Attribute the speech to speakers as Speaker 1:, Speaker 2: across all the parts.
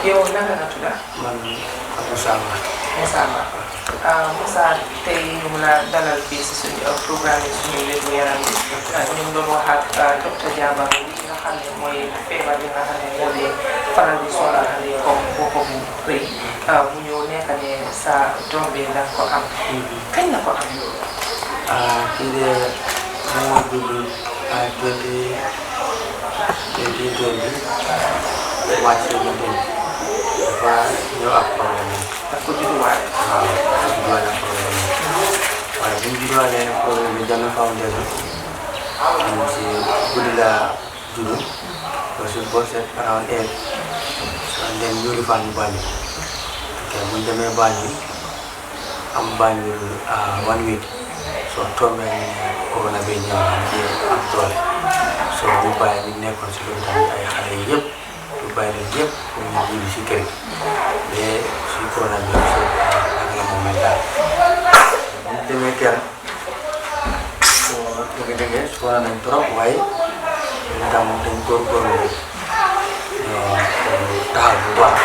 Speaker 1: yow naka nga tudd
Speaker 2: man Moussa
Speaker 1: Moussa tey ñu la dalal fii si suñu programme yi suñu wérgu yaram bi ñu ngi doon wax ak docteur Diaba bi nga xam ne mooy feebar bi nga xam ne moo dee faral di sonal xale yi comme bopp bu rëy mu ñëw nekk ne sa doom bi la ko am kañ la ko am loolu
Speaker 2: kii de moo judd ay 2020 wàcc na dafa ñëw ak problème yi.
Speaker 1: daf ko judduwaale.
Speaker 2: waaw dafa judduwaale ak problème yi waaye bu ñu judduwaalee problème bi Jammeh Foundation ñu si guddi la juddu parce que boo seet around 8 and then ñu ngi fan yu Banjul ok bu ñu demee Banjul am Banjul 1 week soo tombee corona bi ñëw am doole soo ñu bàyyi ñu nekkoon si loolu tamit ay xale yi yëpp ñu bàyyi leen yëpp pour ñu ñibbi si kër gi mais si corona bi soo ak la momental bu ñu demee kër soo dëgg-dëgg sonn nañ trop waaye ñu tam dañ góorgóorlu taxaw bu baax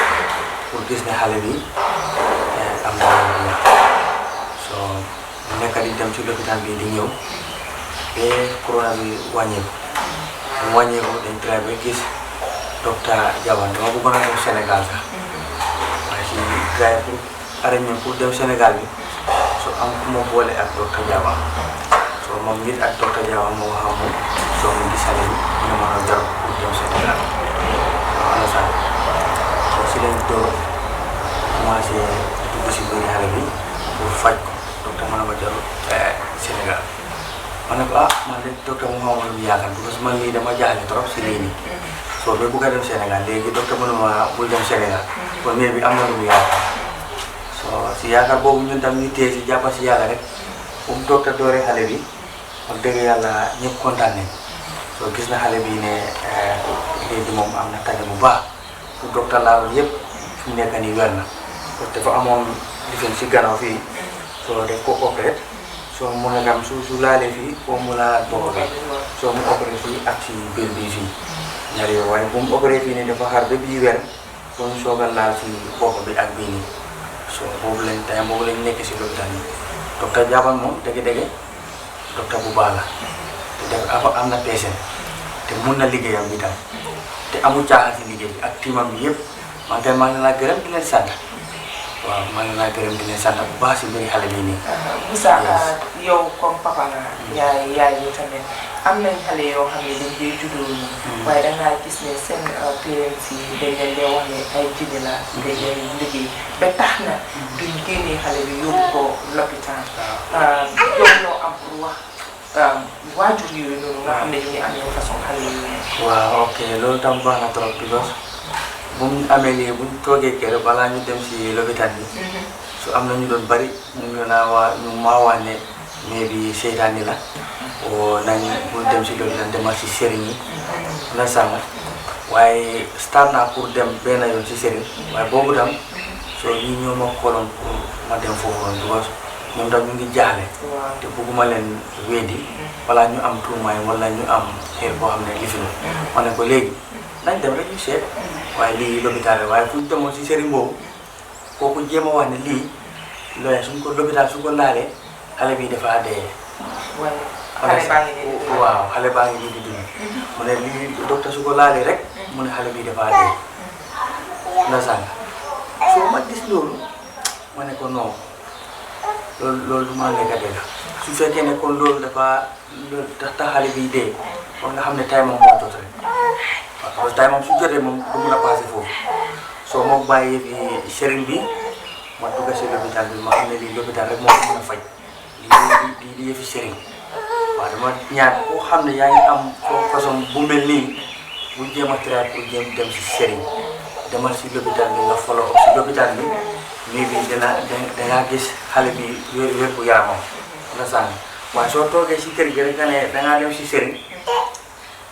Speaker 2: pour gis ne xale bi am na lu soo nekk di dem ci lopitaan bi di ñëw ba corona bi wàññeeku mu wàññeeku dañ try ba gis docteur Diaba dama bëggoon a dem Sénégal sax waaye si try pour arrêté pour dem Sénégal bi so am ku ma boole ak docteur Diaba so moom nit ak docteur Diaba moo wax ak moom soo mu gisale bi mu ne ma jar pour dem Sénégal waaw ana sax so si lañ door commencé dugg si bëri xale bi pour faj ko docteur ma ne ma jarul Sénégal ma ne ko man de docteur mu xaw ma lu mu yaakaar parce que man lii dama jaaxle trop si lii nii soo ba bëgg a dem Sénégal léegi docteur mënu ma bul dem Sénégal kon mais bi am na lu mu yaakaar soo si yaakaar boobu ñun tam ñu téye si jàppa si yàlla rek bu mu docteur dooree xale bi wax dëgg yàlla ñëpp kontaan nañ soo gis na xale bi ne léegi moom am na tane bu baax pour docteur laaloon yëpp fi mu nekk nii wér na parce que dafa amoon lifin si gannaaw fii soo def ko opéré soo mun a gam su laalee fii foo mu laal bopp bi soo mu opéré fii ak si biir bi fii ñaar yooyu waaye bu mu opéré fii nii dafa xaar ba bii weer soo ñu soog a laal si bopp bi ak bii nii soo boobu lañ tey boobu lañ nekk si lopitaan yi docteur Diaba moom dëgg-dëgg docteur bu baax la te def am na patient te mun na liggéeyam bi tam te amul caaxaan si liggéey bi ak tiimam bi yëpp man kay maa ngi laa gërëm di leen sant waaw maa ngi laa gërëm di leen sant bu baax si mbiri xale bii nii.
Speaker 1: Moussa yow comme papa la yaay yi tamit am nañ xale yoo xam ne dañ dee juddoo nii waaye dangaa gis ne seen parents yi dañ leen dee wax ne ay jinne la dañ leen liggéey ba tax na duñ génnee xale bi yóbbu ko lopitaan yow loo am pour wax waajur yooyu noonu nga xam ne ñu ngi amee façon xale yooyu.
Speaker 2: waaw ok loolu tam baax na trop because bu mu amee lii bu ñu toogee kër balaa ñu dem si lopitaan bi su am na ñu doon bari ñu maa wax ne mais bi seytaane la o nañ bu dem si lopitaan demal si sëriñ yi na sànga waaye start naa pour dem benn yoon si sëriñ waaye boobu tam soo ñi ñoo ma xooloon pour ma dem foofu noonu because ñoom tam ñu ngi jaaxle te bëgguma leen weddi balaa ñu am tuumaay wala ñu am xeer boo xam ne lifi ma ne ko léegi nañ dem rek ñu seet waaye lii lopitaan la waaye fu ñu demoon si sëriñ boobu kooku jéem a wax ne lii looy suñ ko lopitaan su ko laalee xale bi dafa dee. waaw xale baa ngi nii di dund. mu ne lii docteur su ko laalee rek mu ne xale bi dafa dee na sànga soo ma gis loolu ma ne ko non loolu du ma nekk dëgg su fekkee ne kon loolu dafa tax xale bi dee kon nga xam ne tay moom moo jot rek waaw parce que tay moom su jotee moom du mun a passé foofu soo moom bàyyi fi sëriñ bi ma dugg si lopitaan bi ma xam ne lii lopitaan rek moo ko mën a faj lii di yëfi sëriñ waaw dama ñaan koo xam ne yaa ngi am façon bu mel nii bu jéem a tiraay pour jéem dem si sëriñ demal si lopitaan bi nga follow si lopitaan bi mais bi dangaa gis xale bi wér bu yaramam na sànni waaye soo toogee si kër gi rek nga ne dangaa dem si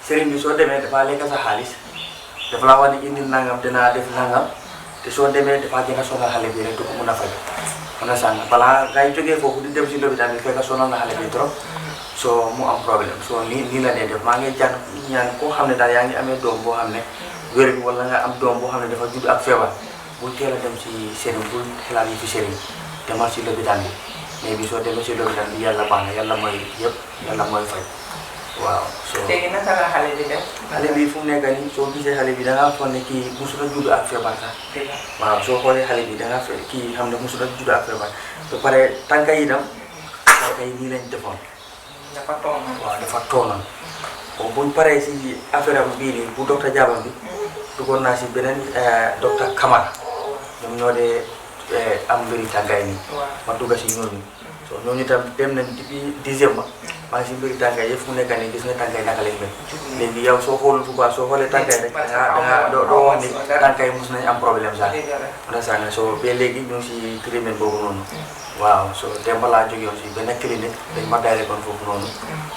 Speaker 2: sëriñ bi soo demee dafa lekk sa xaalis dafa la wax ne indil nangam dinaa def nangam te soo demee dafa gën a sonal xale bi rek du ko mun a faj na sànni balaa ngay jógee foofu di dem si lopitaan bi fekk sonal na xale bi trop so mu am problème so nii la dee def maa ngi ñaan koo xam ne daal yaa ngi amee doom boo xam ne wér bi wala nga am doom boo xam ne dafa judd ak feebar bul teel a dem ci sëriñ bul xelaat yi fi sëriñ demal si lopitaan bi mais bi soo demee si lopitaan bi yàlla baax na yàlla mooy yëpp yàlla mooy faj waaw. so
Speaker 1: léegi naka la xale bi def.
Speaker 2: xale bi fu mu nekk nii soo gisee xale bi da ngaa foog ne kii musul a judd ak feebar sax. waaw soo xoolee xale bi da ngaa fe kii xam ne musul a judd ak feebar ba pare tànka yi itam tànka yi nii lañ defoon.
Speaker 1: dafa toonoon
Speaker 2: waaw dafa toonoon. bon buñ paree si affaire am bii nii bu docteur Diaba bi duggoon naa si beneen docteur Camara ñoom ñoo dee am mbiri tàngaay nii. ma dugg si ñooñu. so ñooñu tam dem nañ depuis 10e maa ngi si mbiri tàngaay yëpp fu mu nekk nii gis nga tàngaay naka lay mel. léegi yow soo xoolul bu baax soo xoolee tàngaay rek doo wax ni tàngaay mos nañ am problème sax. understand so ba léegi ñu ngi si traitement boobu noonu. waaw so démb laa jógee woon si benn clinique dañ ma daale kon foofu noonu.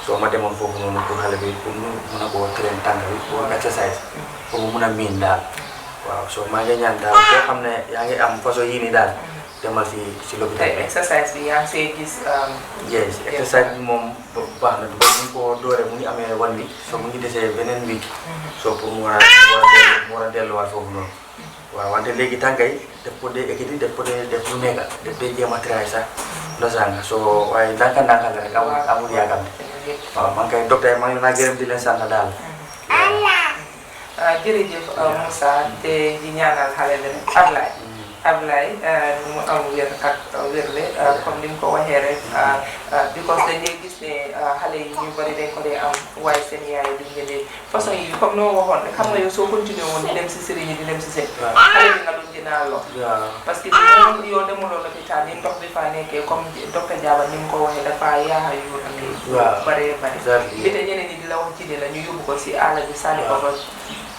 Speaker 2: soo ma demoon foofu noonu pour xale bi pour ñu mun a koo train tànk bi pour exercice pour mu mun a miin daal. waaw so maa ngi ñaan daal koo xam ne yaa ngi am façon yii nii daal demal si lopitaan bi.
Speaker 1: exercice bi yaa ngi see gis.
Speaker 2: yes exercice bi moom baax na ba ñu ko dooree mu ngi amee 1 week so mu ngi desee beneen week. so pour mu war a delluwaat foofu noonu. waaw wante léegi tànkay def ko dee ekkiti def ko dee def lu nekk def dee jéem a tiraay sax ndosanga so waaye ndànk-ndànk la rek amul yaakaar waaw man kay docteur maa ngi leen a gërëm di leen sant daal.
Speaker 1: jërëjëf Moussa te di ñaanal xale bi rek Ablaye mu am wér ak wérle comme ni mu ko waxee rek because dañ dee gis ne xale yi ñu bari dañ ko dee am waaye seen yaay duñ leen dee façon yi comme noo waxoon rek xam nga yow soo continué woon di dem si sëriñ yi di dem si seen xale bi nga doon dinaa lor parce que moom yow demuloo lopitaan ni ndox bi fa nekkee comme docteur Diaba ni mu ko waxee dafa yaaxa yu bare bi te ñeneen ñi di la wax ci ne la ñu yóbbu ko si àll bi sànni ko ba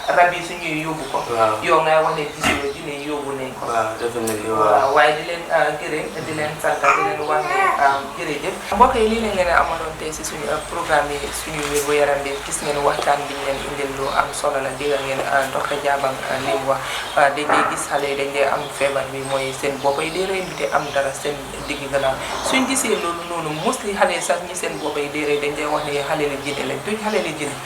Speaker 1: rab yi suñuy yóbbu ko. yow ngay wax ne gisoo dina yóbbu nañ ko. waaw waaye di leen gërëm di leen sant di leen wax ne jërëjëf. mbokk yi lii la ngeen amaloon tey si suñu programme yi suñu wér gu yaram bi gis ngeen waxtaan bi ñu leen indil lu am solo la dégg ngeen docteur Diaba li mu wax dañ dee gis xale yi dañ dee am feebar bi mooy seen bopp yi dee rëy bi te am dara seen digg gannaaw suñ gisee loolu noonu mostly xale yi sax ñi seen bopp yi dee rëy dañ dee wax ne xale la jinne lañ duñ xale la jinne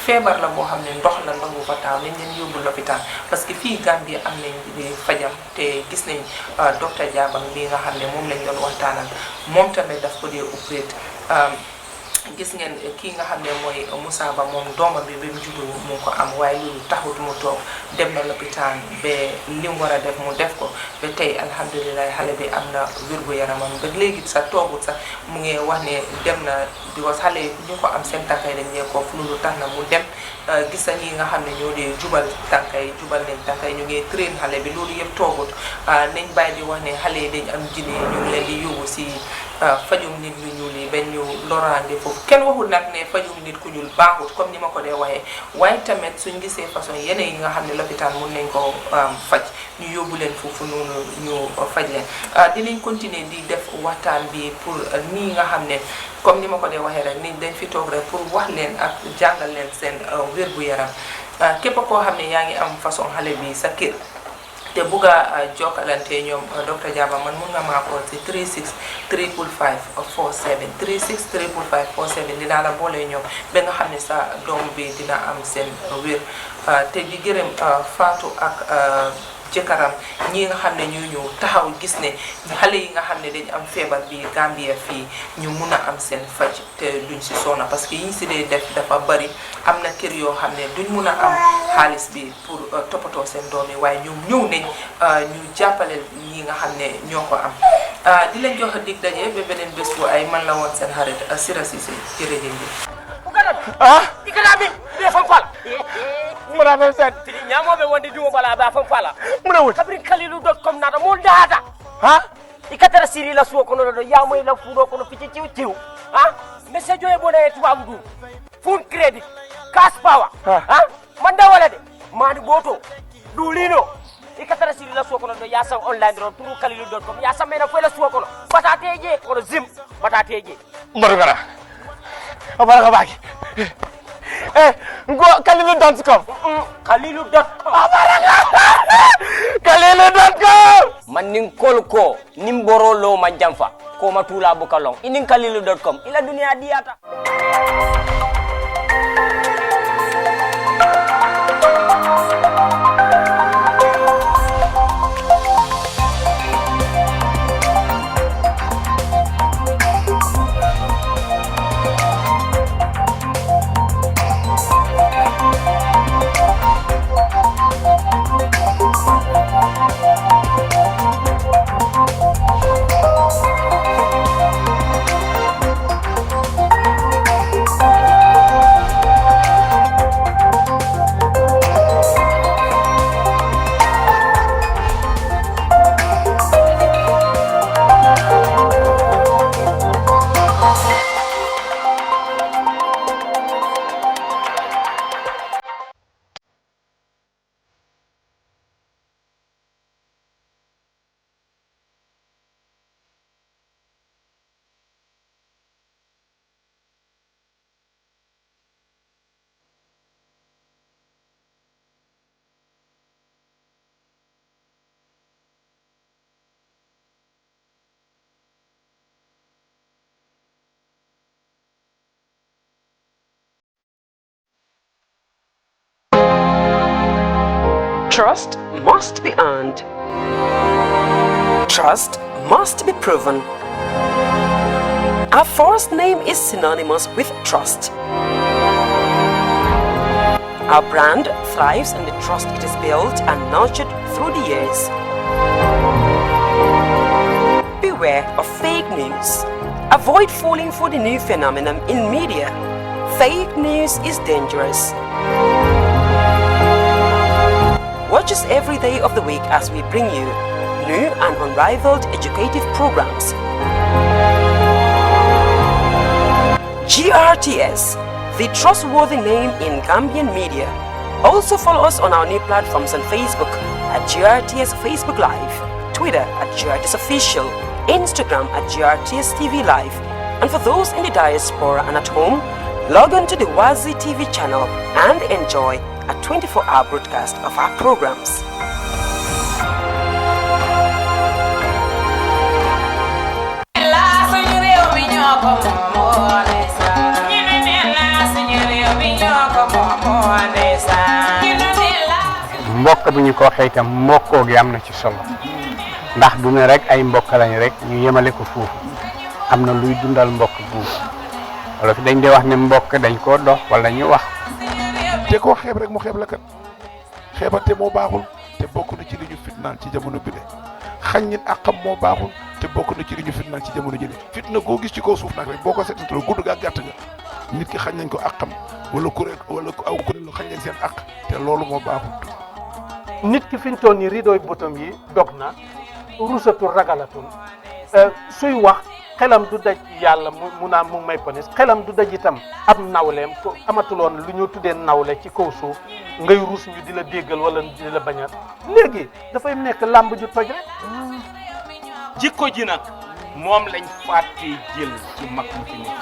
Speaker 1: feebar la boo xam ne ndox la ndox bu fa taaw nañ leen yóbbu lopitaan parce que fii Gambie am nañ fajam te gis nañ docteur Diaba bi nga xam ne moom lañ doon waxtaanal moom tamit daf ko dee opéré gis ngeen kii nga xam ne mooy Moussa Ba moom doomam bi mu juddu mu ko am waaye loolu taxut mu toog dem na lopitaan ba li mu war a def mu def ko ba tey alhamdulilah xale bi am na wérgu yaramam ba léegi sax toogut sax mu ngi wax ne dem na because xale yi ñu ko am seen tànkay dañ ñee ko loolu tax na mu dem gis na ñi nga xam ne ñoo dee jubal tànkay jubal nañ tànkay ñu ngi train xale bi loolu yëpp toogut nañ bàyyi di wax ne xale yi dañ am jinne ñu ngi leen di yóbbu si fajum nit ñu ñuul yi benn ñu loraange foofu kenn waxul nag ne fajum nit ku ñuul baaxut comme ni ma ko dee waxee waaye tamit suñ gisee façon yeneen yi nga xam ne lopitaan mun nañ ko faj ñu yóbbu leen foofu noonu ñu faj leen dinañ continuer di def waxtaan bi pour nii nga xam ne comme ni ma ko dee waxee rek ni dañ fi toog rek pour wax leen ak jàngal leen seen wér gu yaram képp koo xam ne yaa ngi am façon xale bi sa kër te bugg a jokkalante ñoom docteur Diaba man mun nga maa ko ci 36 355 47 36 355 47 dinaa la boole ñoom ba nga xam ne sa doom bi dina am seen wér te di gërëm Fatou ak jëkkëram ñi nga xam ne ñu ñëw taxaw gis ne xale yi nga xam ne dañ am feebar bi Gambia fii ñu mun a am seen faj te duñ si sonna parce que yiñ si dee def dafa bari am na kër yoo xam ne duñ mun a am xaalis bi pour toppatoo seen doom yi waaye ñoom ñëw nañ ñu jàppale ñi nga xam ne ñoo ko am di leen jox dig daje ba beneen bés bu ay man la woon seen xarit Sira Cissé jërëjëf
Speaker 3: ikalami be fam fala
Speaker 4: muna fam sen
Speaker 3: tini nyamoɓe wonde dumo bala ba fam fala
Speaker 4: muna wut
Speaker 3: kabri kalilu.com nata mo data
Speaker 4: ha
Speaker 3: ikatara siri la suwo kono do yamoy la fudo kono fici ciw ha message joye bona e tubabu du full credit cash power ha manda wala de mandi boto dulino ikatara siri la suwo kono do yasa online do turu kalilu.com yasa mena fo la suwo kono batateje kono zim batateje
Speaker 4: mbarugara abara baki ngo kalilu.com
Speaker 3: kalilu.com
Speaker 4: kalilu.com
Speaker 3: man nin kolko nin borolo ma jamfa ko matula bukalong inin kalilu.com ila dunia diata.
Speaker 5: Trust must be earned. Trust must be proven. Our first name is synonymous with trust. Our brand thrives on the trust it is built and nurtured through the years. Beware of fake news. Avoid falling for the new phenomenon in media. Fake news is dangerous. Watch us every day of the week as we bring you new and unrivaled educative programs. GRTS, the trustworthy name in Gambian media. Also follow us on our new platforms on Facebook at GRTS Facebook Live, Twitter at GRTS Official, Instagram at GRTS TV Live, and for those in the diaspora and at home, log on to the Wazi TV channel and enjoy a 24-hour broadcast of our programs.
Speaker 6: mbokk bu ñu ko waxee itam mbokkoo gi am na ci solo ndax du ne rek ay mbokk lañ rek ñu yemale ko foofu am na luy dundal mbokk foofu wala fi dañ dee wax ne mbokk dañ koo dox wala ñu wax
Speaker 7: te koo xeeb rek mu xeeb la kat xeebate moo baaxul te bokk na ci li ñu fitnaan ci jamono bi de xañ nit àqam moo baaxul te bokk na ci li ñu fitnaan ci jamono ji de fitna koo gis ci kaw suuf nag rek boo ko seetantaloo gudd gaa gàtt nga nit ki xañ nañ ko àqam wala kuréel wala aw kuréel xañ nañ seen àq te loolu moo baaxul.
Speaker 8: nit ki fi ñu toll nii ridoy bëtam yi dog na rusatul ragalatul suy wax xelam du daj yàlla mu naan mu may ponis xelam du daj itam ab nawleem ko amatuloon lu ñu tuddee nawle ci kaw suuf ngay rus ñu di la déggal wala di la bañal léegi dafay nekk làmb ju toj rek.
Speaker 9: jikko ji nag moom lañ fàttee jël ci mag mu fi nekk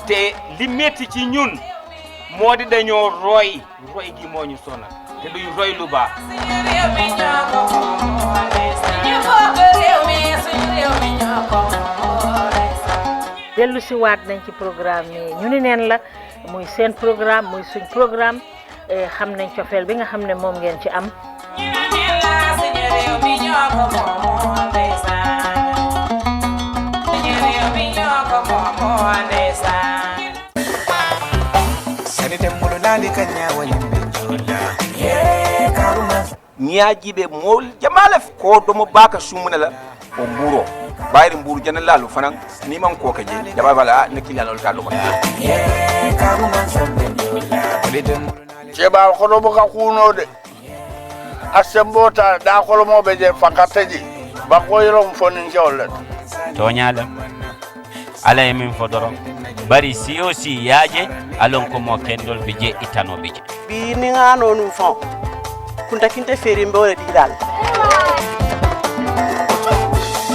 Speaker 9: te li metti ci ñun moo di dañoo roy gi moo ñu sonal te duñ roy lu baax.
Speaker 10: dellu si waat nañ ci programme yi ñu ni neen la muy seen programme muy suñ programme xam nañ cofeel bi nga xam ne moom ngeen ci am.
Speaker 3: ñaajibe mool jamalef ko domo baka sumuna la o mburo bayri mburu jana lalu fanan ni man ko kaje jaba bala ne kilal ta do
Speaker 11: jeba ko do ka kuno de asembota da ko mo be je fakataji ba ko yoro fonin jawlet
Speaker 12: to nyaala ala e min fodoro bari si aussi yaaje alon ko mo kendol be je itano be je
Speaker 13: bi ni ngano nu fon kunta kinte feri mbole didal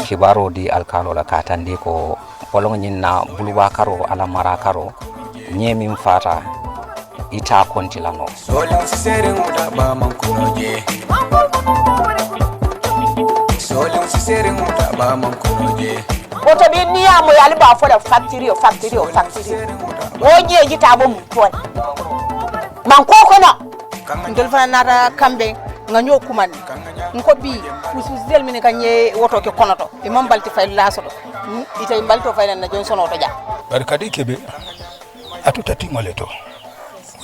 Speaker 14: kibaro di alkalo la katandi ko polong nyinna buluba karo ala mara karo nyemi mfata ita kontilano
Speaker 15: sole sere nguda ba man kunoje sole Oto bi ni amo ya liba for the factory. Oje jitabo mpon. Man kokono. Ndol fana nara kambe nga ñoo kuman nko bi usul mini kanye woto ke konoto e mam balti fay laso ite balto fay na Johnson oto ja
Speaker 16: barkadi kebe atuta tingole to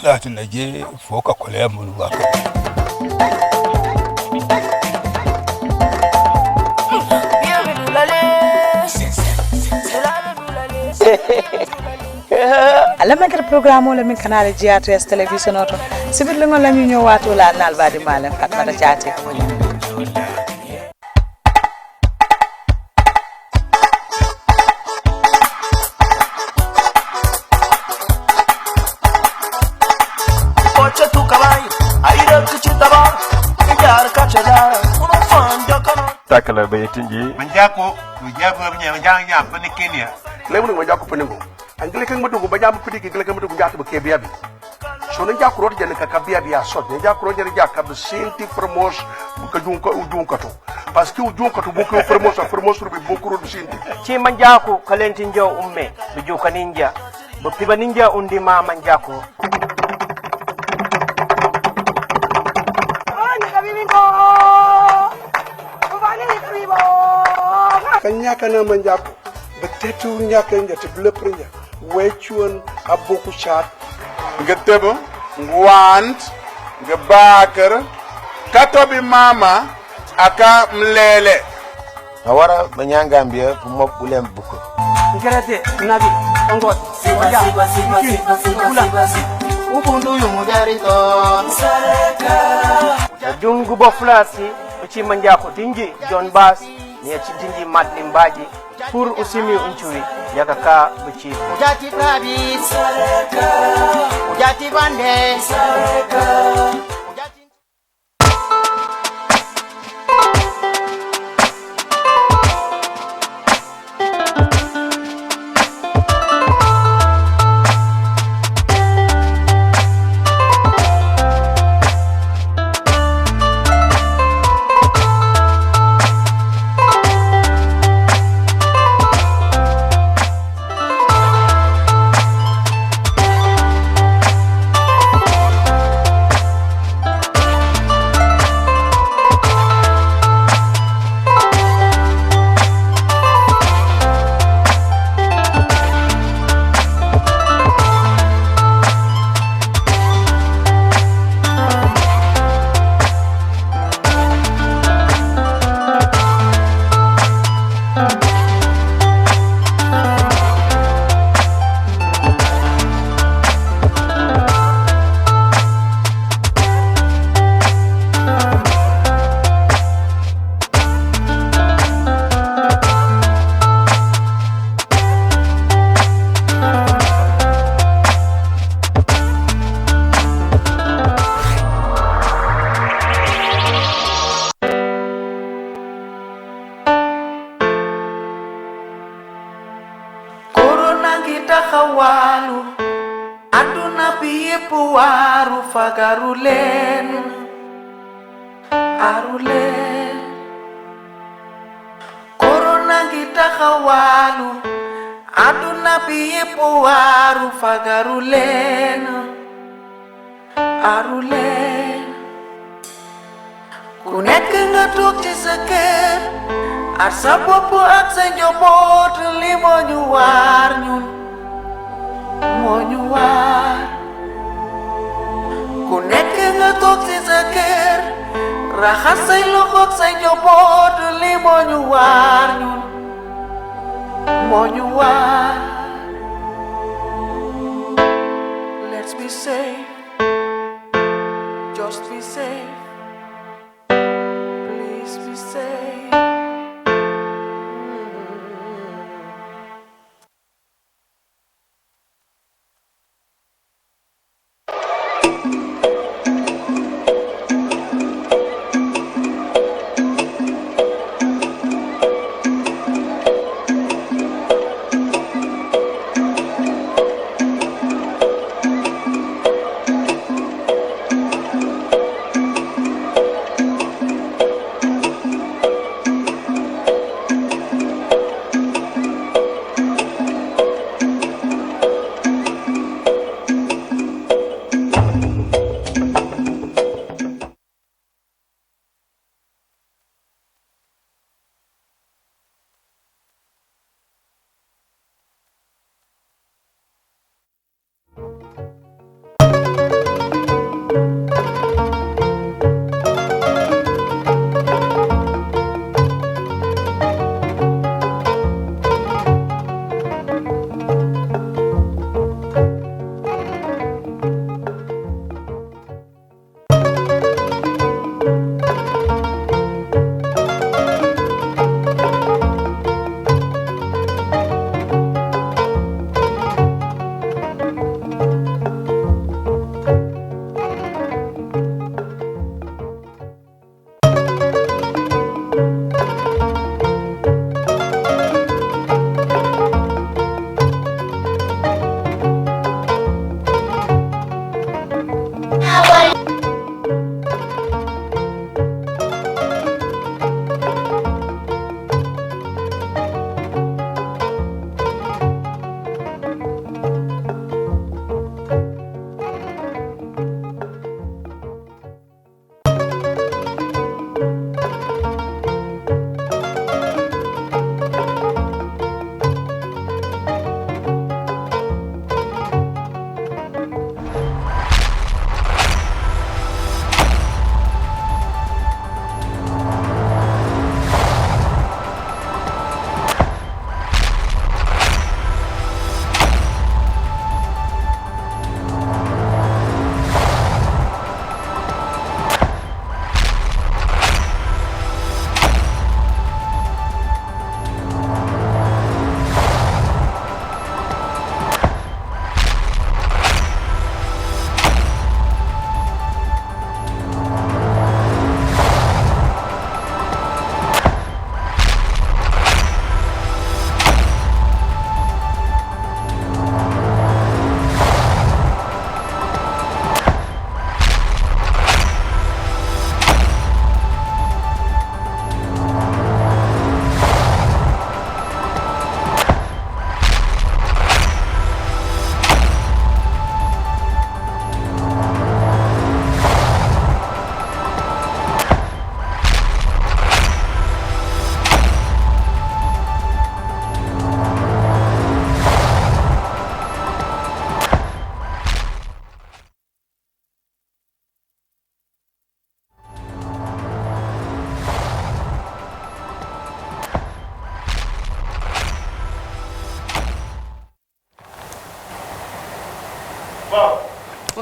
Speaker 16: lati na je foka kole ya mulu waka
Speaker 17: ala makar programme la min canal GRTS television auto sibir la ngol la ñu ñëwaatu la nal badi malen fatma da ciati
Speaker 18: ocha tu caballo ayira kuchitaba yar kachadara uno fanda kana
Speaker 19: takala bayitinji
Speaker 20: manjako ujabo mnyanja pani Kenya
Speaker 7: lemu ngo jako penengo angele kan mudu ba jam pidi gele kan mudu jatu be kebiya bi so ne jako rot jene ka kabiya bi asot ne jako rot jene jaka be senti promos ko jun ko to parce que jun ko to boko promos bi boko ro senti
Speaker 3: ci manjako kalentin jaw umme be joka ninja bo piba ninja undi ma manjako
Speaker 7: kanyaka na manjako betetu nyaka njate bleprinja wechuan aboku chat
Speaker 11: ngetebo ngwant ngebaker katobi mama aka mlele
Speaker 20: awara manyangambia kumo bulem buko
Speaker 3: ngerate nabi ongot siba ukundu yumudarito sareka jungu boflasi ci manjako tinji John Bass ni ci tinji Madlim Baji pour usimi unchuri yaka ka bici
Speaker 18: ujati tabi sareka ujati bande sareka
Speaker 21: Arulen Corona kita kawalu Aduna biye puaru fagarulen Arulen Kunek ngatuk ciseker Arsa popo aksa nyobot limo nyuar nyun Mo nyuar Kunek ngatuk ciseker Rahasay lokok sa nyobot limo nyuar nyun Mo nyuar Let's be safe Just be safe Please be safe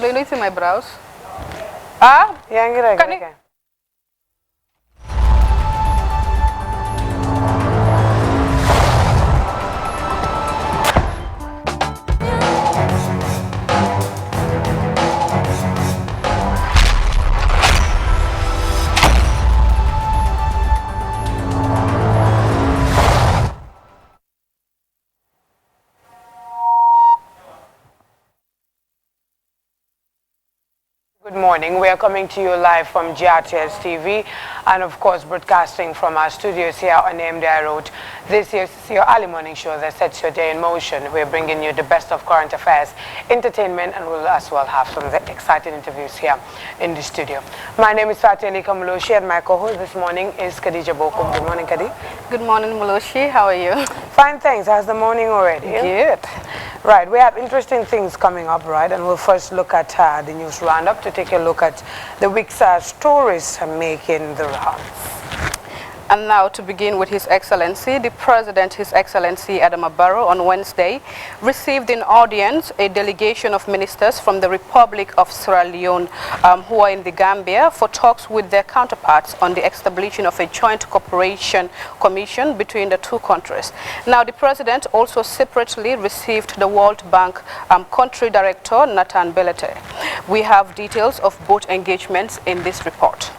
Speaker 19: Mulai nuit my brows. Ah,
Speaker 17: yang ngi rek.
Speaker 22: Good morning. We are coming to you live from GRTS TV and of course broadcasting from our studios here on MDI Road. This is your early morning show that sets your day in motion. We're bringing you the best of current affairs, entertainment, and we'll as well have some exciting interviews here in the studio. My name is Fateli Kamuloshi and my co-host this morning is Khadija Bokum. Good morning, Khadi.
Speaker 19: Good morning, Muloshi. How are you?
Speaker 22: Fine, thanks. How's the morning already?
Speaker 19: Good.
Speaker 22: Right, we have interesting things coming up, right? And we'll first look at the news roundup to take a look at the week's stories making the rounds.
Speaker 19: And now to begin with His Excellency, the President, His Excellency Adama Barrow, on Wednesday received in audience a delegation of ministers from the Republic of Sierra Leone who are in the Gambia for talks with their counterparts on the establishing of a joint cooperation commission between the two countries. Now the President also separately received the World Bank Country Director Nathan Belete. We have details of both engagements in this report.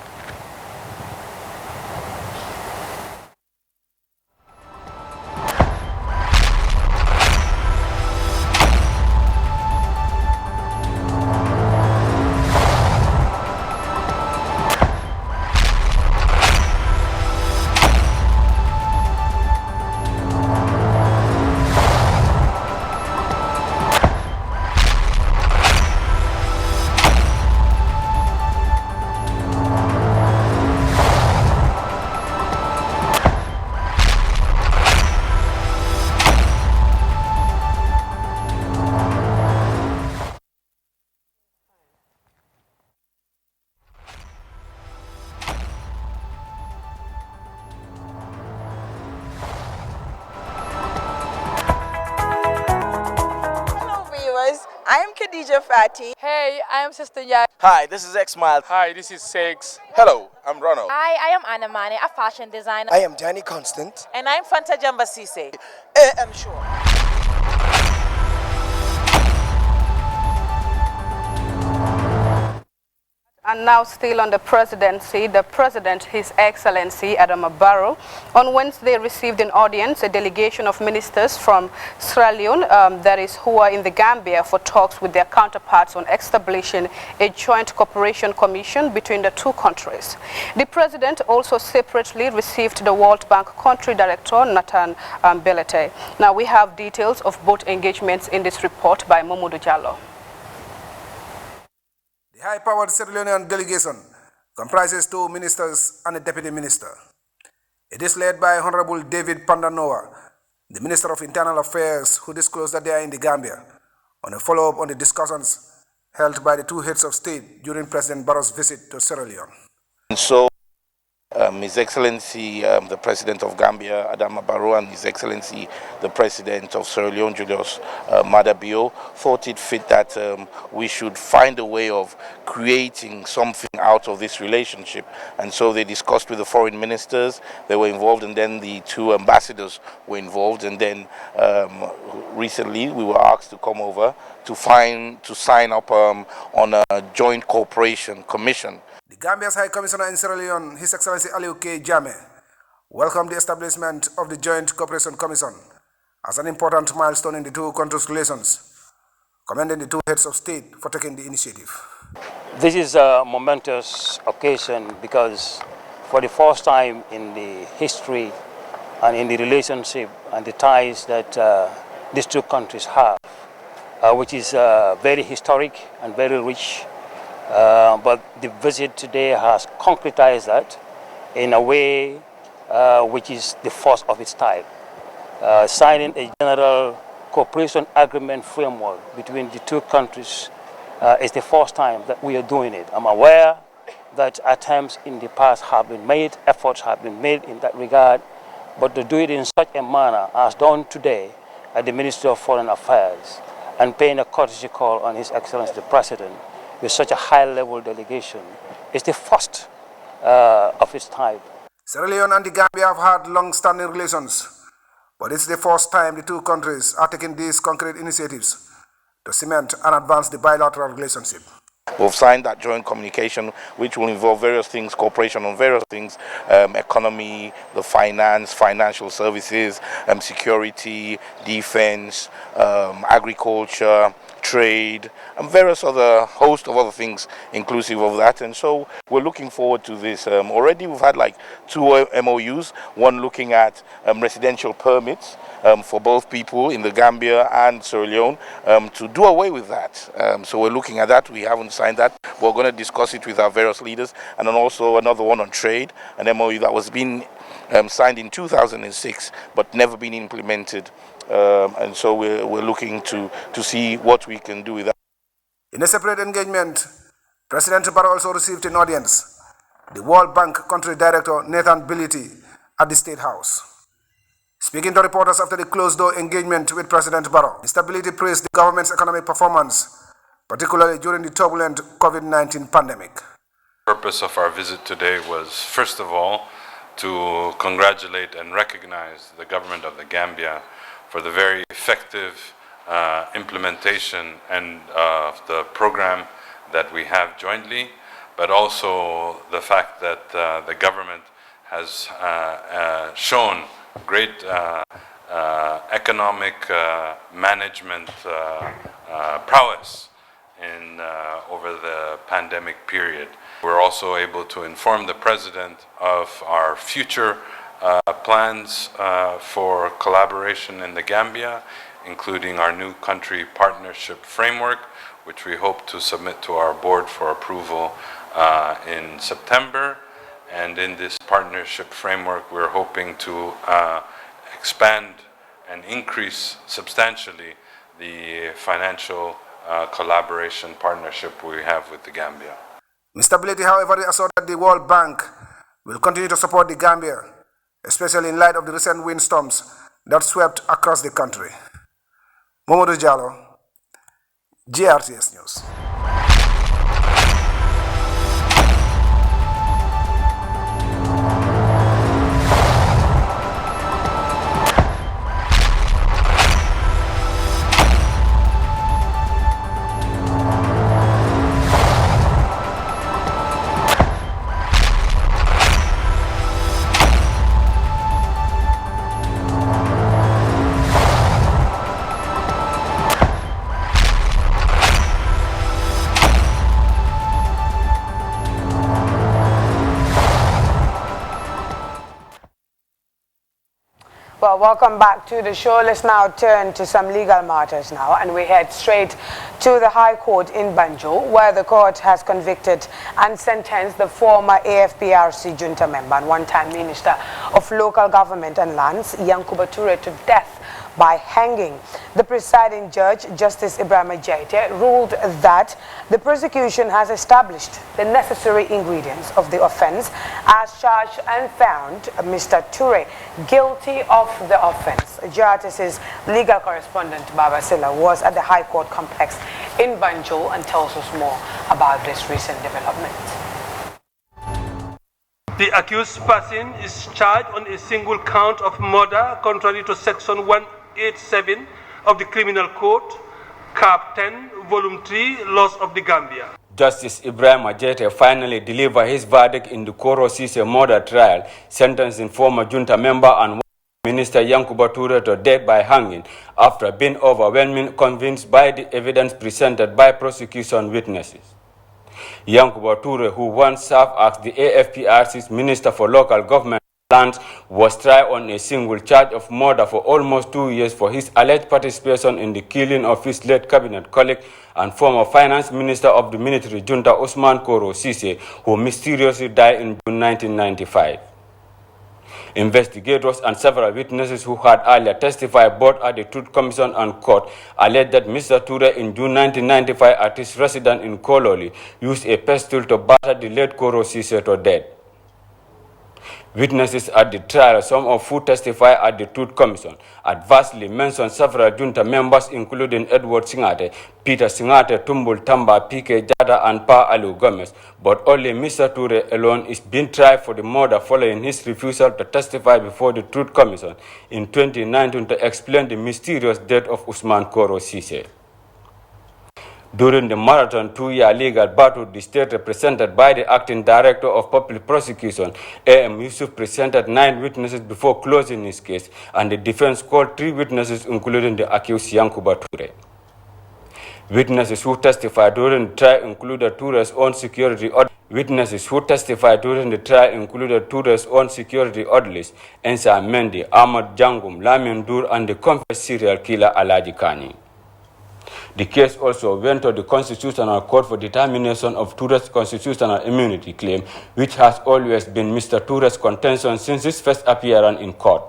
Speaker 23: I'm Khadija Fati.
Speaker 24: Hey, I am Sister Yad.
Speaker 25: Hi, this is X-Mile.
Speaker 24: Hi, this is Sex.
Speaker 25: Hello, I'm Ronald.
Speaker 26: Hi, I am Anna Mane, a fashion designer.
Speaker 25: I am Danny Constant.
Speaker 26: And I'm Fanta Jamba Sise.
Speaker 25: AM Show.
Speaker 19: And now still on the presidency, the President, His Excellency Adama Barrow, on Wednesday received in audience a delegation of ministers from Sierra Leone, that is, who are in the Gambia for talks with their counterparts on establishing a joint cooperation commission between the two countries. The President also separately received the World Bank Country Director Nathan Belete. Now we have details of both engagements in this report by Momodu Jallo.
Speaker 27: The high-powered Sierra Leonean delegation comprises 2 ministers and a deputy minister. It is led by Honorable David Pandanoa, the Minister of Internal Affairs, who disclosed that they are in the Gambia on a follow-up on the discussions held by the 2 heads of state during President Barrow's visit to Sierra Leone.
Speaker 28: And so, His Excellency, the President of Gambia, Adama Barrow, and His Excellency, the President of Sierra Leone, Julius Maada Bio, thought it fit that we should find a way of creating something out of this relationship. And so they discussed with the foreign ministers, they were involved, and then the 2 ambassadors were involved. And then recently we were asked to come over to sign up on a joint cooperation commission.
Speaker 27: The Gambia's High Commissioner in Sierra Leone, His Excellency Aliou K. Jammeh, welcomed the establishment of the Joint Cooperation Commission as an important milestone in the 2 countries' relations, commending the 2 heads of state for taking the initiative.
Speaker 29: This is a momentous occasion because for the first time in the history and in the relationship and the ties that these 2 countries have, which is very historic and very rich. But the visit today has concretized that in a way which is the first of its type. Signing a general cooperation agreement framework between the 2 countries is the first time that we are doing it. I'm aware that attempts in the past have been made, efforts have been made in that regard, but to do it in such a manner as done today at the Ministry of Foreign Affairs and paying a courtesy call on His Excellency the President with such a high-level delegation. It's the first of its type.
Speaker 27: Sierra Leone and the Gambia have had long-standing relations, but it's the first time the two countries are taking these concrete initiatives to cement and advance the bilateral relationship.
Speaker 28: We've signed that joint communication, which will involve various things, cooperation on various things, economy, the finance, financial services, security, defense, agriculture, trade, and various other host of other things inclusive of that. And so we're looking forward to this. Already we've had like 2 MOUs, one looking at residential permits for both people in the Gambia and Sierra Leone to do away with that. So we're looking at that. We haven't signed that. We're going to discuss it with our various leaders. And then also another one on trade, an MOU that was being signed in 2006 but never been implemented. And so we're looking to see what we can do with that.
Speaker 27: In a separate engagement, President Barrow also received an audience, the World Bank Country Director Nathan Bility at the State House. Speaking to reporters after the closed-door engagement with President Barrow, Mr. Bility praised the government's economic performance, particularly during the turbulent COVID-19 pandemic.
Speaker 1: The purpose of our visit today was, first of all, to congratulate and recognize the government of the Gambia for the very effective implementation and the program that we have jointly, but also the fact that the government has shown great economic management prowess over the pandemic period. We're also able to inform the President of our future plans for collaboration in the Gambia, including our new country partnership framework, which we hope to submit to our board for approval in September. And in this partnership framework, we're hoping to expand and increase substantially the financial collaboration partnership we have with the Gambia.
Speaker 27: Mr. Bility, however, assured that the World Bank will continue to support the Gambia, especially in light of the recent windstorms that swept across the country. Momodu Jallo, GRTS News.
Speaker 22: Well, welcome back to the show. Let's now turn to some legal matters now, and we head straight to the High Court in Banjul, where the court has convicted and sentenced the former AFPRC junta member and one-time Minister of Local Government and Lands, Yankuba Toure, to death by hanging. The presiding judge, Justice Ibrahim Jaite, ruled that the prosecution has established the necessary ingredients of the offense as charged and found Mr. Toure guilty of the offense. Justice's legal correspondent, Baba Silla, was at the High Court complex in Banjul and tells us more about this recent development.
Speaker 2: The accused person is charged on a single count of murder contrary to Section 187 of the Criminal Code, Cap 10, Volume 3, Laws of the Gambia.
Speaker 4: Justice Ibrahim Ajete finally delivered his verdict in the Koro Sise murder trial, sentencing former junta member and Minister Yankuba Toure to death by hanging after being overwhelmingly convinced by the evidence presented by prosecution witnesses. Yankuba Toure, who once served as the AFPRC's Minister for Local Government and Lands, was tried on a single charge of murder for almost 2 years for his alleged participation in the killing of his late cabinet colleague and former finance minister of the military junta Usman Koro Sise, who mysteriously died in June 1995. Investigators and several witnesses who had earlier testified both at the Truth Commission and court alleged that Mr. Toure in June 1995 at his residence in Kololi used a pestle to batter the late Koro Sise to death. Witnesses at the trial, some of who testify at the Truth Commission, adversely mentioned several junta members, including Edward Singate, Peter Singate, Tumbul Tamba, PK Jada, and Pa Alu Gomez, but only Mr. Ture alone is being tried for the murder following his refusal to testify before the Truth Commission in 2019 to explain the mysterious death of Usman Koro Sise. During the marathon 2-year legal battle, the state represented by the acting director of public prosecution, A.M. Yusuf, presented 9 witnesses before closing his case, and the defense called 3 witnesses, including the accused Yankuba Ture. Witnesses who testified during the trial included Ture's own security Witnesses who testified during the trial included Ture's own security orderlies, Ensa Mendy, Ahmad Jangum, Lamin Dur, and the confessed serial killer Alaji Kani. The case also went to the Constitutional Court for determination of Ture's constitutional immunity claim, which has always been Mr. Ture's contention since his first appearance in court.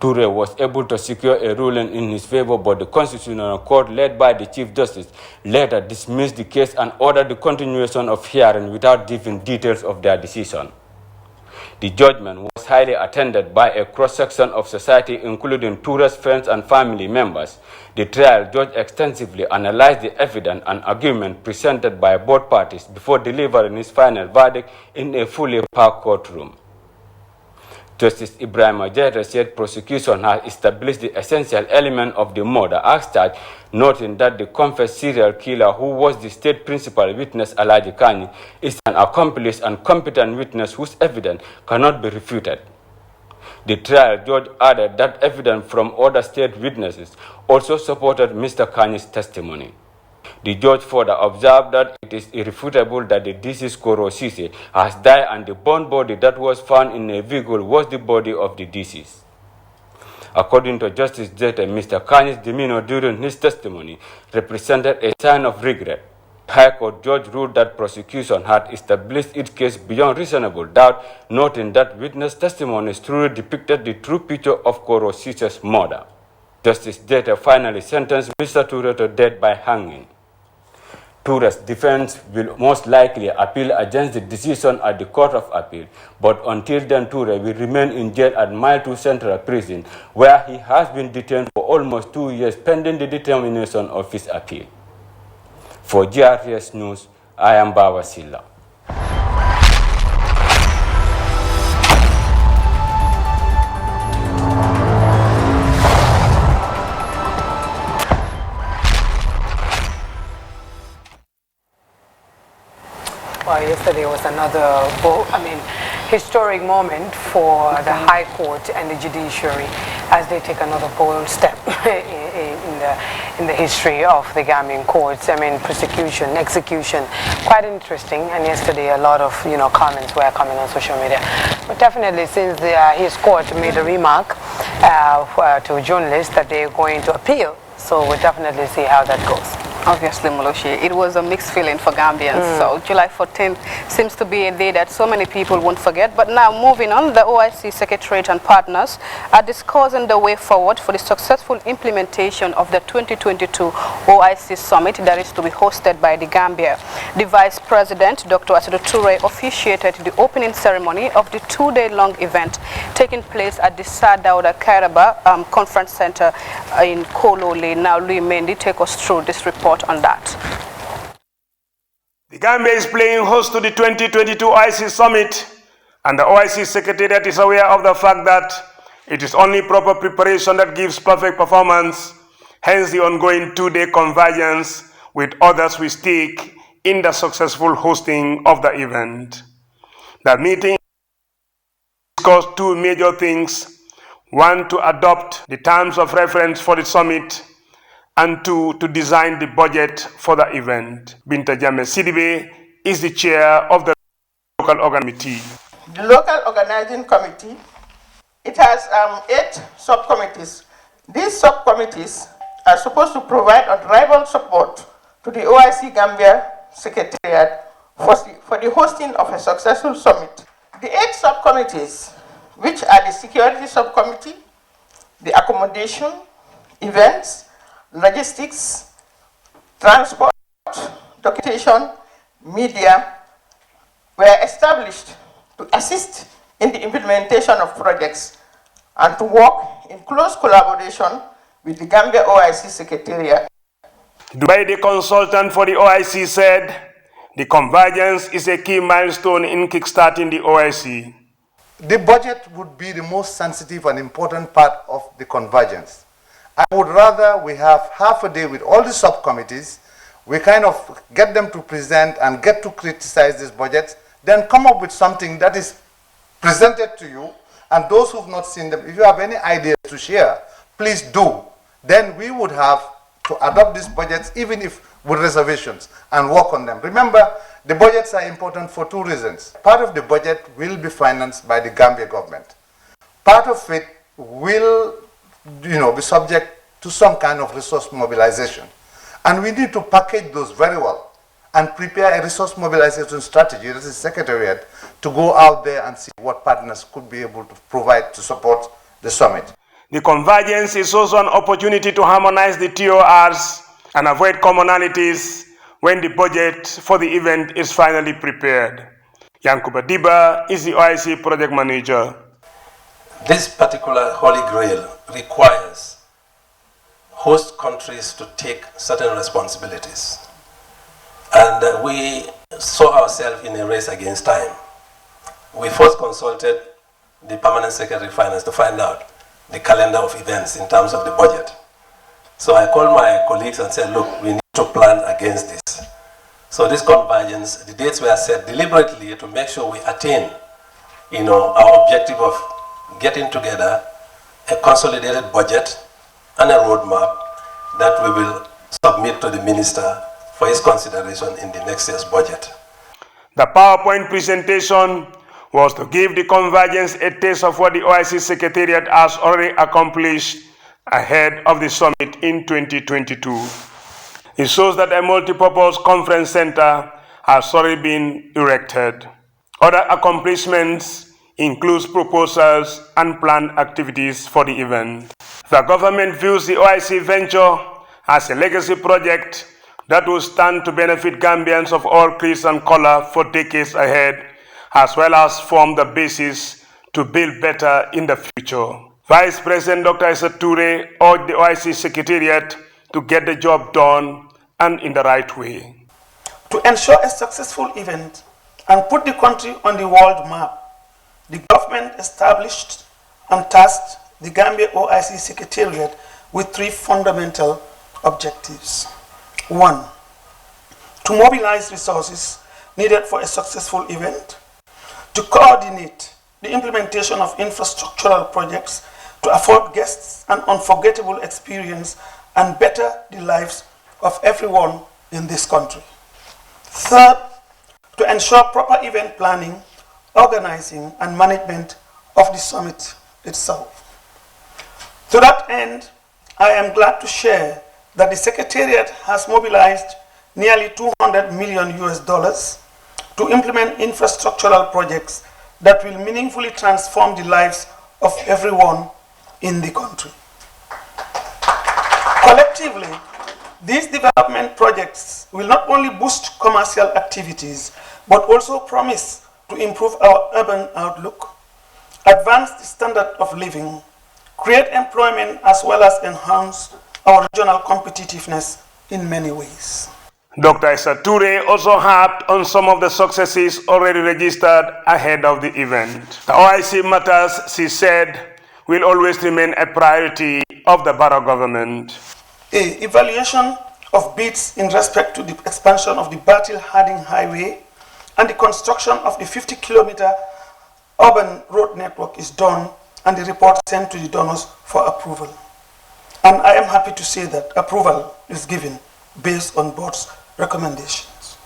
Speaker 4: Ture was able to secure a ruling in his favor, but the Constitutional Court, led by the Chief Justice, later dismissed the case and ordered the continuation of hearing without giving details of their decision. The judgment was highly attended by a cross-section of society, including Ture's friends and family members. The trial judge extensively analyzed the evidence and argument presented by both parties before delivering his final verdict in a fully packed courtroom. Justice Ibrahim Ajere said prosecution has established the essential element of the murder as charged, noting that the confessed serial killer, who was the state principal witness Alaji Kani, is an accomplished and competent witness whose evidence cannot be refuted. The trial judge added that evidence from other state witnesses also supported Mr. Kani's testimony. The judge further observed that it is irrefutable that the deceased Koro Sise has died, and the burned body that was found in a vehicle was the body of the deceased. According to Justice Jete, Mr. Kani's demeanor during his testimony represented a sign of regret. The High Court judge ruled that prosecution had established its case beyond reasonable doubt, noting that witness testimonies truly depicted the true picture of Koro Sise's murder. Justice Jete finally sentenced Mr. Ture to death by hanging. Ture's defense will most likely appeal against the decision at the Court of Appeal, but until then Ture will remain in jail at Mile 2 Central Prison, where he has been detained for almost 2 years pending the determination of his appeal. For GRTS News, I am Bawa Silla.
Speaker 22: Well, yesterday was another, historic moment for the High Court and the judiciary as they take another bold step in the history of the Gambian courts. Prosecution, execution, quite interesting. And yesterday, a lot of comments were coming on social media. But definitely, since his court made a remark to journalists that they're going to appeal, so we'll definitely see how that goes.
Speaker 19: Obviously, Moloshi, it was a mixed feeling for Gambians. So July 14th seems to be a day that so many people won't forget. But now moving on, the OIC Secretariat and partners are discussing the way forward for the successful implementation of the 2022 OIC Summit that is to be hosted by the Gambia. The Vice President, Dr. Asido Toure, officiated the opening ceremony of the 2-day-long event taking place at the Sir Dawda Kairaba Conference Center in Kololi. Now, Louis Mendy, take us through this report on that.
Speaker 5: The Gambia is playing host to the 2022 OIC Summit, and the OIC Secretariat is aware of the fact that it is only proper preparation that gives perfect performance, hence the ongoing 2-day convergence with others we stake in the successful hosting of the event. The meeting discussed 2 major things: 1, to adopt the terms of reference for the summit, and 2, to design the budget for the event. Binta Jame Sidibe is the chair of the local committee.
Speaker 6: The local organizing committee, it has 8 subcommittees. These subcommittees are supposed to provide unrivaled support to the OIC Gambia Secretariat for the hosting of a successful summit. The 8 subcommittees, which are the security subcommittee, the accommodation, events, logistics, transport, documentation, media, were established to assist in the implementation of projects and to work in close collaboration with the Gambia OIC Secretariat.
Speaker 5: Dubai, the consultant for the OIC, said the convergence is a key milestone in kickstarting the OIC.
Speaker 7: The budget would be the most sensitive and important part of the convergence. I would rather we have half a day with all the subcommittees, we kind of get them to present and get to criticize this budget, then come up with something that is presented to you, and those who've not seen them, if you have any ideas to share, please do. Then we would have to adopt these budgets, even if with reservations, and work on them. Remember, the budgets are important for two reasons. Part of the budget will be financed by the Gambia government. Part of it will, be subject to some kind of resource mobilization. And we need to package those very well and prepare a resource mobilization strategy, that is Secretariat, to go out there and see what partners could be able to provide to support the summit.
Speaker 5: The convergence is also an opportunity to harmonize the TORs and avoid commonalities when the budget for the event is finally prepared. Yankuba Diba is the OIC project manager.
Speaker 8: This particular Holy Grail requires host countries to take certain responsibilities. And we saw ourselves in a race against time. We first consulted the Permanent Secretary of Finance to find out the calendar of events in terms of the budget. So I called my colleagues and said, look, we need to plan against this. So this convergence, the dates were set deliberately to make sure we attain, our objective of getting together a consolidated budget and a roadmap that we will submit to the minister for his consideration in the next year's budget.
Speaker 5: The PowerPoint presentation was to give the convergence a taste of what the OIC Secretariat has already accomplished ahead of the summit in 2022. It shows that a multipurpose conference center has already been erected. Other accomplishments include proposals and planned activities for the event. The government views the OIC venture as a legacy project that will stand to benefit Gambians of all creeds and color for decades ahead, as well as form the basis to build better in the future. Vice President Dr. Issa Toure urged the OIC Secretariat to get the job done and in the right way.
Speaker 21: To ensure a successful event and put the country on the world map, the government established and tasked the Gambia OIC Secretariat with three fundamental objectives. 1. To mobilize resources needed for a successful event, to coordinate the implementation of infrastructural projects to afford guests an unforgettable experience and better the lives of everyone in this country. Third, to ensure proper event planning, organizing, and management of the summit itself. To that end, I am glad to share that the Secretariat has mobilized nearly $200 million to implement infrastructural projects that will meaningfully transform the lives of everyone in the country. Collectively, these development projects will not only boost commercial activities, but also promise to improve our urban outlook, advance the standard of living, create employment, as well as enhance our regional competitiveness in many ways.
Speaker 5: Dr. Issa Toure also harped on some of the successes already registered ahead of the event. The OIC matters, she said, will always remain a priority of the Barrow government.
Speaker 21: Evaluation of bids in respect to the expansion of the Batil-Harding Highway and the construction of the 50-kilometer urban road network is done, and the report sent to the donors for approval. And I am happy to say that approval is given based on board's recommendations.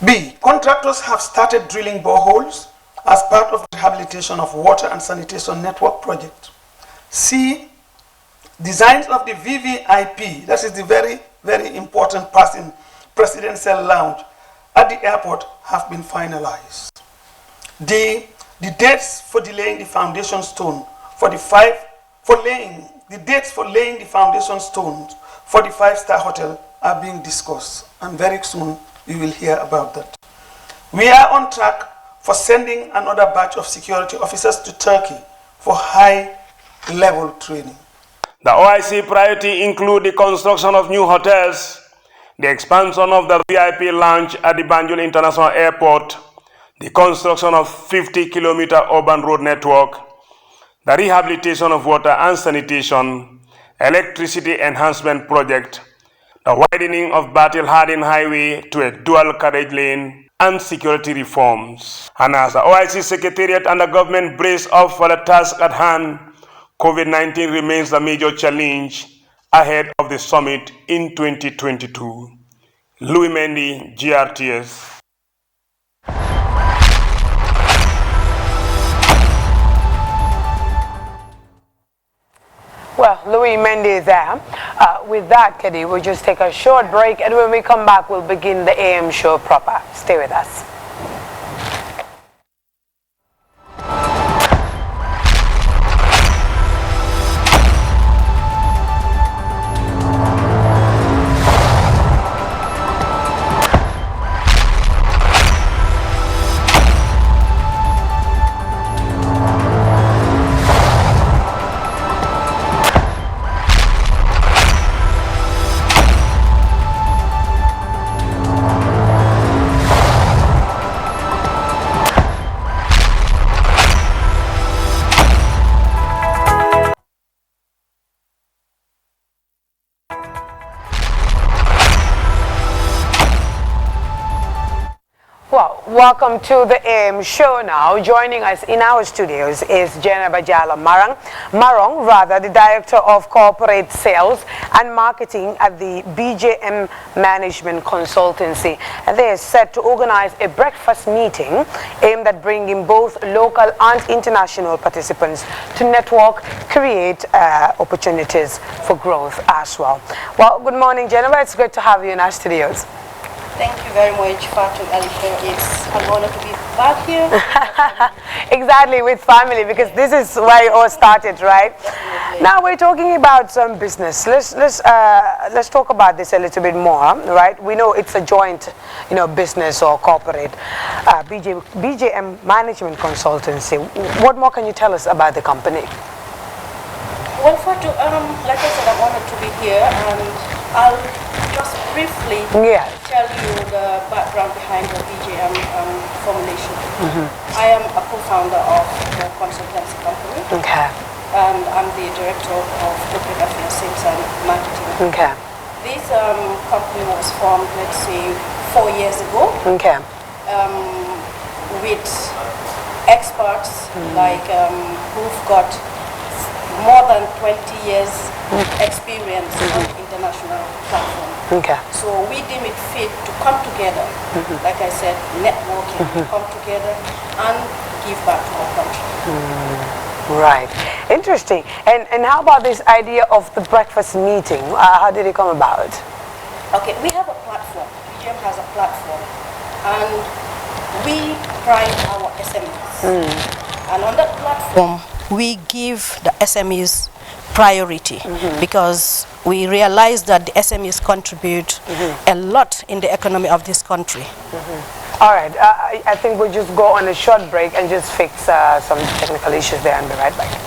Speaker 21: B. Contractors have started drilling boreholes as part of the rehabilitation of water and sanitation network project. C. Designs of the VVIP, that is the very, very important presidential lounge at the airport, have been finalized. D. The dates for laying the foundation stone for the foundation stones for the 5-star hotel are being discussed, and very soon you will hear about that. We are on track for sending another batch of security officers to Turkey for high-level training.
Speaker 5: The OIC priority include the construction of new hotels, the expansion of the VIP lounge at the Banjul International Airport, the construction of 50-kilometer urban road network, the rehabilitation of water and sanitation, electricity enhancement project, the widening of Battle Hardin Highway to a dual carriage lane, and security reforms. And as the OIC Secretariat and the government brace up for the task at hand, COVID-19 remains the major challenge ahead of the summit in 2022. Louis Mendy, GRTS.
Speaker 22: Well, Louis Mendy is there. With that, Kedi, we'll just take a short break, and when we come back, we'll begin the AM show proper. Stay with us. Well, welcome to the AM show now. Joining us in our studios is Jenna Bajala Marong, the Director of Corporate Sales and Marketing at the BJM Management Consultancy. And they are set to organize a breakfast meeting aimed at bringing both local and international participants to network, create opportunities for growth as well. Well, good morning, Jenna. It's great to have you in our studios.
Speaker 9: Thank you very much, Fatu Alifa. It's an honor to be back here.
Speaker 22: Exactly, with family, because this is where it all started, right? Definitely. Now we're talking about some business. Let's talk about this a little bit more, right? We know it's a joint, business or corporate. BJM Management Consultancy. What more can you tell us about the company?
Speaker 9: Well, Fatu, like I said, I'm honored to be here, and I'll just briefly tell you the background behind the BJM formulation. I am a co-founder of the consultancy company, and I'm the director of corporate affairs, sales and marketing. This company was formed, let's say, 4 years ago, with experts like who've got more than 20 years experience on international platform. So we deem it fit to come together, like I said, networking, come together and give back to our country.
Speaker 22: Right. Interesting. And how about this idea of the breakfast meeting? How did it come about?
Speaker 9: Okay, we have a platform. BGM has a platform, and we pride our SMEs. And on that platform, we give the SMEs priority because we realize that the SMEs contribute a lot in the economy of this country.
Speaker 22: All right, I think we'll just go on a short break and just fix some technical issues there and be right back.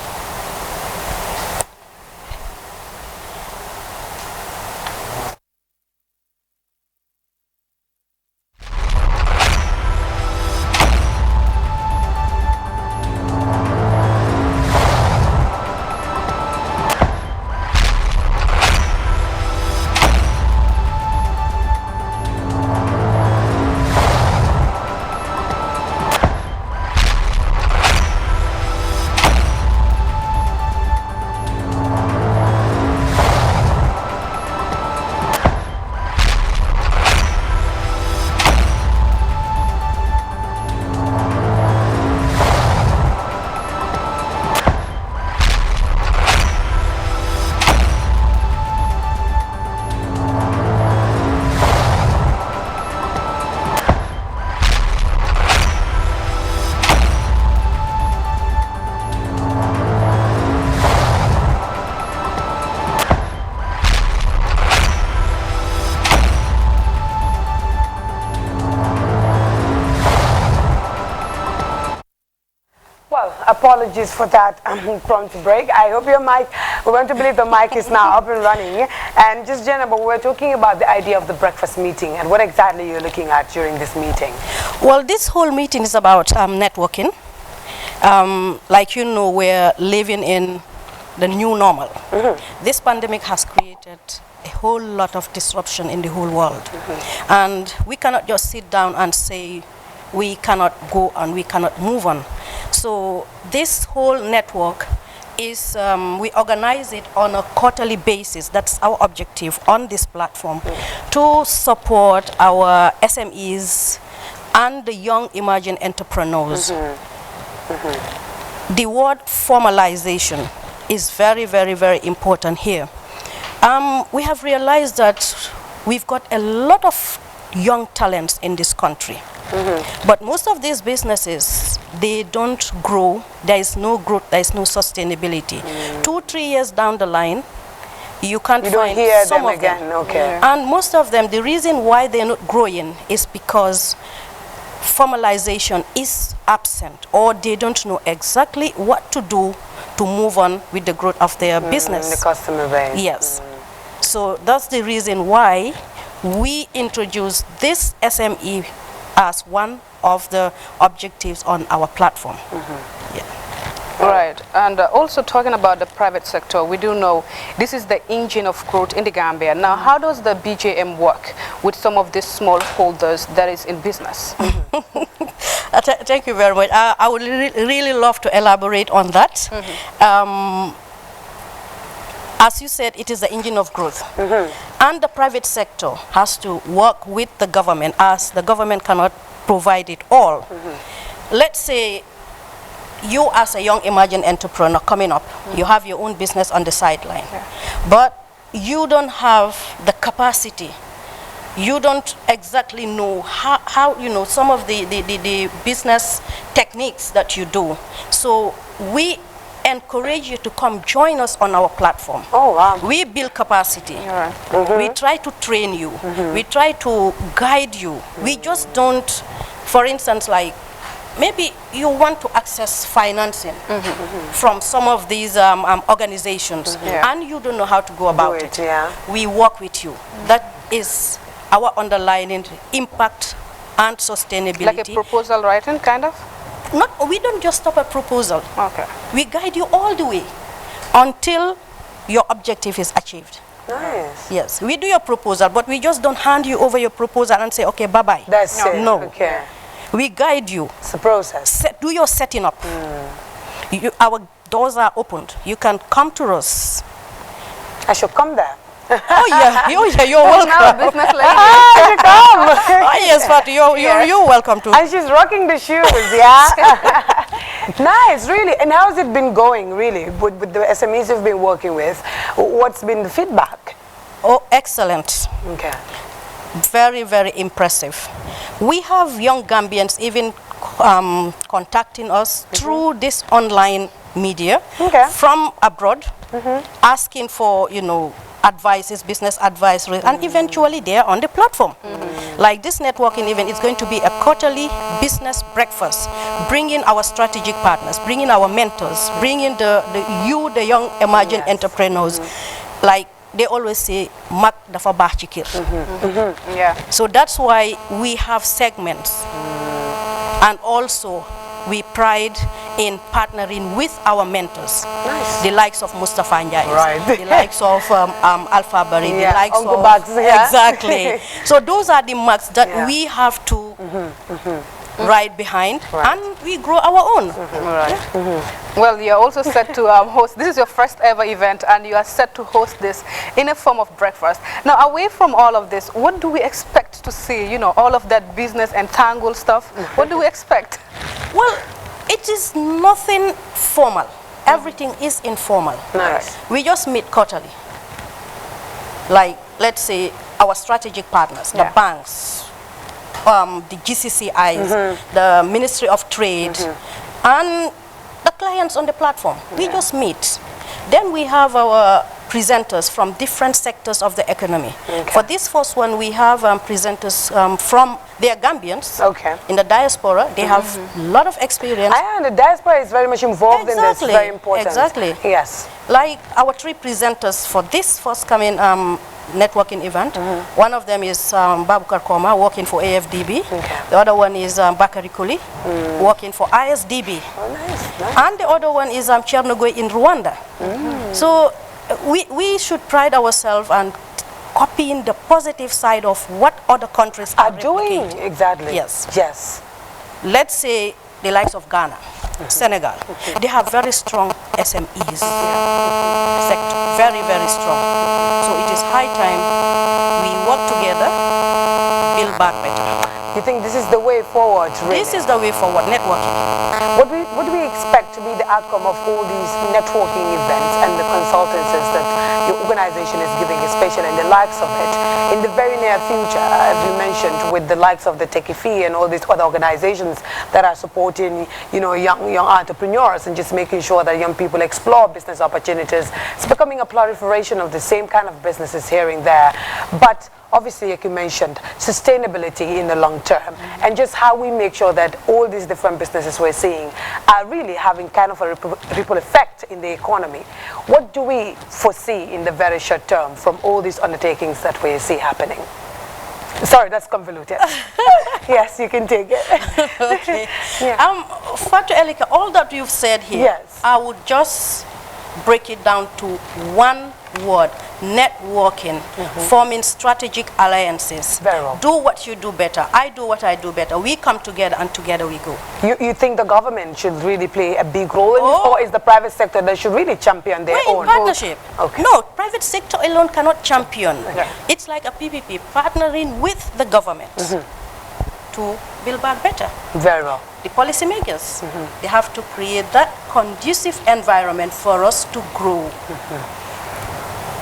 Speaker 22: Well, apologies for that prompt break. I hope your mic, we're going to believe the mic is now up and running. And just Jenna, but we're talking about the idea of the breakfast meeting and what exactly you're looking at during this meeting.
Speaker 9: Well, this whole meeting is about networking. Like you know, we're living in the new normal. This pandemic has created a whole lot of disruption in the whole world. And we cannot just sit down and say, we cannot go and we cannot move on. So this whole network is, we organize it on a quarterly basis. That's our objective on this platform, to support our SMEs and the young emerging entrepreneurs. The word formalization is very, very, very important here. We have realized that we've got a lot of young talents in this country. But most of these businesses, they don't grow. There is no growth, there is no sustainability. 2-3 years down the line, you can't find
Speaker 22: hear
Speaker 9: some
Speaker 22: them
Speaker 9: of
Speaker 22: again.
Speaker 9: them.
Speaker 22: Okay.
Speaker 9: And most of them, the reason why they're not growing is because formalization is absent, or they don't know exactly what to do to move on with the growth of their business.
Speaker 22: The customer base.
Speaker 9: Yes. So that's the reason why we introduced this SME as one of the objectives on our platform.
Speaker 19: Right, and also talking about the private sector, we do know this is the engine of growth in the Gambia. Now, how does the BJM work with some of these small holders that is in business?
Speaker 9: Thank you very much. I would really love to elaborate on that. As you said, it is the engine of growth. And the private sector has to work with the government, as the government cannot provide it all. Let's say you as a young emerging entrepreneur coming up, you have your own business on the sideline, but you don't have the capacity. You don't exactly know how you know, some of the business techniques that you do. So we encourage you to come join us on our platform.
Speaker 22: Oh, wow.
Speaker 9: We build capacity. We try to train you. We try to guide you. We just don't, for instance, like maybe you want to access financing from some of these organizations, and you don't know how to go about it. We work with you. That is our underlying impact and sustainability.
Speaker 19: Like a proposal writing, kind of?
Speaker 9: We don't just stop at proposal.
Speaker 19: Okay.
Speaker 9: We guide you all the way until your objective is achieved.
Speaker 22: Nice.
Speaker 9: Yes, we do your proposal, but we just don't hand you over your proposal and say, okay, bye-bye.
Speaker 22: That's it.
Speaker 9: No.
Speaker 22: Okay.
Speaker 9: We guide you.
Speaker 22: It's a process.
Speaker 9: Do your setting up. Our doors are opened. You can come to us.
Speaker 22: I should come there.
Speaker 9: Oh yeah, you're welcome.
Speaker 19: Now business lady.
Speaker 22: I should come.
Speaker 9: Oh yes, Fatty, you're welcome to.
Speaker 22: And she's rocking the shoes, yeah. Nice, really. And how's it been going, really, with the SMEs you've been working with? What's been the feedback?
Speaker 9: Oh, excellent.
Speaker 22: Okay.
Speaker 9: Very, very impressive. We have young Gambians even contacting us through this online media from abroad, asking for, you know, advices, business advisory, and eventually they're on the platform. Like this networking event is going to be a quarterly business breakfast, bringing our strategic partners, bringing our mentors, bringing the young emerging entrepreneurs. Like they always say, "Mak dafa baax ci kër." So that's why we have segments, and also we pride in partnering with our mentors, the likes of Mustafa Njai, the likes of Alpha Bari, the likes
Speaker 22: Uncle
Speaker 9: of
Speaker 22: Bugs,
Speaker 9: exactly. So those are the marks that we have to ride behind, and we grow our own.
Speaker 19: Well, you're also set to host, this is your first ever event, and you are set to host this in a form of breakfast. Now, away from all of this, what do we expect to see? You know, all of that business and tangle stuff, what do we expect?
Speaker 9: Well, it is nothing formal. Everything is informal.
Speaker 22: Nice.
Speaker 9: We just meet quarterly. Like, let's say, our strategic partners, the banks, the GCCIs, the Ministry of Trade, and the clients on the platform. We just meet. Then we have our presenters from different sectors of the economy. For this first one, we have presenters from, they are Gambians in the diaspora. They have a lot of experience.
Speaker 22: And the diaspora is very much involved in this, very important.
Speaker 9: Exactly.
Speaker 22: Yes.
Speaker 9: Like our 3 presenters for this forthcoming networking event. One of them is Babukar Koma, working for AFDB. The other one is Bakari Kuli, working for ISDB. And the other one is Chernogoi in Rwanda. So we should pride ourselves and copying the positive side of what other countries are doing.
Speaker 22: Exactly.
Speaker 9: Yes.
Speaker 22: Yes.
Speaker 9: Let's say the likes of Ghana, Senegal. They have very strong SMEs sector, very, very strong. So it is high time we work together, build back better.
Speaker 22: You think this is the way forward, really?
Speaker 9: This is the way forward, networking.
Speaker 22: What do we expect to be the outcome of all these networking events and the consultancies that your organization is giving, especially in the likes of it, in the very near future, as you mentioned, with the likes of the Techifi and all these other organizations that are supporting, you know, young entrepreneurs and just making sure that young people explore business opportunities. It's becoming a proliferation of the same kind of businesses here and there. But obviously, like you mentioned, sustainability in the long term, and just how we make sure that all these different businesses we're seeing are really having kind of a ripple effect in the economy. What do we foresee in the very short term from all these undertakings that we see happening? Sorry, that's convoluted. Yes, you can take it.
Speaker 9: Okay. Fatu Elika, all that you've said here, I would just break it down to one word: networking, forming strategic alliances.
Speaker 22: Very well.
Speaker 9: Do what you do better. I do what I do better. We come together and together we go.
Speaker 22: You think the government should really play a big role in this, or is the private sector that should really champion their own?
Speaker 9: Partnership. No, private sector alone cannot champion. It's like a PPP, partnering with the government to build back better.
Speaker 22: Very well.
Speaker 9: The policymakers, they have to create that conducive environment for us to grow.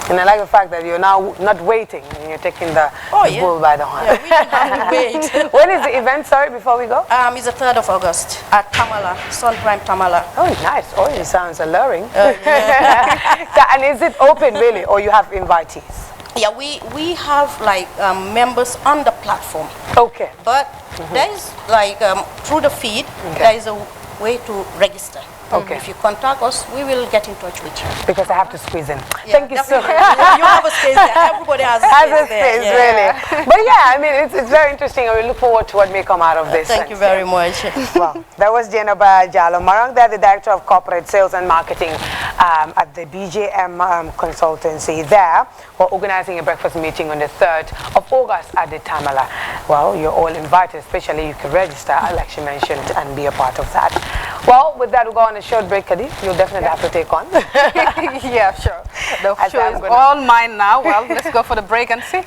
Speaker 22: And I like the fact that you're now not waiting, and you're taking the bull by the horn.
Speaker 9: Yeah, we don't have to wait.
Speaker 22: When is the event, sorry, before we go?
Speaker 9: It's the 3rd of August at Tamala, Sun Prime Tamala.
Speaker 22: Oh, nice. Oh, it sounds alluring. And is it open, really, or you have invitees?
Speaker 9: Yeah, we have like members on the platform.
Speaker 22: Okay.
Speaker 9: But there is like, through the feed, there is a way to register.
Speaker 22: Okay.
Speaker 9: If you contact us, we will get in touch with you.
Speaker 22: Because I have to squeeze in.
Speaker 9: Yeah,
Speaker 22: Thank you so much.
Speaker 9: You have a space there. Everybody has a space there.
Speaker 22: Really. But yeah, I mean, it's very interesting. I will look forward to what may come out of this.
Speaker 9: Thank you very much.
Speaker 22: Well, that was Jenaba Jalo Marang, there, the Director of Corporate Sales and Marketing at the BJM Consultancy there, for organizing a breakfast meeting on the 3rd of August at the Tamala. Well, you're all invited, especially you can register, like she mentioned, and be a part of that. Well, with that, we'll go on a short break, Kadi. You'll definitely have to take on.
Speaker 19: Yeah, sure. The show is all mine now. Well, let's go for the break and see.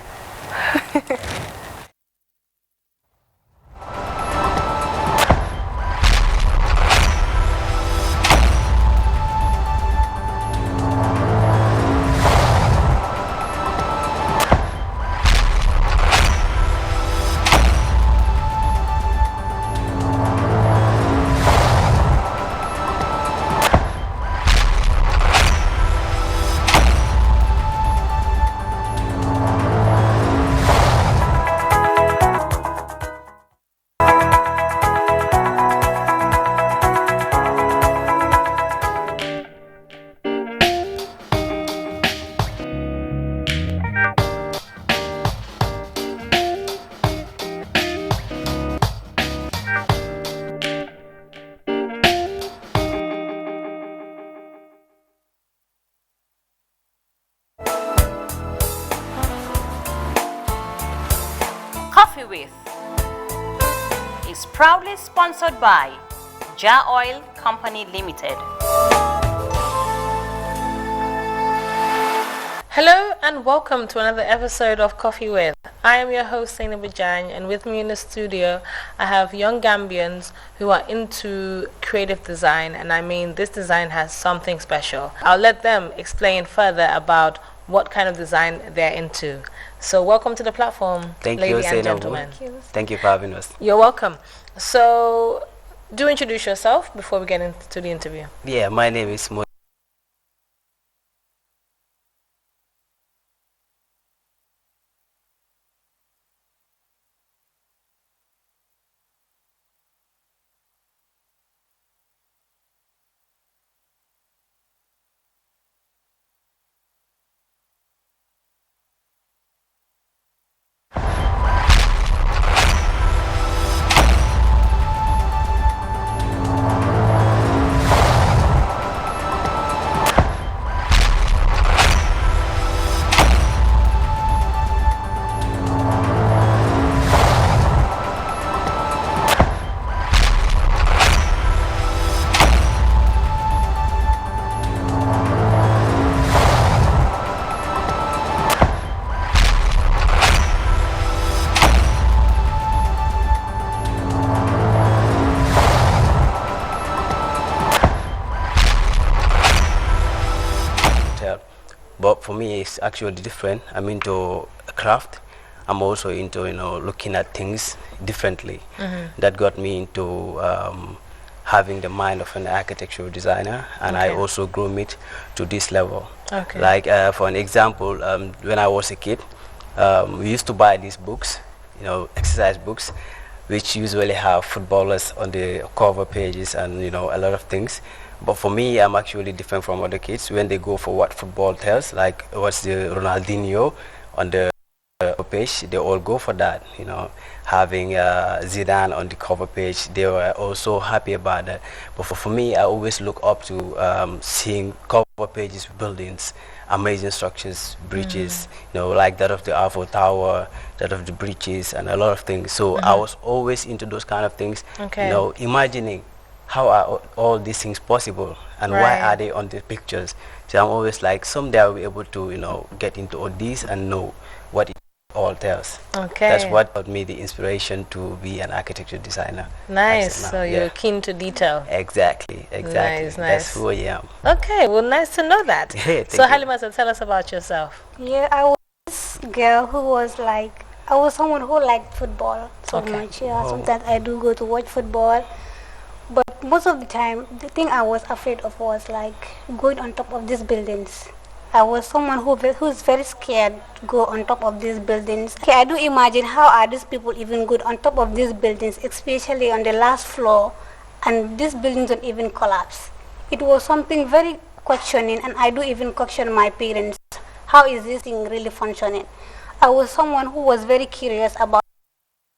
Speaker 3: Coffee With is proudly sponsored by Jar Oil Company Limited.
Speaker 10: Hello and welcome to another episode of Coffee With. I am your host Saina Bajang, and with me in the studio I have young Gambians who are into creative design, and I mean this design has something special. I'll let them explain further about what kind of design they're into. So welcome to the platform, ladies and gentlemen.
Speaker 11: Thank you for having us.
Speaker 10: You're welcome. So do introduce yourself before we get into the interview.
Speaker 11: Yeah, my name is Mo. but for me, it's actually different. I'm into craft. I'm also into, looking at things differently. That got me into having the mind of an architectural designer, and I also grew it to this level.
Speaker 10: Okay.
Speaker 11: Like, for an example, when I was a kid, we used to buy these books, exercise books, which usually have footballers on the cover pages and, a lot of things. But for me, I'm actually different from other kids. When they go for what football tells, like what's the Ronaldinho on the page, they all go for that, having Zidane on the cover page, they were also happy about that. But for me, I always look up to seeing cover pages of buildings, amazing structures, bridges, like that of the Eiffel Tower, that of the bridges, and a lot of things. So I was always into those kind of things, imagining how are all these things possible, and why are they on the pictures. So I'm always like, someday I'll be able to, get into all these and know what it all tells.
Speaker 10: Okay.
Speaker 11: That's what got me the inspiration to be an architecture designer.
Speaker 10: Nice. So you're keen to detail.
Speaker 11: Exactly.
Speaker 10: Nice.
Speaker 11: That's who I am.
Speaker 10: Okay, well, nice to know that. So Halima, tell us about yourself.
Speaker 12: Yeah, I was this girl who was like, I was someone who liked football so much. Yeah, sometimes I do go to watch football. But most of the time, the thing I was afraid of was like going on top of these buildings. I was someone who's very scared to go on top of these buildings. Okay, I do imagine how are these people even good on top of these buildings, especially on the last floor, and these buildings don't even collapse. It was something very questioning, and I do even question my parents. How is this thing really functioning? I was someone who was very curious about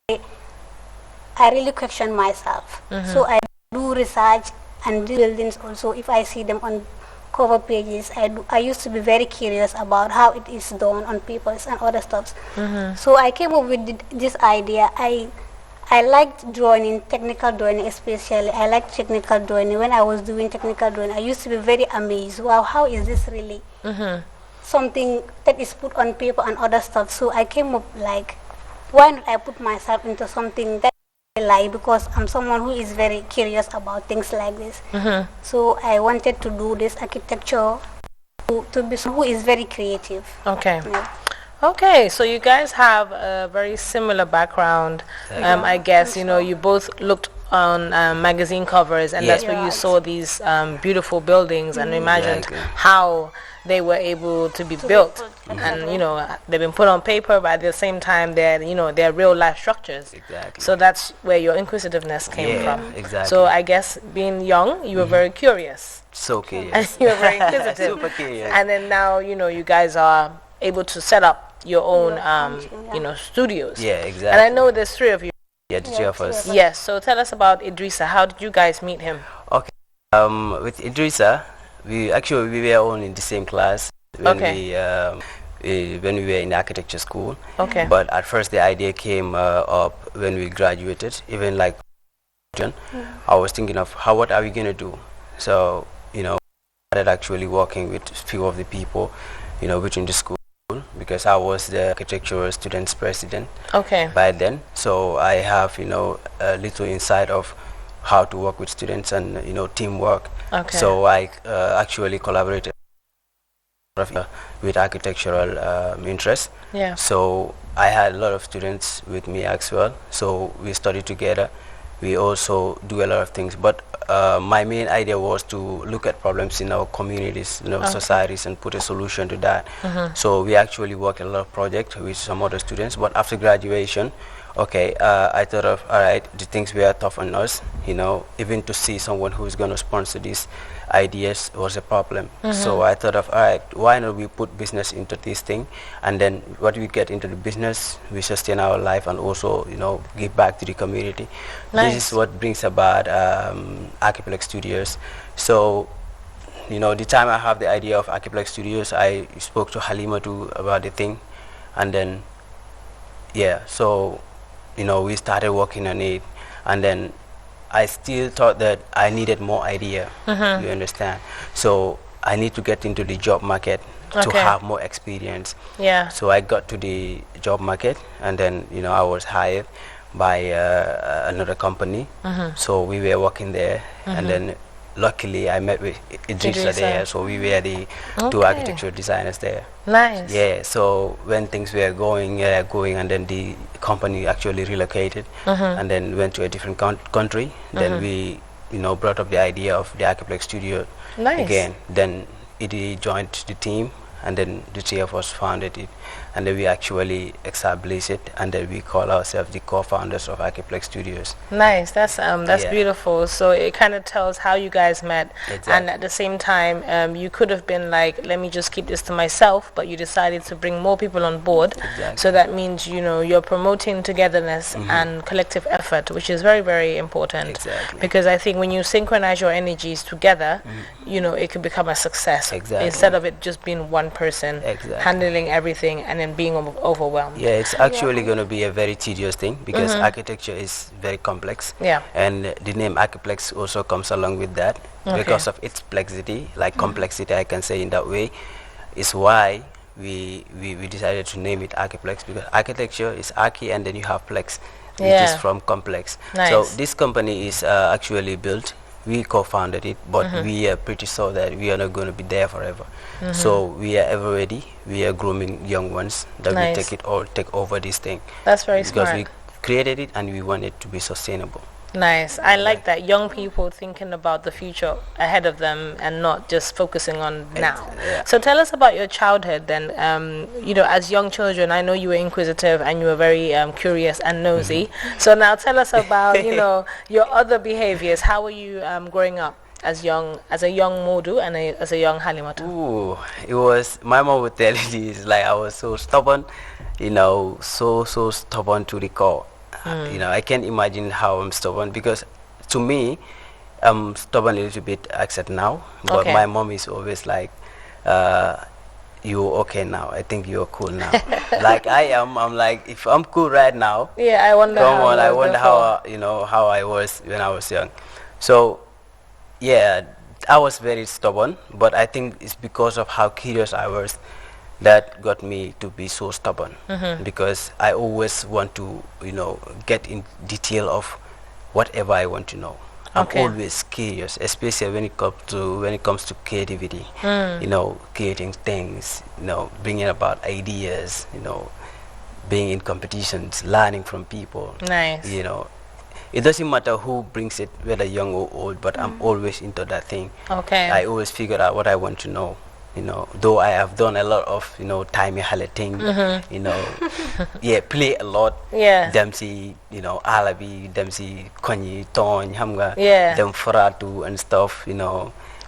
Speaker 12: it. I really question myself. So I do research, and these buildings also, if I see them on cover pages, I used to be very curious about how it is done on papers and other stuff. So I came up with this idea. I liked drawing, technical drawing especially. I liked technical drawing. When I was doing technical drawing, I used to be very amazed. Wow, how is this really something that is put on paper and other stuff? So I came up like, why not I put myself into something that I like, because I'm someone who is very curious about things like this. So I wanted to do this architecture to be someone who is very creative.
Speaker 10: Okay. Okay, so you guys have a very similar background. I guess, you both looked on magazine covers, and that's where you saw these beautiful buildings and imagined how they were able to be built. And, they've been put on paper, but at the same time, they're real life structures.
Speaker 11: Exactly.
Speaker 10: So that's where your inquisitiveness came from.
Speaker 11: Exactly.
Speaker 10: So I guess being young, you were very curious.
Speaker 11: So curious.
Speaker 10: And you were very inquisitive.
Speaker 11: Super curious.
Speaker 10: And then now, you guys are able to set up your own, studios.
Speaker 11: Yeah, exactly.
Speaker 10: And I know there's three of you.
Speaker 11: Yeah, the three of us.
Speaker 10: Yes, so tell us about Idrissa. How did you guys meet him?
Speaker 11: Okay. With Idrissa, we were all in the same class when we were in architecture school.
Speaker 10: Okay.
Speaker 11: But at first the idea came up when we graduated. Even like I was thinking of what are we gonna do? So I started actually working with a few of the people within the school, because I was the architectural students president by then. So I have a little insight of how to work with students and teamwork. So I actually collaborated with architectural interests. So I had a lot of students with me as well. So we studied together. We also do a lot of things, but my main idea was to look at problems in our communities, societies, and put a solution to that. So we actually worked a lot of projects with some other students, but after graduation, I thought of, all right, the things were tough on us, even to see someone who's going to sponsor these ideas was a problem. So I thought of, all right, why not we put business into this thing, and then what we get into the business, we sustain our life and also, give back to the community.
Speaker 10: Nice.
Speaker 11: This is what brings about Archiplex Studios. So, the time I have the idea of Archiplex Studios, I spoke to Halima too about the thing, and then, so, we started working on it, and then I still thought that I needed more idea, you understand? So I need to get into the job market to have more experience. So I got to the job market, and then, I was hired by another company. So we were working there, and then luckily I met with Idrissa there, so we were the two architectural designers there.
Speaker 10: Nice.
Speaker 11: Yeah, so when things were going, and then the company actually relocated, and then went to a different country, then we, brought up the idea of the Archiplex Studio again. Then Idi joined the team, and then the three of us founded it, and then we actually established it, and then we call ourselves the co-founders of Archiplex Studios.
Speaker 10: Nice. That's beautiful. So it kind of tells how you guys met, and at the same time, you could have been like, let me just keep this to myself, but you decided to bring more people on board. So that means you're promoting togetherness and collective effort, which is very, very important. Because I think when you synchronize your energies together, it could become a success instead of it just being one person handling everything and then being overwhelmed.
Speaker 11: Yeah, it's actually going to be a very tedious thing because architecture is very complex.
Speaker 10: Yeah.
Speaker 11: And the name Archiplex also comes along with that because of its complexity, complexity, I can say in that way, is why we decided to name it Archiplex, because architecture is archi and then you have plex, which is from complex. So this company is actually built. We co-founded it, but we are pretty sure that we are not going to be there forever. So we are ever ready. We are grooming young ones that we take over this thing.
Speaker 10: That's very smart.
Speaker 11: Because we created it and we want it to be sustainable.
Speaker 10: Nice. I like that. Young people thinking about the future ahead of them and not just focusing on now. So tell us about your childhood then. As young children, I know you were inquisitive and you were very curious and nosy. So now tell us about, your other behaviors. How were you growing up as a young Modu and as a young Halimatu?
Speaker 11: Ooh, it was, my mom would tell you, it's like I was so stubborn, so stubborn to the core. I can't imagine how I'm stubborn, because to me, I'm stubborn a little bit except now, but my mom is always like, you're okay now, I think you're cool now. Like I'm like, if I'm cool right now,
Speaker 10: I wonder
Speaker 11: how I was when I was young. So yeah, I was very stubborn, but I think it's because of how curious I was that got me to be so stubborn, because I always want to, get in detail of whatever I want to know. I'm always curious, especially when it comes to creativity. Creating things, bringing about ideas, being in competitions, learning from people.
Speaker 10: Nice.
Speaker 11: It doesn't matter who brings it, whether young or old, but I'm always into that thing. I always figure out what I want to know. Though I have done a lot of, timey hale thing, play a lot. Them see, alabi, them see konyi, ton, hamga, them faratu and stuff,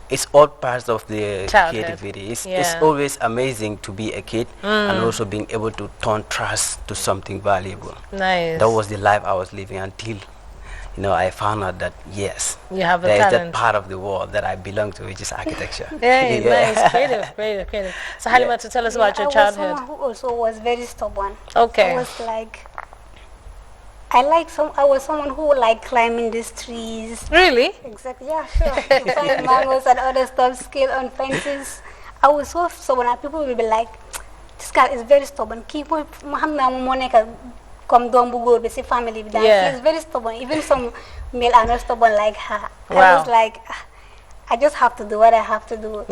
Speaker 11: It's all parts of the creativity. It's always amazing to be a kid and also being able to turn trust to something valuable.
Speaker 10: Nice.
Speaker 11: That was the life I was living until I found out that yes,
Speaker 10: you have
Speaker 11: there is
Speaker 10: talent.
Speaker 11: that part of the world that I belong to, which is architecture.
Speaker 10: Nice, creative. So Halima, to tell us about your childhood.
Speaker 12: I was someone who also was very stubborn.
Speaker 10: Okay.
Speaker 12: I was like, I was someone who liked climbing these trees.
Speaker 10: Really?
Speaker 12: Exactly. Yeah, sure. Climb mangoes and other stuff, scale on fences. I was so stubborn, and people will be like, this guy is very stubborn. Keep come down Bugo, see family with that. He's very stubborn. Even some male are not stubborn like her. I was like, I just have to do what I have to do.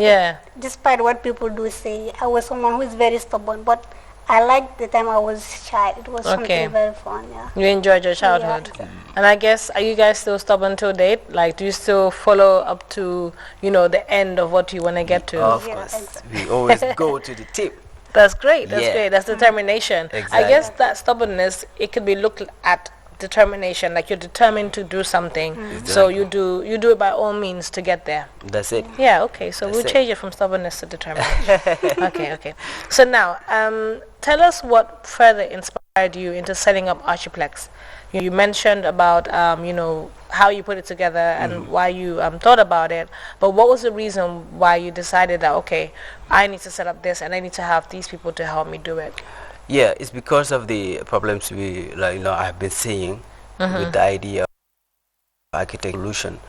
Speaker 12: Despite what people do say, I was someone who is very stubborn. But I liked the time I was a child. It was something very fun.
Speaker 10: You enjoyed your childhood. And I guess, are you guys still stubborn till date? Like, do you still follow up to, the end of what you want to get to?
Speaker 11: Of course. We always go to the tip.
Speaker 10: That's great. That's determination. I guess that stubbornness, it could be looked at determination, like you're determined to do something. So you do it by all means to get there.
Speaker 11: That's it.
Speaker 10: Yeah, okay. So we'll change it from stubbornness to determination. Okay. So now, tell us what further inspired you into setting up Archiplex. You mentioned about how you put it together and why you thought about it, but what was the reason why you decided that, okay, I need to set up this and I need to have these people to help me do it?
Speaker 11: Yeah, it's because of the problems I've been seeing with the idea of architect solution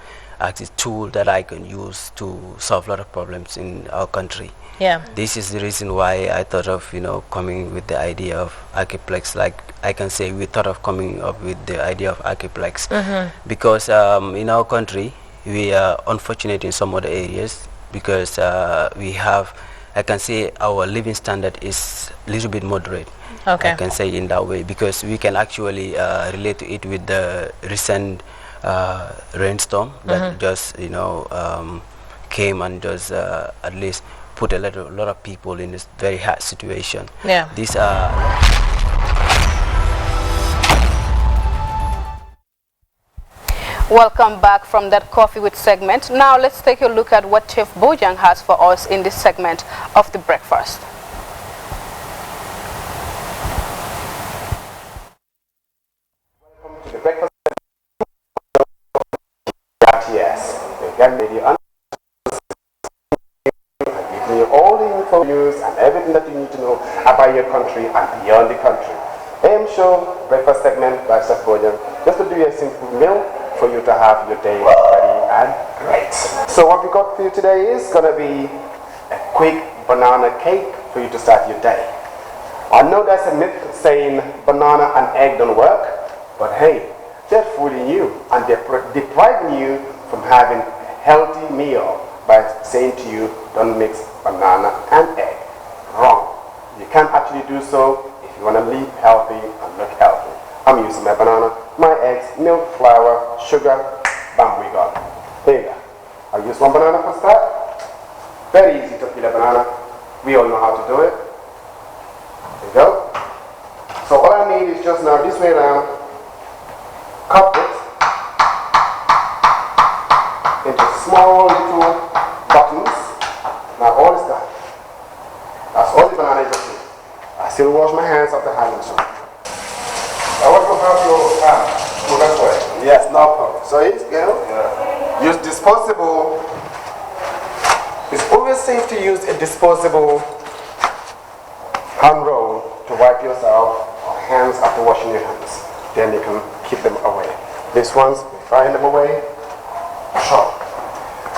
Speaker 11: as a tool that I can use to solve a lot of problems in our country. This is the reason why I thought of coming with the idea of Archiplex. Like I can say, we thought of coming up with the idea of Archiplex because in our country we are unfortunate in some other areas because we have, I can say our living standard is a little bit moderate.
Speaker 10: Okay.
Speaker 11: I can say in that way because we can actually relate to it with the recent rainstorm that just came and just at least put a lot of people in this very hard situation.
Speaker 10: Yeah.
Speaker 11: These are.
Speaker 19: Welcome back from that Coffee with segment. Now let's take a look at what Chef Bojang has for us in this segment of the breakfast.
Speaker 13: Welcome to the breakfast GRTS. Again, lady, giving you all the info, news, and everything that you need to know about your country and beyond the country. AM show, breakfast segment by Chef Bojang, just to do a simple meal for you to have your day ready and great. So what we got for you today is going to be a quick banana cake for you to start your day. I know there's a myth saying banana and egg don't work, but hey, they're fooling you and they're depriving you from having a healthy meal by saying to you, don't mix banana and egg. Wrong. You can actually do so if you want to live healthy and look healthy. I'm using my banana, my eggs, milk, flour, sugar, bam, we got it. Here you go. I'll use one banana for start. Very easy to peel a banana. We all know how to do it. There you go. So all I need is just now this way around, cut it into small little buttons. Now all is done. That's all the banana is doing. I still wash my hands after having some. I want to have your hand. So that's why. Yes, no problem. So it's, use disposable. It's always safe to use a disposable hand roll to wipe yourself or hands after washing your hands. Then you can keep them away. These ones, frying them away. Sure.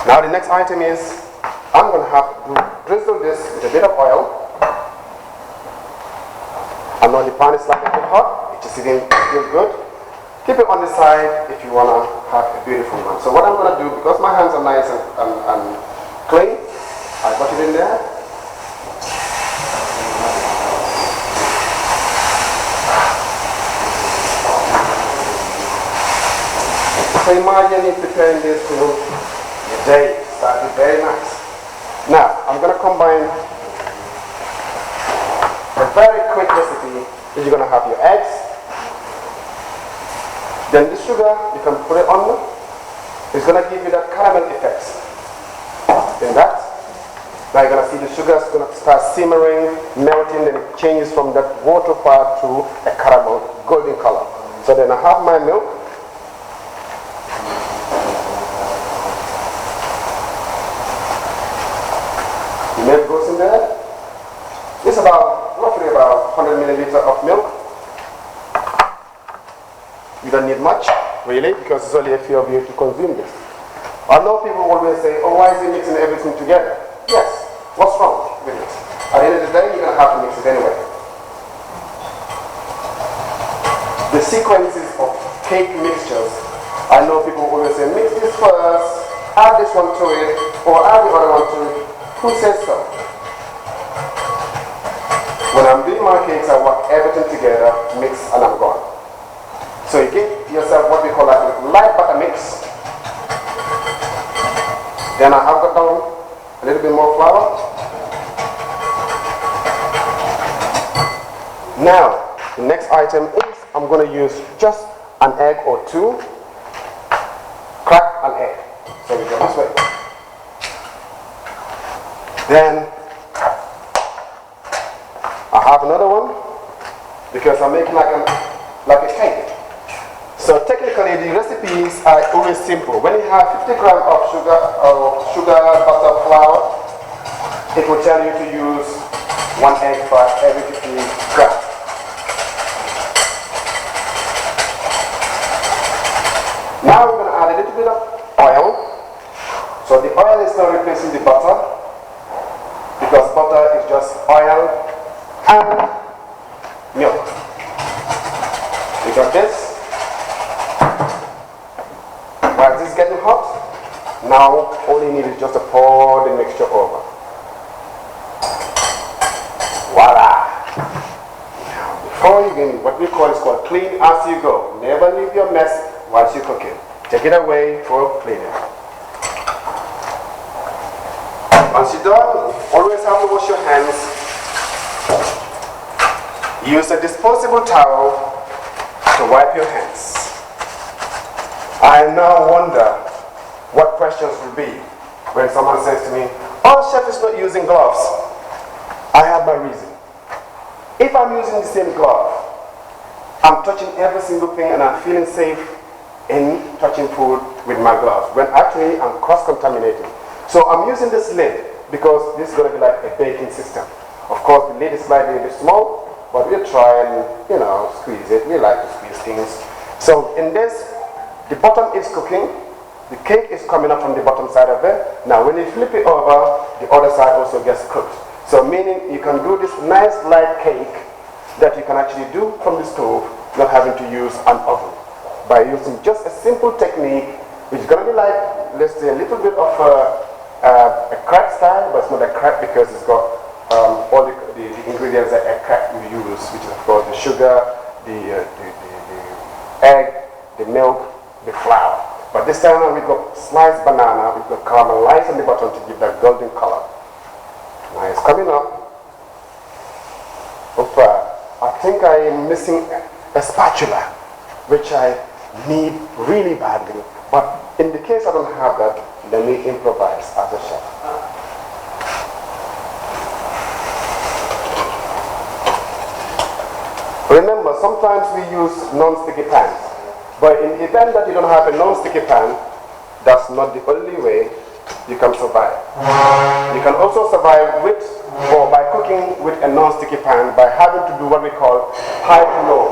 Speaker 13: Now the next item is, I'm going to have to drizzle this with a bit of oil. I know the pan is slightly bit hot. It's sitting still good. Keep it on the side if you want to have a beautiful one. So what I'm going to do, because my hands are nice and clean, I got it in there. So imagine you preparing this to your day. Started very nice. Now, I'm going to combine a very quick recipe. You're going to have your eggs. Then the sugar, you can put it on. It's going to give you that caramel effect. Then that. Now you're going to see the sugar is going to start simmering, melting, then it changes from that water part to a caramel, golden color. So then I have my milk. The milk goes in there. It's roughly about 100 milliliters of milk. You don't need much, really, because it's only a few of you to consume this. I know people always say, oh, why is he mixing everything together? Yes, what's wrong with it? At the end of the day, you're going to have to mix it anyway. The sequences of cake mixtures, I know people always say, mix this first, add this one to it, or add the other one to it. Who says so? When I'm doing my cakes, I work everything together, mix, and I'm gone. So you give yourself what we call a light butter mix. Then I have got down a little bit more flour. Now, the next item is I'm going to use just an egg or two. Crack an egg. So we go this way. Then I have another one because I'm making like a cake. So technically the recipes are always simple. When you have 50 grams of sugar, butter, flour, it will tell you to use 1 egg for every 50 grams. Now we're going to add a little bit of oil. So the oil is not replacing the butter, because butter is just oil and milk. You got this? While this is getting hot, Now, all you need is just to pour the mixture over. Voila! Now, before you begin, what we call is called clean as you go. Never leave your mess whilst you're cooking. Take it away for cleaning. Once you're done, always have to wash your hands. Use a disposable towel to wipe your hands. I now wonder what questions will be when someone says to me, "Oh, chef is not using gloves." I have my reason. If I'm using the same glove, I'm touching every single thing and I'm feeling safe in touching food with my gloves, when actually I'm cross-contaminating. So I'm using this lid because this is going to be like a baking system. Of course, the lid is slightly a bit small, but we'll try and, squeeze it. We like to squeeze things. So in this, the bottom is cooking. The cake is coming up from the bottom side of it. Now, when you flip it over, the other side also gets cooked. So meaning you can do this nice light cake that you can actually do from the stove, not having to use an oven, by using just a simple technique, which is going to be like, let's say, a little bit of a crack style, but it's not a crack because it's got all the ingredients that a crack will use, which is of course the sugar, the egg, the milk, the flour. But this time we've got sliced banana, we've got caramelized on the bottom to give that golden color. Now it's coming up. I think I am missing a spatula, which I need really badly. But in the case I don't have that, let me improvise as a chef. Remember, sometimes we use non-sticky pans. But in the event that you don't have a non-sticky pan, that's not the only way you can survive. You can also survive with or by cooking with a non-sticky pan by having to do what we call high to low.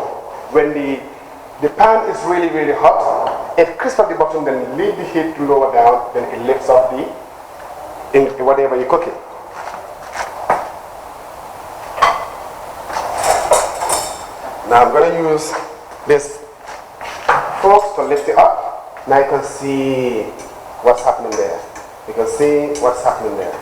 Speaker 13: When the pan is really, really hot, it crisps at the bottom, then leave the heat to lower down, then it lifts up whatever you're cooking. Now I'm going to use this fork to lift it up. Now you can see what's happening there. You can see what's happening there.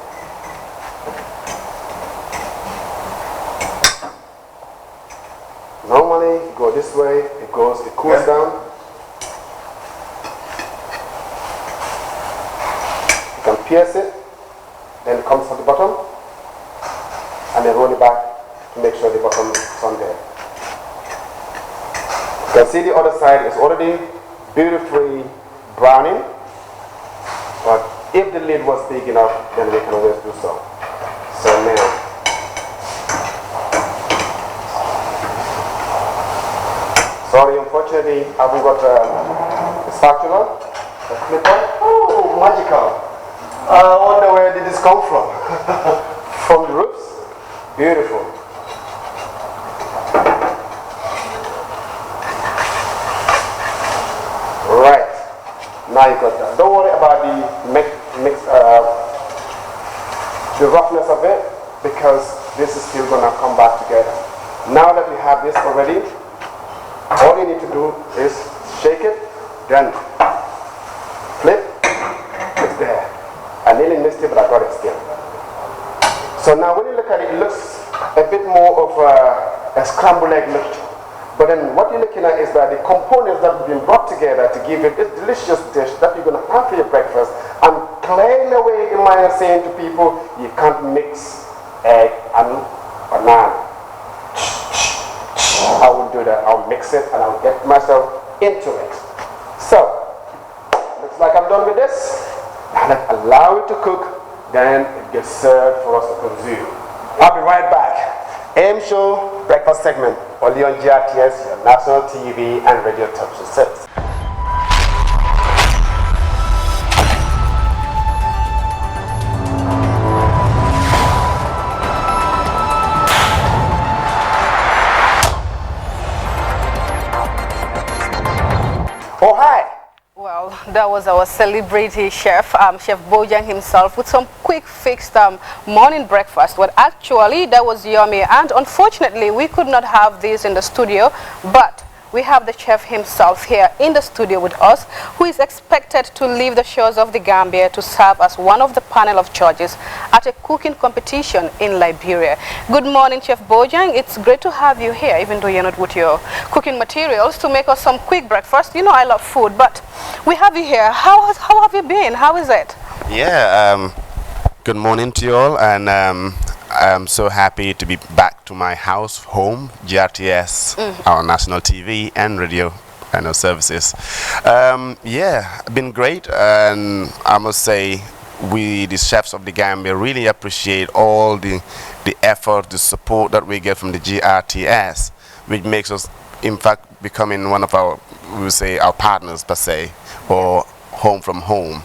Speaker 13: Normally, you go this way, it cools down. You can pierce it, then it comes to the bottom, and then roll it back to make sure the bottom is on there. You can see the other side is already beautifully browning, but if the lid was big enough, then we can always do so. So now, sorry, unfortunately, I haven't got a spatula, a clipper. Oh, magical. I wonder where did this come from? From the roofs? Beautiful. Right. Now you got that. Don't worry about the roughness of it, because this is still going to come back together. Now that we have this already, all you need to do is shake it, then flip, it's there. I nearly missed it, but I got it still. So now when you look at it, it looks a bit more of a scrambled egg mixture. But then what you're looking at is that the components that have been brought together to give you this delicious dish that you're going to have for your breakfast, and clearing away the mind of saying to people, you can't mix egg and banana. I will do that. I'll mix it and I'll get myself into it. So, looks like I'm done with this. And I allow it to cook, then it gets served for us to consume. I'll be right back. AM Show breakfast segment, only on GRTS, your national TV and radio television service. Oh, hi.
Speaker 19: Well, that was our celebrity chef, Chef Bojang himself, with some quick fixed morning breakfast. Well, actually, that was yummy. And unfortunately, we could not have this in the studio, but we have the chef himself here in the studio with us, who is expected to leave the shores of the Gambia to serve as one of the panel of judges at a cooking competition in Liberia. Good morning, Chef Bojang. It's great to have you here, even though you're not with your cooking materials, to make us some quick breakfast. You know I love food, but we have you here. How have you been? How is it?
Speaker 13: Yeah, good morning to you all, and I'm so happy to be back to my house, home, GRTS, our national TV and radio services. Yeah, been great, and I must say we, the chefs of the Gambia, really appreciate all the effort, the support that we get from the GRTS, which makes us, in fact, becoming one of our, we would say, our partners per se, or home from home.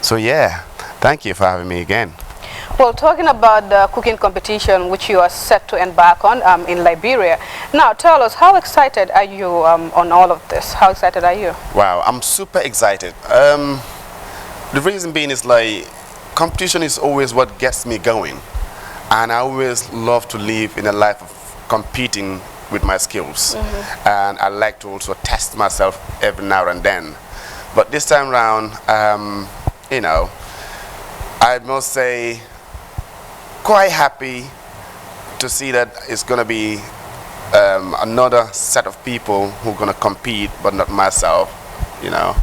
Speaker 13: So yeah, thank you for having me again.
Speaker 19: Well, talking about the cooking competition which you are set to embark on in Liberia, now tell us, how excited are you on all of this? How excited are you?
Speaker 13: Wow, I'm super excited. The reason being is like, competition is always what gets me going, and I always love to live in a life of competing with my skills, and I like to also test myself every now and then. But this time around, you know, I must say, quite happy to see that it's going to be another set of people who are going to compete, but not myself, you know.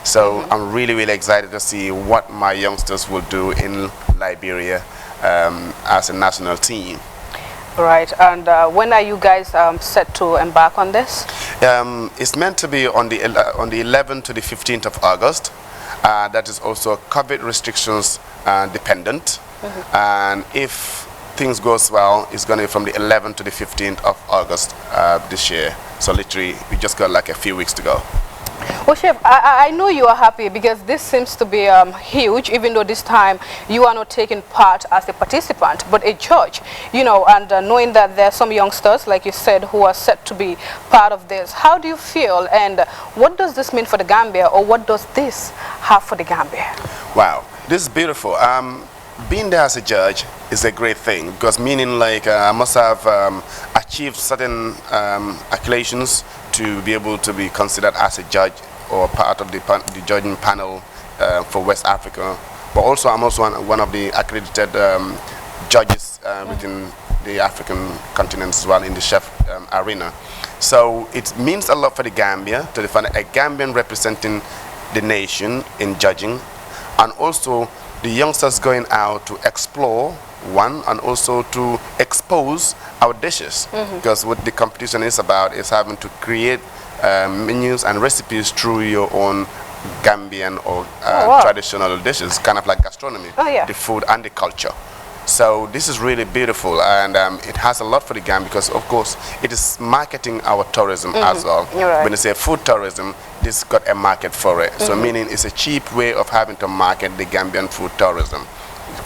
Speaker 13: So I'm really, really excited to see what my youngsters will do in Liberia as a national team.
Speaker 19: Right, and when are you guys set to embark on this?
Speaker 13: It's meant to be on the 11th to the 15th of August. That is also COVID restrictions dependent. And if things goes well, it's going to be from the 11th to the 15th of August this year. So literally, we just got like a few weeks to go.
Speaker 19: Well, Chef, I know you are happy because this seems to be huge, even though this time you are not taking part as a participant, but a judge, you know, and knowing that there are some youngsters, like you said, who are set to be part of this. How do you feel, and what does this mean for the Gambia, or what does this have for the Gambia?
Speaker 13: Wow, this is beautiful. Being there as a judge is a great thing, because meaning like I must have achieved certain acclamations to be able to be considered as a judge or part of the judging panel for West Africa. But also I'm also one of the accredited judges within the African continent as well in the chef arena. So it means a lot for the Gambia to find a Gambian representing the nation in judging, and also the youngsters going out to explore one, and also to expose our dishes, because what the competition is about is having to create menus and recipes through your own Gambian or traditional dishes, kind of like gastronomy, the food and the culture. So this is really beautiful, and it has a lot for the Gambia, because of course it is marketing our tourism as well. When you say food tourism, this got a market for it. So meaning it's a cheap way of having to market the Gambian food tourism.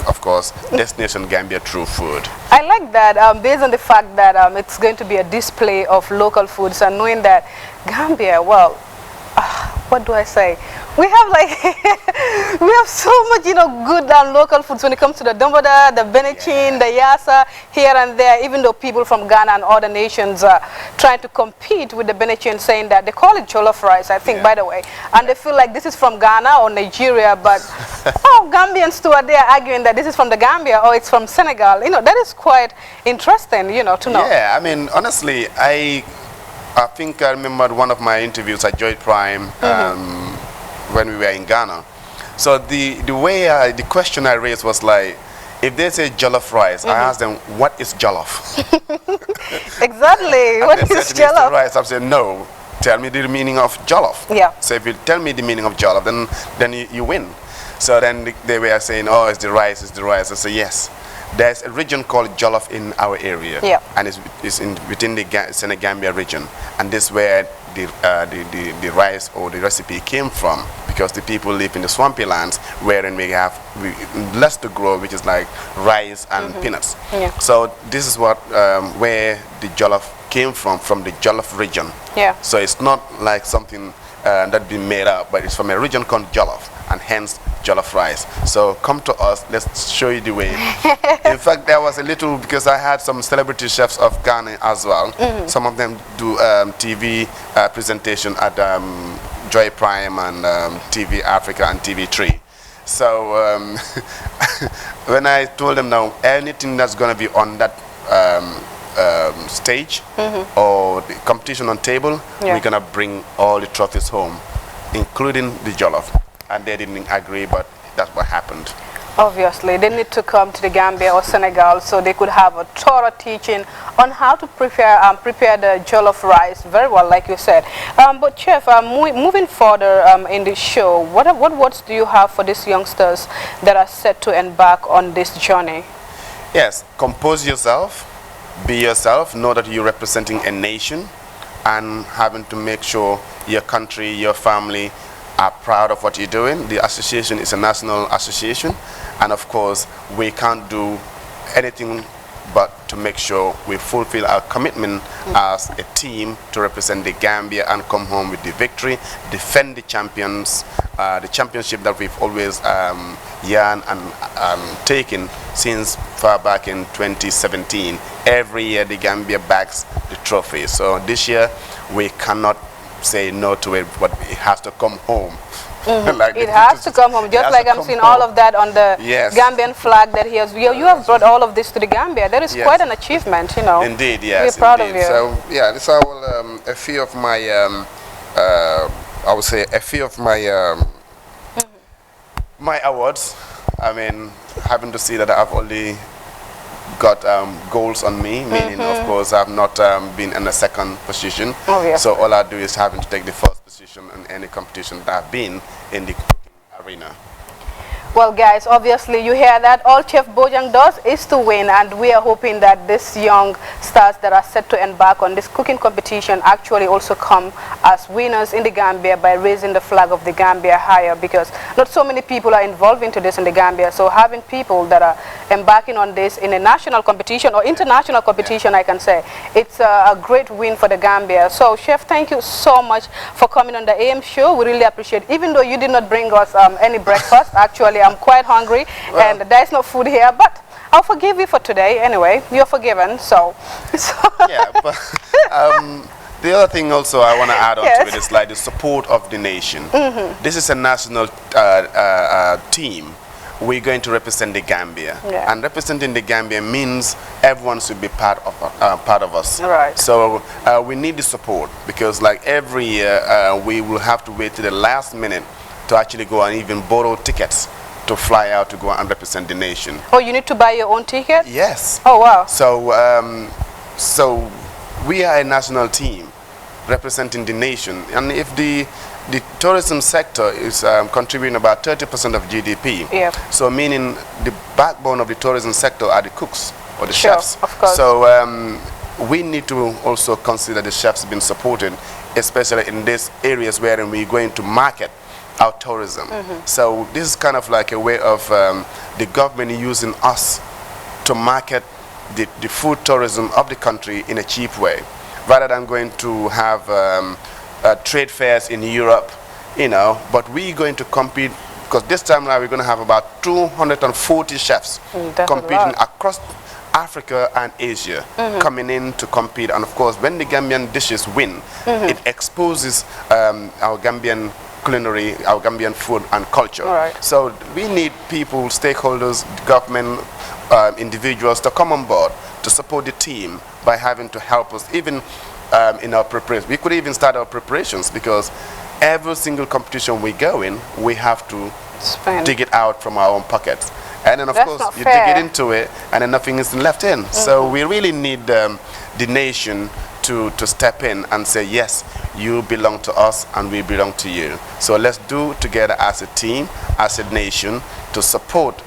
Speaker 13: Of course, Destination Gambia through food.
Speaker 19: I like that, based on the fact that it's going to be a display of local foods, and knowing that Gambia, well, what do I say? We have like, we have so much, you know, good local foods when it comes to the Domboda, the Benachin, the Yassa, here and there, even though people from Ghana and other nations are trying to compete with the Benachin, saying that they call it jollof rice, I think, by the way, and they feel like this is from Ghana or Nigeria, but Gambians too are there arguing that this is from the Gambia or it's from Senegal. You know, that is quite interesting, you know, to know.
Speaker 13: Yeah, I mean, honestly, I think I remember one of my interviews at Joy Prime when we were in Ghana. So the way the question I raised was like, if they say jollof rice, I asked them, what is jollof?
Speaker 19: Exactly, what is jollof?
Speaker 13: Rice. I said, no, tell me the meaning of jollof.
Speaker 19: Yeah.
Speaker 13: So if you tell me the meaning of jollof, then you win. So then they were saying, oh, it's the rice, it's the rice. I said, yes. There's a region called Jollof in our area, and it's within the Senegambia region, and this is where the rice or the recipe came from, because the people live in the swampy lands wherein we have less to grow, which is like rice and peanuts. So this is what where the Jollof came from the Jollof region. So it's not like something that's been made up, but it's from a region called Jollof. and hence jollof rice. So come to us, let's show you the way. In fact, there was a little, because I had some celebrity chefs of Ghana as well. Some of them do TV presentation at Joy Prime and TV Africa and TV3. So when I told them now, anything that's going to be on that stage or the competition on table, we're going to bring all the trophies home, including the jollof. And they didn't agree, but that's what happened.
Speaker 19: Obviously, they need to come to the Gambia or Senegal so they could have a thorough teaching on how to prepare the jollof rice very well, like you said. But Chef, moving further in the show, what words do you have for these youngsters that are set to embark on this journey?
Speaker 13: Yes, compose yourself, be yourself, know that you're representing a nation and having to make sure your country, your family are proud of what you're doing. The association is a national association, and of course we can't do anything but to make sure we fulfill our commitment as a team to represent the Gambia and come home with the victory, defend the the championship that we've always yearned and taken since far back in 2017. Every year the Gambia backs the trophy. So this year we cannot say no to it, but it has to come home. Like
Speaker 19: it has to come home, just like I'm seeing all of that on the Gambian flag that he has. You have brought all of this to the Gambia. That is quite an achievement, you know.
Speaker 13: Indeed, yes.
Speaker 19: We're proud of you.
Speaker 13: So, yeah, this is all a few of my, I would say, a few of my my awards. I mean, having to see that I've only got goals on me, meaning of course I've not been in the second position. So all I do is having to take the first position in any competition that I've been in the cooking arena.
Speaker 19: Well, guys, obviously you hear that all Chef Bojang does is to win, and we are hoping that these young stars that are set to embark on this cooking competition actually also come as winners in the Gambia by raising the flag of the Gambia higher, because not so many people are involved into this in the Gambia. So having people that are embarking on this in a national competition or international competition, I can say, it's a great win for the Gambia. So Chef, thank you so much for coming on the AM show. We really appreciate it. Even though you did not bring us any breakfast, actually I'm quite hungry, and there's no food here, but I'll forgive you for today anyway. You're forgiven, so.
Speaker 13: Yeah, but the other thing also I want to add on to it is like the support of the nation. This is a national team. We're going to represent the Gambia, and representing the Gambia means everyone should be part of us.
Speaker 19: Right.
Speaker 13: So we need the support, because like every year we will have to wait to the last minute to actually go and even borrow tickets to fly out to go and represent the nation.
Speaker 19: Oh, you need to buy your own ticket?
Speaker 13: Yes.
Speaker 19: Oh, wow.
Speaker 13: So, so we are a national team representing the nation, and if the tourism sector is contributing about 30% of GDP, so meaning the backbone of the tourism sector are the cooks or the chefs.
Speaker 19: Of course.
Speaker 13: So we need to also consider the chefs being supported, especially in these areas wherein we're going to market our tourism. So this is kind of like a way of the government using us to market the food tourism of the country in a cheap way, rather than going to have trade fairs in Europe, you know. But we're going to compete, because this time now we're going to have about 240 chefs competing across Africa and Asia, coming in to compete. And of course, when the Gambian dishes win, it exposes our Gambian culinary, our Gambian food and culture. So we need people, stakeholders, government, individuals to come on board to support the team by having to help us even in our preparations. We could even start our preparations, because every single competition we go in, we have to dig it out from our own pockets. And then of course you dig it into it and then nothing is left in. So we really need the nation to step in and say, yes, you belong to us and we belong to you. So let's do together as a team, as a nation, to support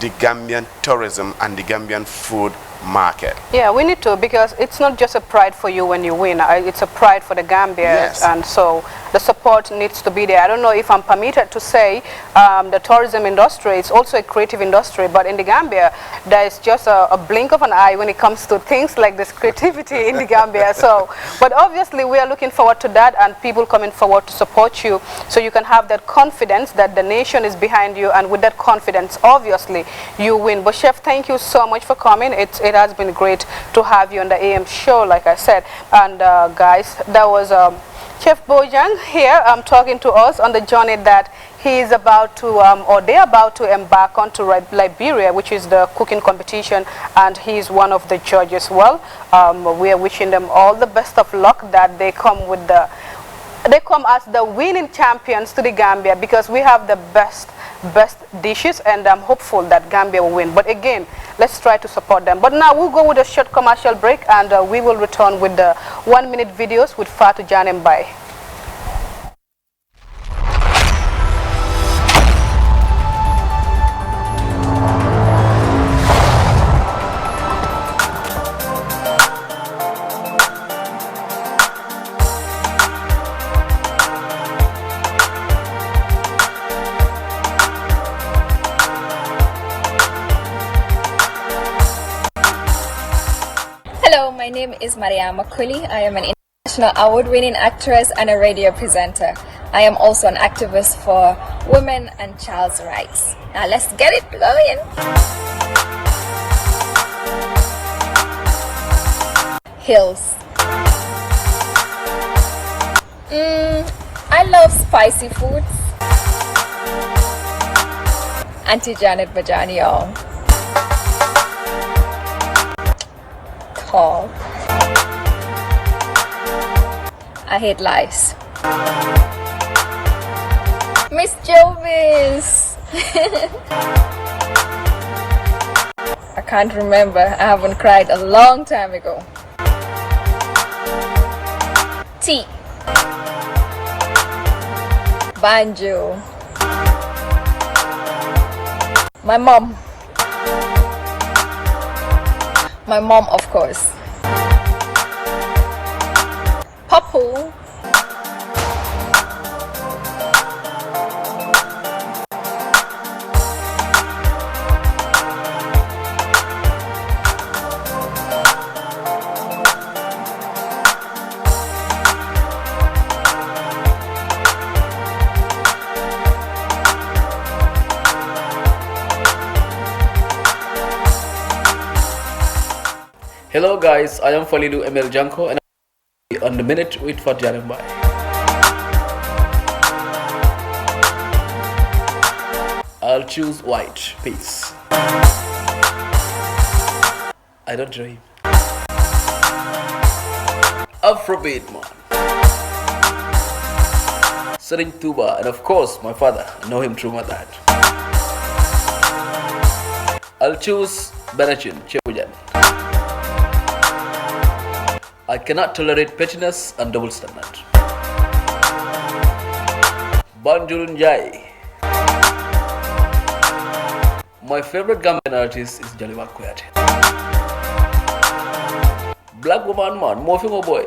Speaker 13: the Gambian tourism and the Gambian food market.
Speaker 19: Yeah, we need to, because it's not just a pride for you when you win, it's a pride for the Gambia, and so the support needs to be there. I don't know if I'm permitted to say the tourism industry is also a creative industry, but in the Gambia there is just a blink of an eye when it comes to things like this creativity in the Gambia. So, but obviously we are looking forward to that, and people coming forward to support you, so you can have that confidence that the nation is behind you, and with that confidence obviously you win. But Chef, thank you so much for coming. It has been great to have you on the AM show, like I said. And guys, that was Chef Bojang here talking to us on the journey that he is about to, or they're about to embark on to Liberia, which is the cooking competition, and he's one of the judges. Well, we are wishing them all the best of luck, that they come as the winning champions to the Gambia, because we have the best dishes, and I'm hopeful that Gambia will win. But again, let's try to support them. But now we'll go with a short commercial break, and we will return with the 1-minute videos with Fatou Janembai.
Speaker 14: Hello, my name is Maria Makuli. I am an international award-winning actress and a radio presenter. I am also an activist for women and child's rights. Now let's get it going. Hills. I love spicy foods. Auntie Janet Bajani, y'all. Call. I hate lies. Miss Jovis. I can't remember. I haven't cried a long time ago. Tea. Banjo. My mom. My mom, of course. Papu.
Speaker 15: Hello guys, I am Falidu Emel Janko and I'm on the minute with Fatou Janembai. I'll choose white. Peace. I don't dream. Afrobeat man. Sering Tuba, and of course my father. I know him through my dad. I'll choose Benachin Chebujan. I cannot tolerate pettiness and double standard. Banjul Njai. My favorite Gambian artist is Jaliwa Kuyate. Black woman man, Mofingo boy.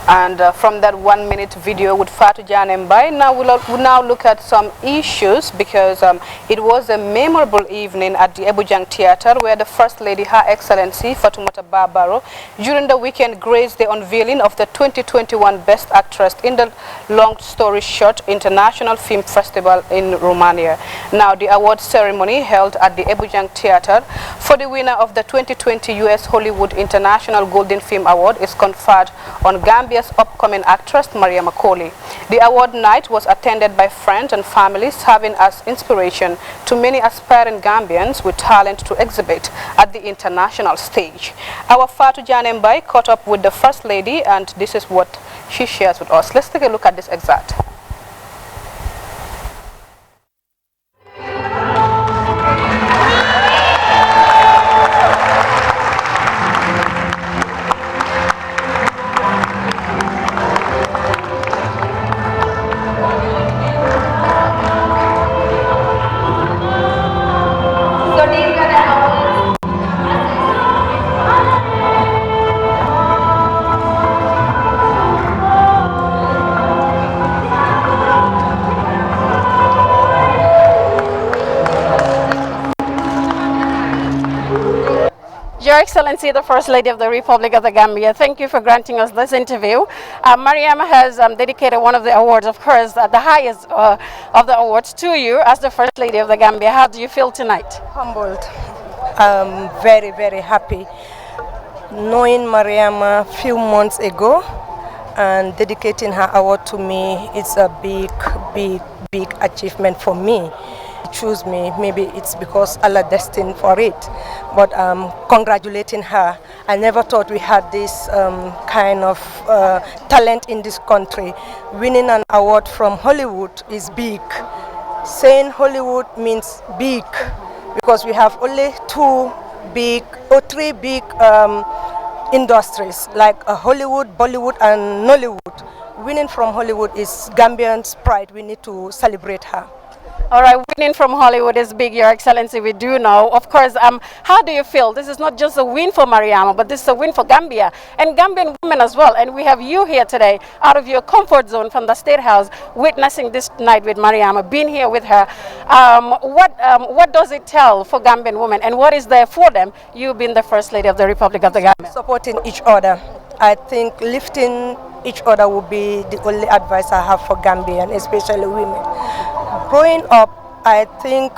Speaker 19: And from that 1-minute video with Fatou Janembai, now we'll now look at some issues, because it was a memorable evening at the Ebujang Theatre where the First Lady, Her Excellency Fatoumata Barbaro, during the weekend graced the unveiling of the 2021 Best Actress in the Long Story Short International Film Festival in Romania. Now the award ceremony held at the Ebujang Theatre for the winner of the 2020 US Hollywood International Golden Film Award is conferred on Gambia's upcoming actress Maria Makoli. The award night was attended by friends and families, serving as inspiration to many aspiring Gambians with talent to exhibit at the international stage. Our Fatou Janembai caught up with the First Lady, and this is what she shares with us. Let's take a look at this excerpt.
Speaker 16: Your Excellency, the First Lady of the Republic of the Gambia, thank you for granting us this interview. Mariam has dedicated one of the awards, of course, the highest of the awards, to you as the First Lady of the Gambia. How do you feel tonight?
Speaker 17: Humbled. I'm very, very happy. Knowing Mariam a few months ago and dedicating her award to me, it's a big, big, big achievement for me. Choose me, maybe it's because Allah destined for it, but congratulating her. I never thought we had this kind of talent in this country. Winning an award from Hollywood is big. Saying Hollywood means big because we have only three big industries like Hollywood, Bollywood and Nollywood. Winning from Hollywood is Gambians' pride. We need to celebrate her.
Speaker 16: All right, winning from Hollywood is big, Your Excellency, we do know. Of course, how do you feel? This is not just a win for Mariama, but this is a win for Gambia and Gambian women as well. And we have you here today, out of your comfort zone from the State House, witnessing this night with Mariama, being here with her. What does it tell for Gambian women, and what is there for them, you being the First Lady of the Republic of the Gambia?
Speaker 17: Supporting each other. I think lifting each other will be the only advice I have for Gambian, especially women. Growing up, I think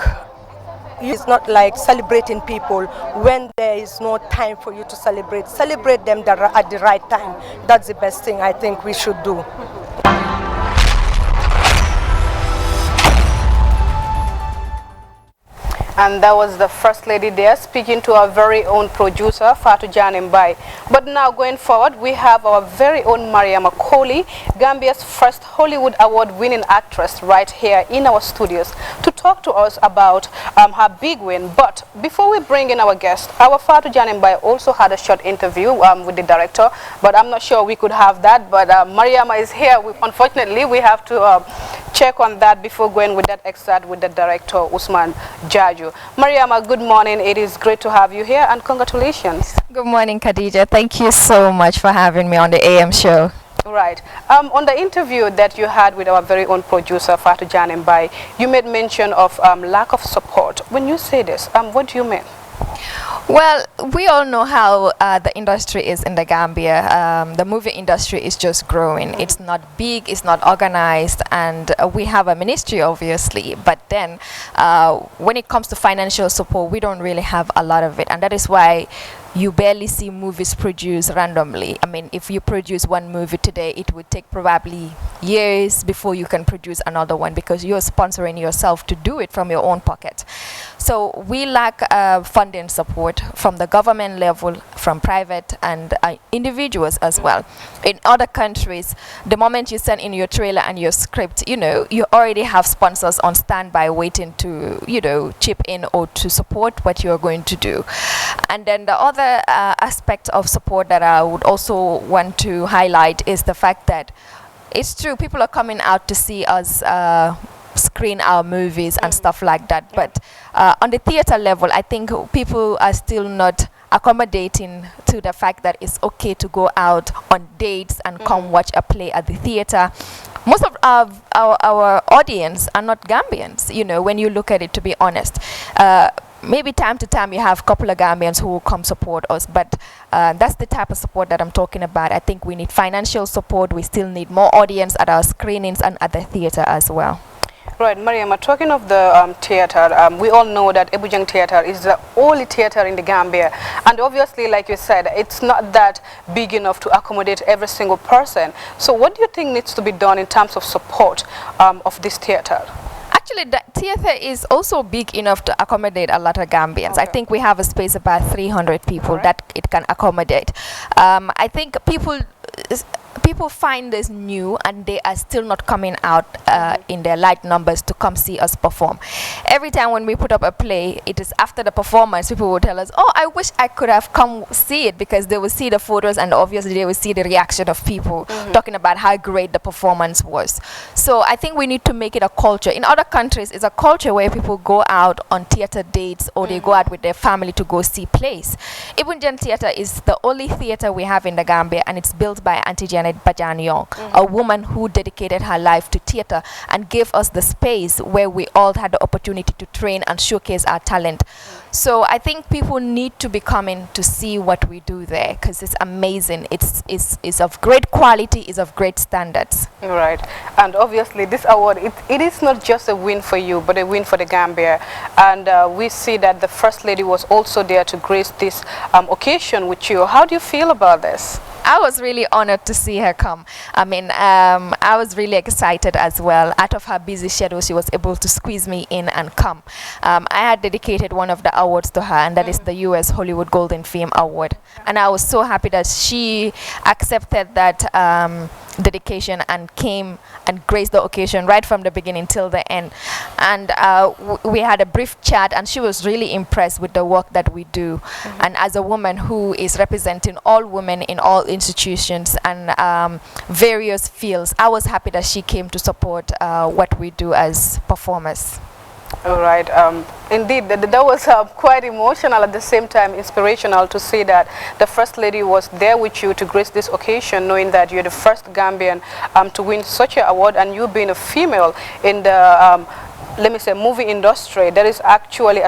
Speaker 17: it's not like celebrating people when there is no time for you to celebrate. Celebrate them at the right time. That's the best thing I think we should do.
Speaker 19: And that was the First Lady there speaking to our very own producer, Fatou Janembai. But now going forward, we have our very own Mariama Kohli, Gambia's first Hollywood award-winning actress, right here in our studios to talk to us about her big win. But before we bring in our guest, our Fatou Janembai also had a short interview with the director, but I'm not sure we could have that. But Mariama is here. Unfortunately, we have to check on that before going with that excerpt with the director, Usman Jaju. Mariama, good morning. It is great to have you here and congratulations.
Speaker 18: Good morning, Khadija. Thank you so much for having me on the AM show.
Speaker 19: Right. On the interview that you had with our very own producer, Fatou Janembai, you made mention of lack of support. When you say this, what do you mean?
Speaker 18: Well, we all know how the industry is in the Gambia. The movie industry is just growing. It's not big, it's not organized, and we have a ministry, obviously. But then, when it comes to financial support, we don't really have a lot of it, and that is why you barely see movies produced randomly. I mean, if you produce one movie today, it would take probably years before you can produce another one because you're sponsoring yourself to do it from your own pocket. So we lack funding support from the government level, from private and individuals as well. In other countries, the moment you send in your trailer and your script, you already have sponsors on standby waiting to, chip in or to support what you're going to do. And then the other aspect of support that I would also want to highlight is the fact that it's true, people are coming out to see us screen our movies and stuff like that, but on the theater level, I think people are still not accommodating to the fact that it's okay to go out on dates and come watch a play at the theater. Most of our audience are not Gambians, when you look at it, to be honest. Maybe time to time you have a couple of Gambians who will come support us, but that's the type of support that I'm talking about. I think we need financial support. We still need more audience at our screenings and at the theater as well.
Speaker 19: Right, Mariama, talking of the theater, we all know that Ebujang Theater is the only theater in the Gambia. And obviously, like you said, it's not that big enough to accommodate every single person. So what do you think needs to be done in terms of support of this theater?
Speaker 18: Actually, the theater is also big enough to accommodate a lot of Gambians. Okay. I think we have a space about 300 people that it can accommodate. I think people find this new and they are still not coming out in their light numbers to come see us perform. Every time when we put up a play, it is after the performance, people will tell us, oh, I wish I could have come see it, because they will see the photos and obviously they will see the reaction of people talking about how great the performance was. So I think we need to make it a culture. In other countries, it's a culture where people go out on theater dates or they go out with their family to go see plays. Ebujang Theater is the only theater we have in the Gambia, and it's built by Auntie Janet Badiane Young, a woman who dedicated her life to theater and gave us the space where we all had the opportunity to train and showcase our talent. So I think people need to be coming to see what we do there, because it's amazing. It's of great quality, it's of great standards.
Speaker 19: Right. And obviously this award, it is not just a win for you, but a win for the Gambia. And we see that the First Lady was also there to grace this occasion with you. How do you feel about this?
Speaker 18: I was really honored to see her come. I mean, I was really excited as well. Out of her busy schedule, she was able to squeeze me in and come. I had dedicated one of the awards to her, and that is the U.S. Hollywood Golden Film Award. And I was so happy that she accepted that dedication and came and graced the occasion right from the beginning till the end. And we had a brief chat, and she was really impressed with the work that we do. And as a woman who is representing all women in all institutions and various fields, I was happy that she came to support what we do as performers.
Speaker 19: All right. Indeed, that was quite emotional, at the same time inspirational, to see that the First Lady was there with you to grace this occasion, knowing that you're the first Gambian to win such an award, and you being a female in the let me say, movie industry. That is actually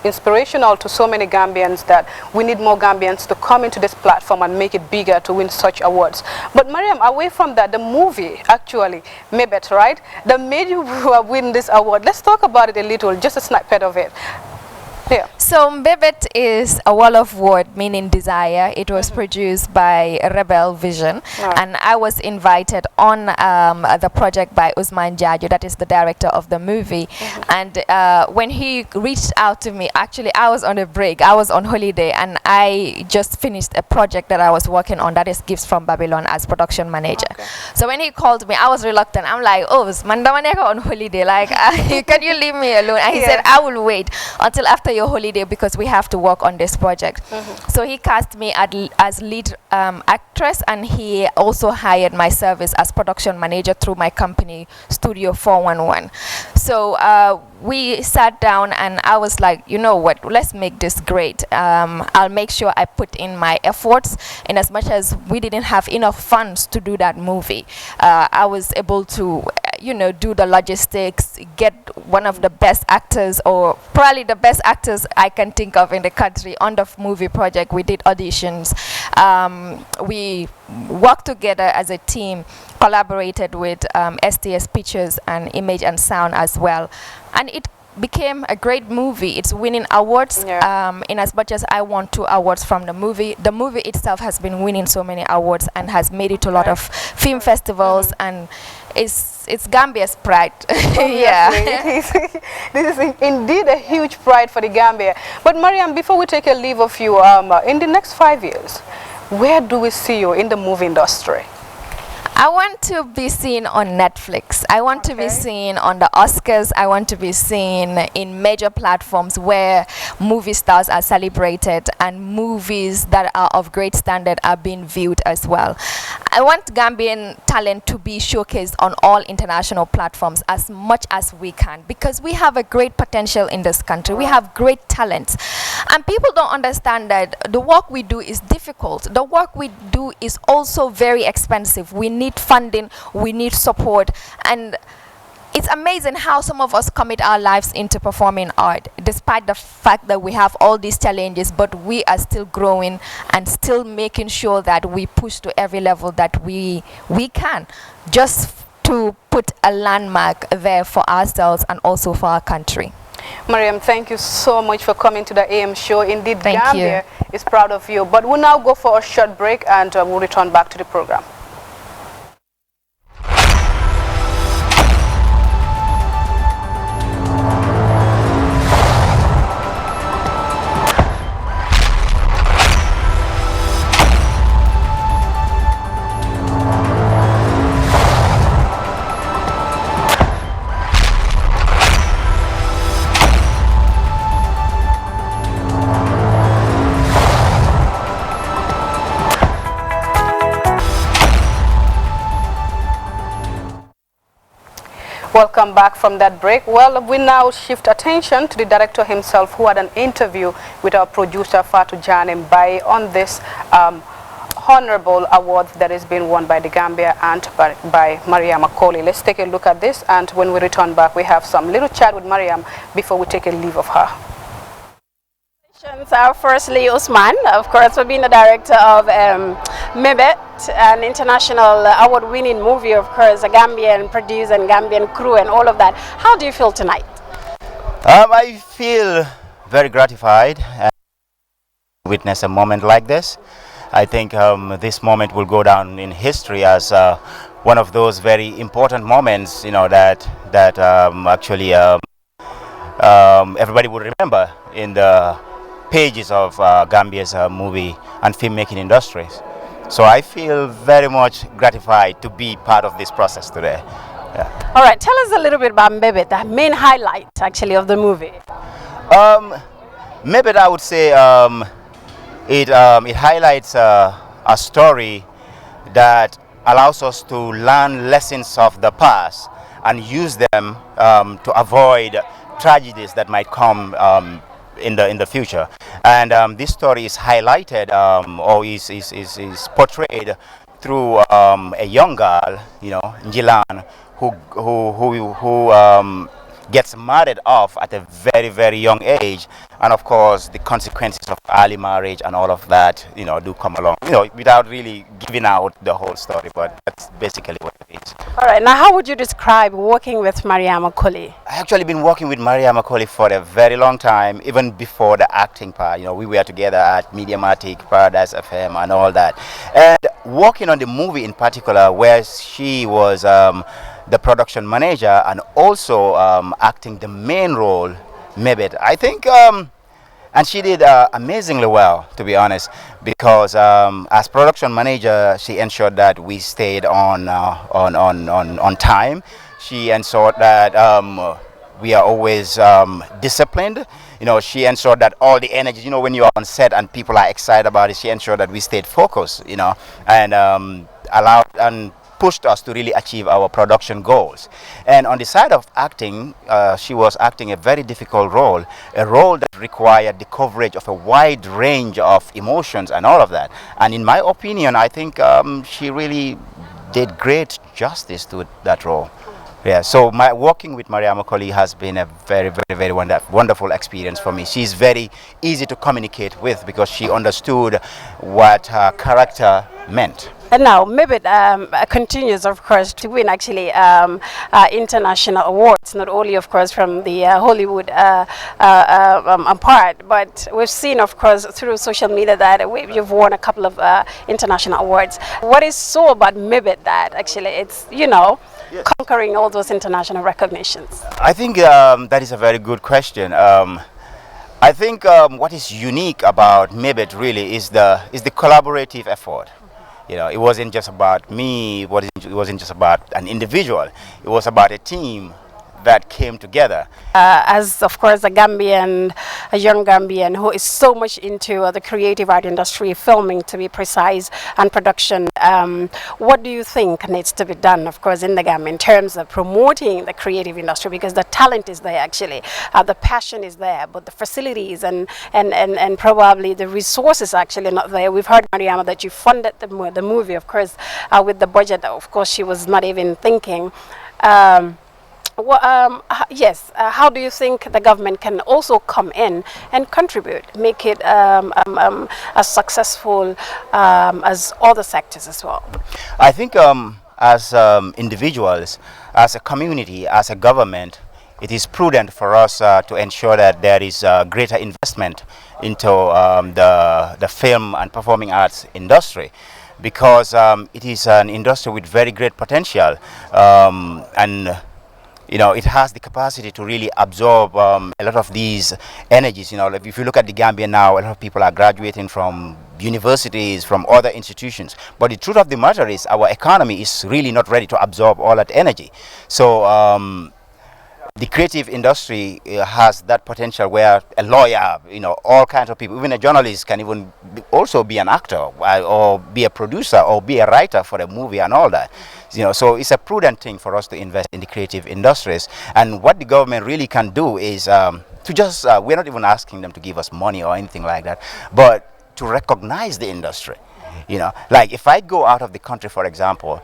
Speaker 19: inspirational to so many Gambians, that we need more Gambians to come into this platform and make it bigger to win such awards. But Mariam, away from that, the movie actually, Mebet, right, that made you win this award. Let's talk about it a little, just a snippet of it. Yeah.
Speaker 18: So Mbebet is a wall of word meaning desire. It was produced by Rebel Vision, and I was invited on the project by Usman Jajo, that is the director of the movie. And when he reached out to me, actually I was on a break, I was on holiday, and I just finished a project that I was working on, that is Gifts from Babylon, as production manager. So when he called me, I was reluctant. I'm like, oh, Mandamaneka on holiday, like can you leave me alone? And he said, I will wait until after your holiday, because we have to work on this project. So he cast me as lead actress, and he also hired my service as production manager through my company Studio 411. So we sat down, and I was like, you know what, let's make this great. I'll make sure I put in my efforts, and as much as we didn't have enough funds to do that movie, I was able to do the logistics, get one of the best actors, or probably the best actors I can think of in the country, on the movie project. We did auditions. We worked together as a team, collaborated with STS Pictures and Image and Sound as well. And it became a great movie. It's winning awards. In as much as I won 2 awards from the movie itself has been winning so many awards and has made it to a lot of film festivals, and it's Gambia's pride. Yeah.
Speaker 19: This is indeed a huge pride for the Gambia. But Mariam, before we take a leave of you, in the next 5 years, where do we see you in the movie industry?
Speaker 18: I want to be seen on Netflix. I want to be seen on the Oscars. I want to be seen in major platforms where movie stars are celebrated and movies that are of great standard are being viewed as well. I want Gambian talent to be showcased on all international platforms as much as we can, because we have a great potential in this country. We have great talents. And people don't understand that the work we do is difficult. The work we do is also very expensive. We need funding, we need support, and it's amazing how some of us commit our lives into performing art, despite the fact that we have all these challenges, but we are still growing and still making sure that we push to every level that we can, just to put a landmark there for ourselves and also for our country.
Speaker 19: Mariam, thank you so much for coming to the AM show. Indeed,
Speaker 18: Thank
Speaker 19: Gambia is proud of you. But we'll now go for a short break, and we'll return back to the program. Welcome back from that break. Well, we now shift attention to the director himself, who had an interview with our producer Fatou Janembai on this honorable award that is being won by the Gambia and by Mariama Koli. Let's take a look at this, and when we return back, we have some little chat with Mariam before we take a leave of her.
Speaker 16: Firstly, Usman, of course, for being the director of Mibet, an international award-winning movie, of course, a Gambian producer and Gambian crew and all of that. How do you feel tonight?
Speaker 1: I feel very gratified to witness a moment like this. I think this moment will go down in history as one of those very important moments, you know, that actually everybody will remember in the pages of Gambia's movie and filmmaking industries. So I feel very much gratified to be part of this process today. Yeah.
Speaker 16: All right, tell us a little bit about Mibet, the main highlight actually of the movie.
Speaker 1: Mibet, I would say it highlights a story that allows us to learn lessons of the past and use them to avoid tragedies that might come in the future. And this story is highlighted or is portrayed through a young girl, you know, Njilan, who gets married off at a very young age, and of course the consequences of early marriage and all of that, you know, do come along, you know, without really giving out the whole story, but that's basically what it is.
Speaker 16: All right, now how would you describe working with Mariama Koli?
Speaker 1: I actually been working with Mariama Koli for a very long time, even before the acting part. You know, we were together at Mediamatic, Paradise FM and all that, and working on the movie in particular, where she was the production manager and also acting the main role, Mebet. I think, and she did amazingly well, to be honest, because as production manager, she ensured that we stayed on time. She ensured that we are always disciplined. You know, she ensured that all the energy, you know, when you are on set and people are excited about it, she ensured that we stayed focused, you know, and allowed and pushed us to really achieve our production goals. And on the side of acting, she was acting a very difficult role, a role that required the coverage of a wide range of emotions and all of that. And in my opinion, I think she really did great justice to that role. Yeah, so my working with Mariama Koli has been a very wonderful experience for me. She's very easy to communicate with because she understood what her character meant.
Speaker 16: And now Mibet continues, of course, to win actually international awards, not only, of course, from the Hollywood part, but we've seen, of course, through social media that you've won a couple of international awards. What is so about Mibet that actually it's, you know, yes, conquering all those international recognitions?
Speaker 1: I think that is a very good question. I think what is unique about Mibet really is the collaborative effort. You know, it wasn't just about me, it wasn't just about an individual, it was about a team that came together.
Speaker 16: As of course a Gambian, a young Gambian who is so much into the creative art industry, filming to be precise, and production, what do you think needs to be done, of course, in the Gambia in terms of promoting the creative industry? Because the talent is there actually, the passion is there, but the facilities and probably the resources actually not there. We've heard, Mariama, that you funded the movie, of course, with the budget, of course, she was not even thinking. Yes, how do you think the government can also come in and contribute, make it as successful as other sectors as well?
Speaker 1: I think as individuals, as a community, as a government, it is prudent for us to ensure that there is greater investment into the film and performing arts industry, because it is an industry with very great potential, and you know, it has the capacity to really absorb a lot of these energies. You know, if you look at the Gambia now, a lot of people are graduating from universities, from other institutions. But the truth of the matter is our economy is really not ready to absorb all that energy. So the creative industry has that potential where a lawyer, you know, all kinds of people, even a journalist can even also be an actor or be a producer or be a writer for a movie and all that. You know, so it's a prudent thing for us to invest in the creative industries. And what the government really can do is to just, we're not even asking them to give us money or anything like that, but to recognize the industry. You know, like if I go out of the country, for example,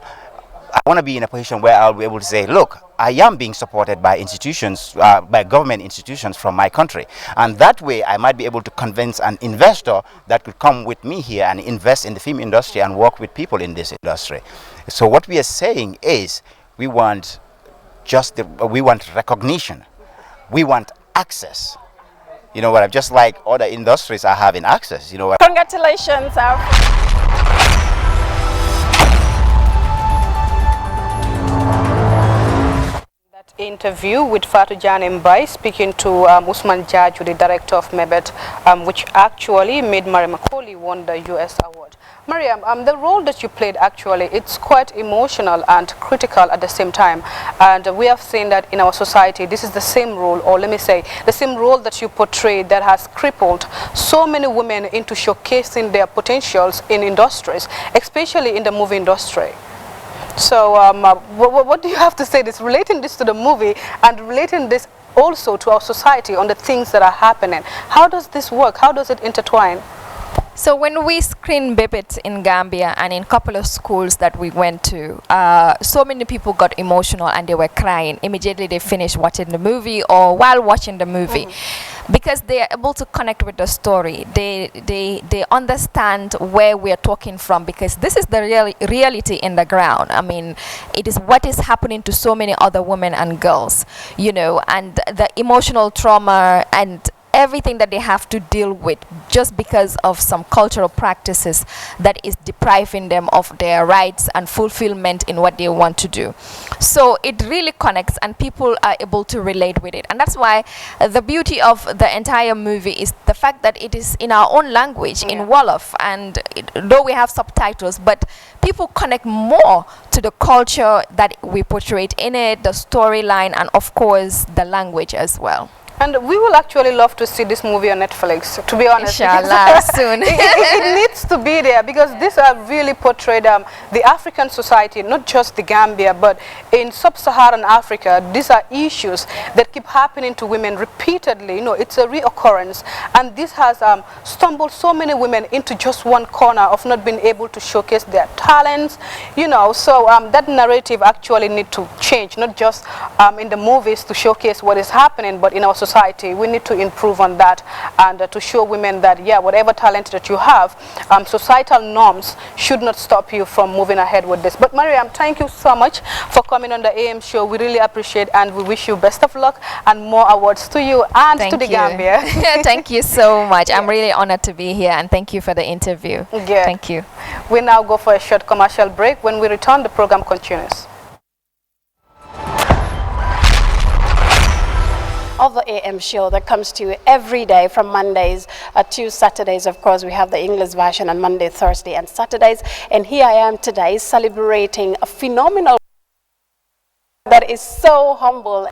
Speaker 1: I want to be in a position where I'll be able to say, look, I am being supported by institutions, by government institutions from my country. And that way I might be able to convince an investor that could come with me here and invest in the film industry and work with people in this industry. So what we are saying is we want we want recognition. We want access. You know what, just like other industries are having access, you know what.
Speaker 16: Congratulations.
Speaker 19: Interview with Fatou Jane Mbai speaking to Usman Jaju, the director of Mebet, which actually made Mariam Macaulay won the US award. Mariam, the role that you played actually, it's quite emotional and critical at the same time. And we have seen that in our society, this is the same role, or let me say, the same role that you portrayed that has crippled so many women into showcasing their potentials in industries, especially in the movie industry. So what do you have to say this, relating this to the movie and relating this also to our society on the things that are happening? How does this work? How does it intertwine?
Speaker 18: So when we screened Bibit in Gambia and in a couple of schools that we went to, so many people got emotional and they were crying. Immediately they finished watching the movie or while watching the movie. Because they are able to connect with the story. They understand where we are talking from, because this is the reality in the ground. I mean, it is what is happening to so many other women and girls, you know, and the emotional trauma and everything that they have to deal with just because of some cultural practices that is depriving them of their rights and fulfillment in what they want to do. So it really connects and people are able to relate with it. And that's why the beauty of the entire movie is the fact that it is in our own language, in Wolof, and though we have subtitles, but people connect more to the culture that we portrayed in it, the storyline, and of course the language as well.
Speaker 19: And we will actually love to see this movie on Netflix, to be honest.
Speaker 18: Inshallah, soon.
Speaker 19: It needs to be there, because these are really portrayed the African society, not just the Gambia, but in sub-Saharan Africa. These are issues that keep happening to women repeatedly. You know, it's a reoccurrence. And this has stumbled so many women into just one corner of not being able to showcase their talents, you know. So that narrative actually needs to change, not just in the movies to showcase what is happening, but in our society. We need to improve on that and to show women that, yeah, whatever talent that you have, societal norms should not stop you from moving ahead with this. But Mariam, thank you so much for coming on the AM show. We really appreciate, and we wish you best of luck and more awards to you and to the Gambia.
Speaker 18: Thank you so much. I'm really honored to be here, and thank you for the interview.
Speaker 19: Yeah.
Speaker 18: Thank you.
Speaker 19: We now go for a short commercial break. When we return, the program continues.
Speaker 16: Of the AM show that comes to you every day from Mondays to Saturdays. Of course, we have the English version on Monday, Thursday, and Saturdays. And here I am today celebrating a phenomenal that is so humble.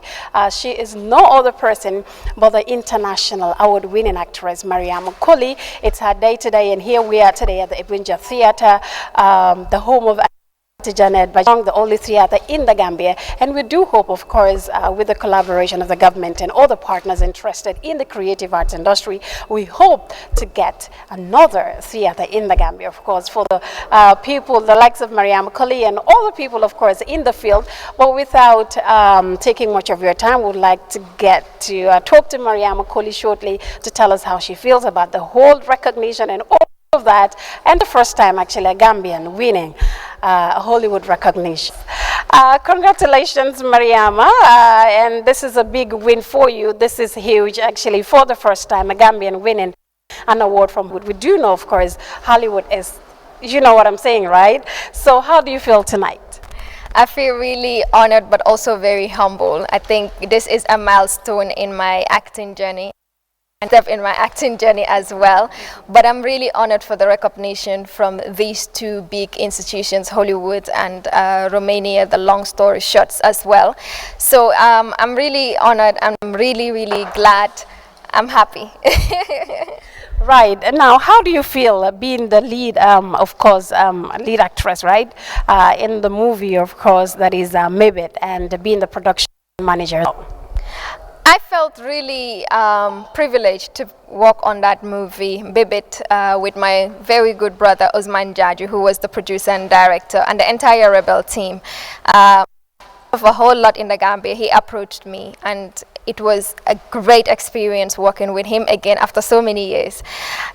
Speaker 16: She is no other person but the international award-winning actress Mariam Macaulay. It's her day today, and here we are today at the Ebunja Theatre, the home of Janet Bajong, the only theatre in the Gambia, and we do hope, of course, with the collaboration of the government and all the partners interested in the creative arts industry, we hope to get another theatre in the Gambia, of course, for the people, the likes of Mariam Macaulay and all the people, of course, in the field. But without taking much of your time, we would like to get to talk to Mariam Macaulay shortly to tell us how she feels about the whole recognition and all of that, and the first time actually a Gambian winning a Hollywood recognition. Congratulations, Mariama, and this is a big win for you. This is huge actually, for the first time a Gambian winning an award from Hollywood. We do know, of course, Hollywood is, you know what I'm saying, right? So how do you feel tonight?
Speaker 18: I feel really honored but also very humble. I think this is a milestone in my acting journey. In my acting journey as well, but I'm really honored for the recognition from these two big institutions, Hollywood and Romania, the long story shorts as well. So I'm really honored. I'm really glad. I'm happy.
Speaker 16: Right. And now, how do you feel being the lead, of course, lead actress, right, in the movie, of course, that is Mebet, and being the production manager?
Speaker 18: I felt really privileged to work on that movie, Bibit, with my very good brother Osman Jaju, who was the producer and director, and the entire Rebel team. Of a whole lot in the Gambia, he approached me, and it was a great experience working with him again after so many years.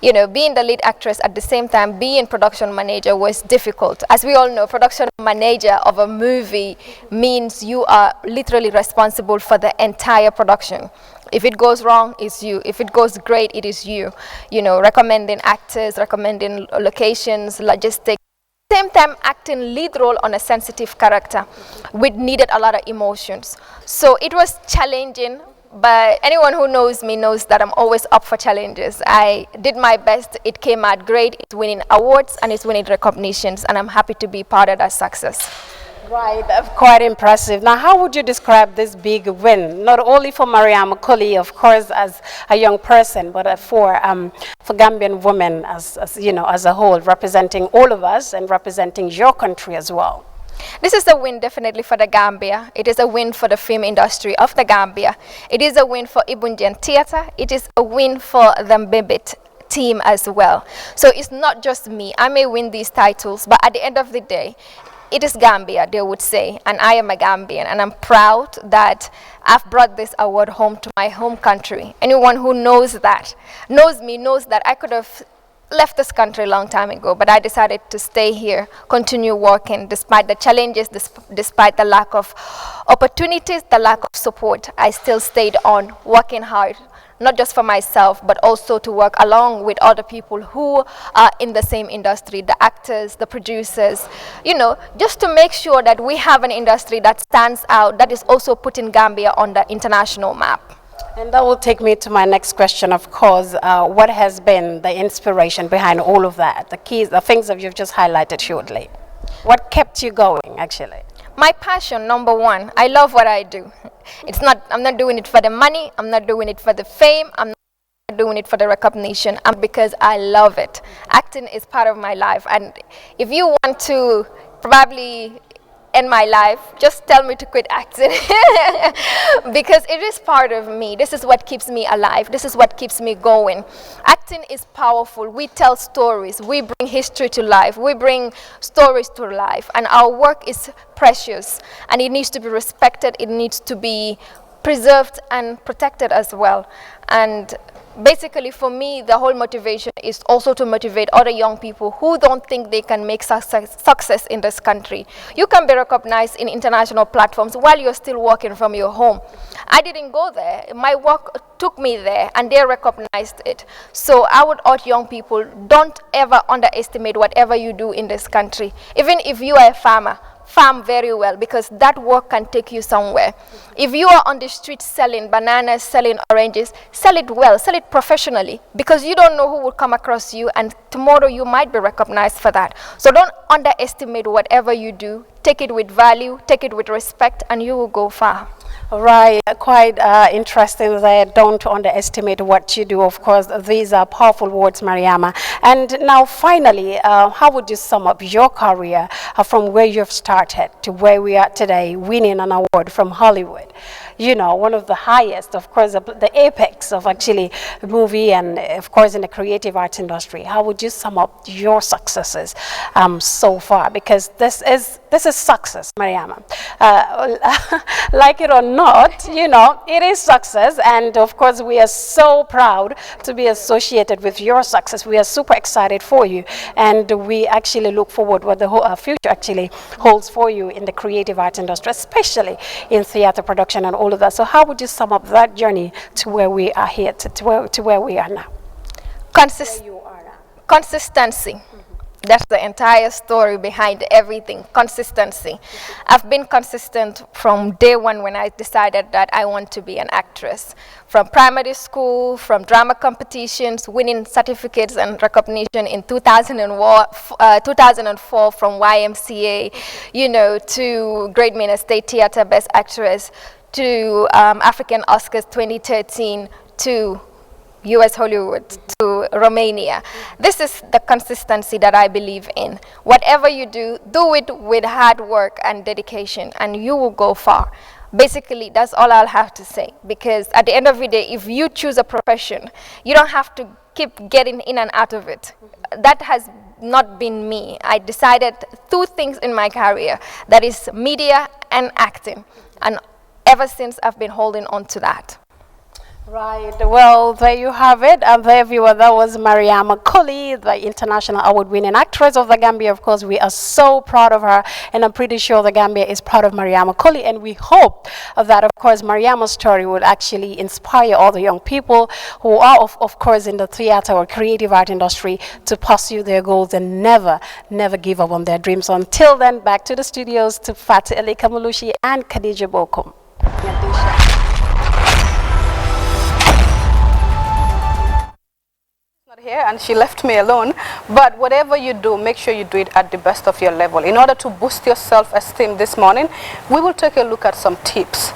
Speaker 18: You know, being the lead actress at the same time being production manager was difficult. As we all know, production manager of a movie means you are literally responsible for the entire production. If it goes wrong, it's you. If it goes great, it is you. You know, recommending actors, recommending locations, logistics. Same time acting lead role on a sensitive character, which needed a lot of emotions. So it was challenging, but anyone who knows me knows that I'm always up for challenges. I did my best. It came out great. It's winning awards and it's winning recognitions, and I'm happy to be part of that success.
Speaker 16: Right, quite impressive. Now, how would you describe this big win, not only for Mariam Makoli, of course, as a young person, but for Gambian women as you know, as a whole, representing all of us and representing your country as well?
Speaker 18: This is a win definitely for the Gambia. It is a win for the film industry of the Gambia. It is a win for Ibundian Theatre. It is a win for the Mbibit team as well. So it's not just me. I may win these titles, but at the end of the day, it is Gambia, they would say, and I am a Gambian, and I'm proud that I've brought this award home to my home country. Anyone who knows that, knows me, knows that I could have left this country a long time ago, but I decided to stay here, continue working despite the challenges, despite the lack of opportunities, the lack of support. I still stayed on working hard, not just for myself, but also to work along with other people who are in the same industry, the actors, the producers, you know, just to make sure that we have an industry that stands out, that is also putting Gambia on the international map.
Speaker 16: And that will take me to my next question, of course. What has been the inspiration behind all of that? The keys, the things that you've just highlighted shortly. What kept you going, actually?
Speaker 18: My passion, number one. I love what I do. I'm not doing it for the money. I'm not doing it for the fame. I'm not doing it for the recognition. Because I love it. Acting is part of my life. And if you want to probably end my life, just tell me to quit acting. Because it is part of me. This is what keeps me alive. This is what keeps me going. Acting is powerful. We tell stories. We bring history to life. We bring stories to life. And our work is precious. And it needs to be respected. It needs to be preserved and protected as well. And basically, for me, the whole motivation is also to motivate other young people who don't think they can make success in this country. You can be recognized in international platforms while you're still working from your home. I didn't go there. My work took me there, and they recognized it. So I would urge young people, don't ever underestimate whatever you do in this country. Even if you are a farmer, farm very well, because that work can take you somewhere. If you are on the street selling bananas, selling oranges, sell it well, sell it professionally, because you don't know who will come across you, and tomorrow you might be recognized for that. So don't underestimate whatever you do. Take it with value, take it with respect, and you will go far.
Speaker 16: Right, quite interesting there. Don't underestimate what you do. Of course, these are powerful words, Mariama. And now, finally, how would you sum up your career from where you've started to where we are today, winning an award from Hollywood? You know, one of the highest, of course, the apex of actually movie and, of course, in the creative arts industry. How would you sum up your successes so far? Because this is success, Mariama. Like it or not, you know, it is success. And, of course, we are so proud to be associated with your success. We are super excited for you. And we actually look forward what the whole future actually holds for you in the creative arts industry, especially in theater production and all of that. So how would you sum up that journey to where we are here, to where we are now?
Speaker 18: Consistency. That's the entire story behind everything. Consistency. I've been consistent from day one when I decided that I want to be an actress. From primary school, from drama competitions, winning certificates and recognition in 2004 from YMCA, you know, to Great Mina State Theatre Best Actress, to African Oscars 2013, to US Hollywood, to Romania. This is the consistency that I believe in. Whatever you do, do it with hard work and dedication, and you will go far. Basically, that's all I'll have to say, because at the end of the day, if you choose a profession, you don't have to keep getting in and out of it. That has not been me. I decided 2 things in my career, that is media and acting, and ever since I've been holding on to that.
Speaker 16: Right, well, there you have it. And there, viewer, that was Mariama Koli, the international award-winning actress of the Gambia. Of course, we are so proud of her, and I'm pretty sure the Gambia is proud of Mariama Koli. And we hope that, of course, Mariama's story will actually inspire all the young people who are, of course, in the theater or creative art industry to pursue their goals and never give up on their dreams. So until then, back to the studios to Fatih Ali Kamulushi and Khadija Bokum.
Speaker 19: Here and she left me alone, but whatever you do, make sure you do it at the best of your level. In order to boost your self-esteem this morning, we will take a look at some tips.